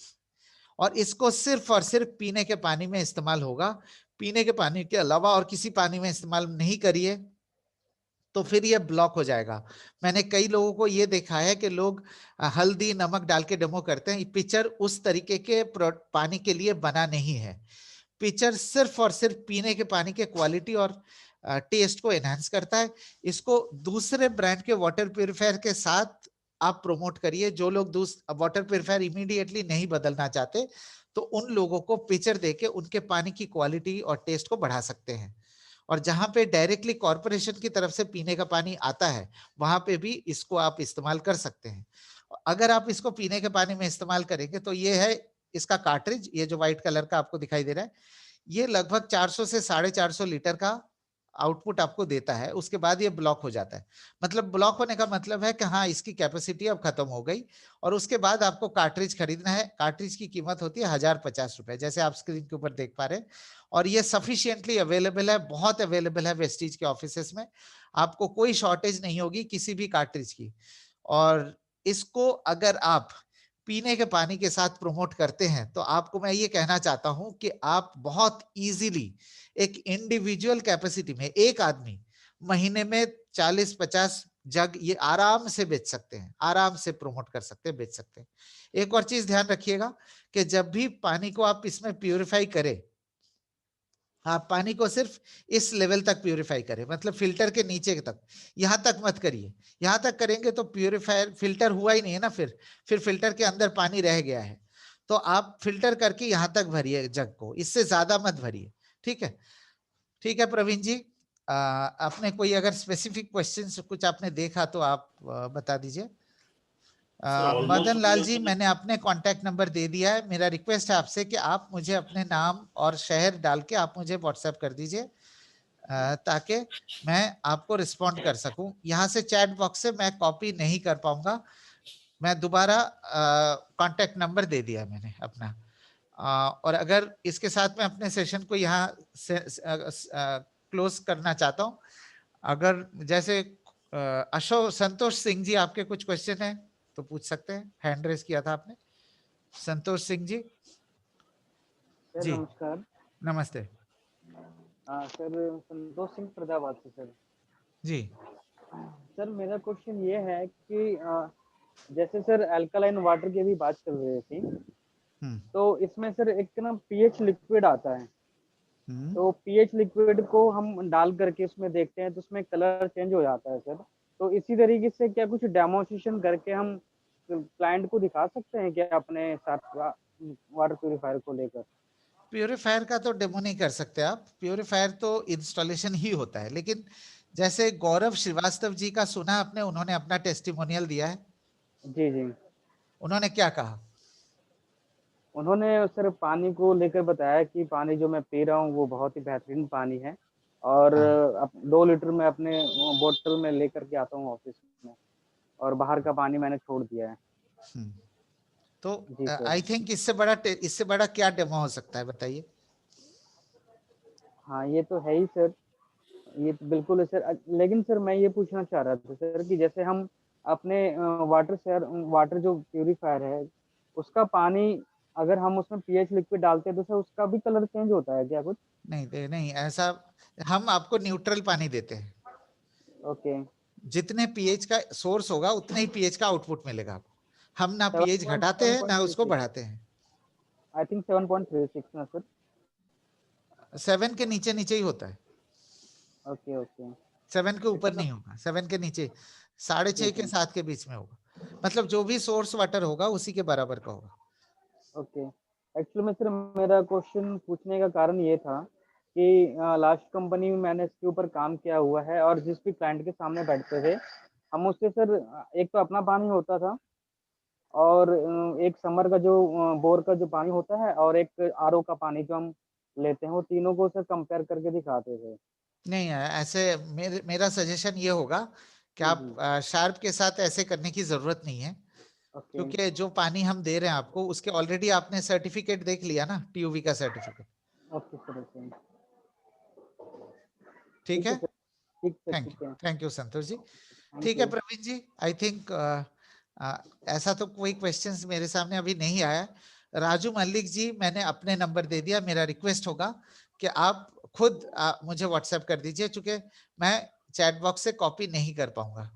और इसको सिर्फ और सिर्फ पीने के पानी में इस्तेमाल होगा, पीने के पानी के अलावा और किसी पानी में इस्तेमाल नहीं करिए, तो फिर ये ब्लॉक हो जाएगा। मैंने कई लोगों को ये देखा है कि लोग हल्दी नमक डाल के डेमो करते हैं। पिचर उस तरीके के पानी के लिए बना नहीं है। पिचर सिर्फ और सिर्फ पीने के पानी के क्वालिटी और टेस्ट को एनहांस करता है। इसको दूसरे ब्रांड के वाटर प्यूरिफायर के साथ आप प्रमोट करिए। जो लोग वाटर प्यूरिफायर इमीडिएटली नहीं बदलना चाहते, तो उन लोगों को पिचर देके उनके पानी की क्वालिटी और टेस्ट को बढ़ा सकते हैं। और जहां पे डायरेक्टली कॉर्पोरेशन की तरफ से पीने का पानी आता है, वहां पे भी इसको आप इस्तेमाल कर सकते हैं। अगर आप इसको पीने के पानी में इस्तेमाल करेंगे तो ये है इसका कार्ट्रिज, ये जो व्हाइट कलर का आपको दिखाई दे रहा है, ये लगभग 400 से 450 लीटर का आउटपुट आपको देता है। उसके बाद ये ब्लॉक हो जाता है। मतलब ब्लॉक होने का मतलब है कि हाँ, इसकी कैपेसिटी अब खत्म हो गई और उसके बाद आपको कार्ट्रिज खरीदना है। कार्ट्रिज की कीमत होती है 1050 रुपए, जैसे आप स्क्रीन के ऊपर देख पा रहे हैं। और ये सफिशिएंटली अवेलेबल है, बहुत अवेलेबल है वेस्टीज के ऑफिसेस में। आपको कोई शॉर्टेज नहीं होगी किसी भी कार्ट्रिज की। और इसको अगर आप पीने के पानी के साथ प्रमोट करते हैं, तो आपको मैं ये कहना चाहता हूं कि आप बहुत इजीली एक इंडिविजुअल कैपेसिटी में, एक आदमी महीने में 40-50 जग ये आराम से बेच सकते हैं, आराम से प्रमोट कर सकते हैं, बेच सकते हैं। एक और चीज ध्यान रखिएगा कि जब भी पानी को आप इसमें प्यूरिफाई करें, आप पानी को सिर्फ इस लेवल तक प्यूरिफाई करें, मतलब फिल्टर के नीचे तक, यहां तक मत करिए। यहां तक करेंगे तो प्यूरिफायर फिल्टर हुआ ही नहीं है ना, फिर फिल्टर के अंदर पानी रह गया है। तो आप फिल्टर करके यहां तक भरिए जग को, इससे ज्यादा मत भरिए। ठीक है, ठीक है प्रवीण जी। आपने कोई अगर स्पेसिफिक क्वेश्चन कुछ आपने देखा तो आप बता दीजिए। मदन लाल जी, मैंने अपने कांटेक्ट नंबर दे दिया है। मेरा रिक्वेस्ट है आपसे कि आप मुझे अपने नाम और शहर डाल के आप मुझे व्हाट्सएप कर दीजिए, ताकि मैं आपको रिस्पॉन्ड कर सकूं। यहाँ से चैट बॉक्स से मैं कॉपी नहीं कर पाऊंगा। मैं दोबारा कांटेक्ट नंबर दे दिया मैंने अपना। और अगर इसके साथ मैं अपने सेशन को यहाँ से क्लोज करना चाहता हूँ। अगर जैसे अशोक संतोष सिंह जी, आपके कुछ क्वेश्चन है तो पूछ सकते हैं। हैंड रेस किया था आपने, संतोष सिंह जी। सर नमस्कार। नमस्ते। सर संतोष सिंह फरीदाबाद से सर। जी सर, मेरा क्वेश्चन ये है कि जैसे सर अल्कलाइन वाटर की भी बात चल रही थी, तो इसमें सर एक ना पीएच लिक्विड आता है। तो पीएच लिक्विड को हम डाल करके उसमें देखते हैं तो उसमें कलर चेंज हो जाता है सर। तो इसी तरीके से क्या कुछ डेमोन्स्ट्रेशन करके हम क्लाइंट को दिखा सकते हैं क्या अपने साथ वाटर प्यूरिफायर को लेकर? प्यूरिफायर का तो डेमो नहीं कर सकते आप, प्यूरिफायर तो इंस्टॉलेशन ही होता है। लेकिन जैसे गौरव श्रीवास्तव जी का सुना आपने, उन्होंने अपना टेस्टिमोनियल दिया है। जी जी। उन्होंने क्या कहा? उन्होंने सर पानी को लेकर बताया कि पानी जो मैं पी रहा हूँ वो बहुत ही बेहतरीन पानी है और 2 लीटर में अपने बोतल में लेकर के आता हूँ ऑफिस में, और बाहर का पानी मैंने छोड़ दिया है। तो आई थिंक इससे बड़ा क्या डेमो हो सकता है, बताइए। हाँ ये तो है ही सर, ये तो बिल्कुल है सर। लेकिन सर मैं ये पूछना चाह रहा था सर कि जैसे हम अपने वाटर जो प्यूरिफायर है उसका पानी अगर हम उसमें पीएच लिक्विड डालते हैं तो सर उसका भी कलर चेंज होता है क्या कुछ? नहीं ऐसा, हम आपको न्यूट्रल पानी देते हैं। ओके। जितने पीएच का सोर्स होगा उतने ही पीएच का आउटपुट मिलेगा आपको। हम ना पीएच घटाते हैं ना उसको बढ़ाते हैं। आई थिंक 7.36 ना सर? 7 के नीचे ही होता है। Okay okay. 7 के ऊपर नहीं होगा, 7 के नीचे 6.5 के 7 के बीच में होगा। मतलब जो भी सोर्स वाटर होगा उसी के बराबर का होगा। ओके। एक्चुअली में सर मेरा क्वेश्चन पूछने का कारण ये था कि लास्ट कंपनी में मैंने इसके ऊपर काम किया हुआ है और जिस भी क्लाइंट के सामने बैठते थे हम उससे सर एक तो अपना पानी होता था और एक समर का जो बोर का जो पानी होता है और एक आरओ का पानी जो हम लेते हैं, वो तीनों को सर कंपेयर करके दिखाते थे। नहीं ऐसे मेरा सजेशन ये होगा कि आप शार्प के साथ ऐसे करने की जरूरत नहीं है। क्योंकि जो पानी हम दे रहे हैं आपको उसके ऑलरेडी आपने सर्टिफिकेट देख लिया ना, TUV का सर्टिफिकेट। ओके सर, ओके, ठीक है, ठीक है। Thank you Santosh ji. ठीक है प्रवीण जी, आई थिंक ऐसा तो कोई क्वेश्चंस मेरे सामने अभी नहीं आया। राजू मल्लिक जी, मैंने अपने नंबर दे दिया, मेरा रिक्वेस्ट होगा कि आप खुद मुझे व्हाट्सएप कर दीजिए, चूंकि मैं चैट बॉक्स से कॉपी नहीं कर पाऊंगा।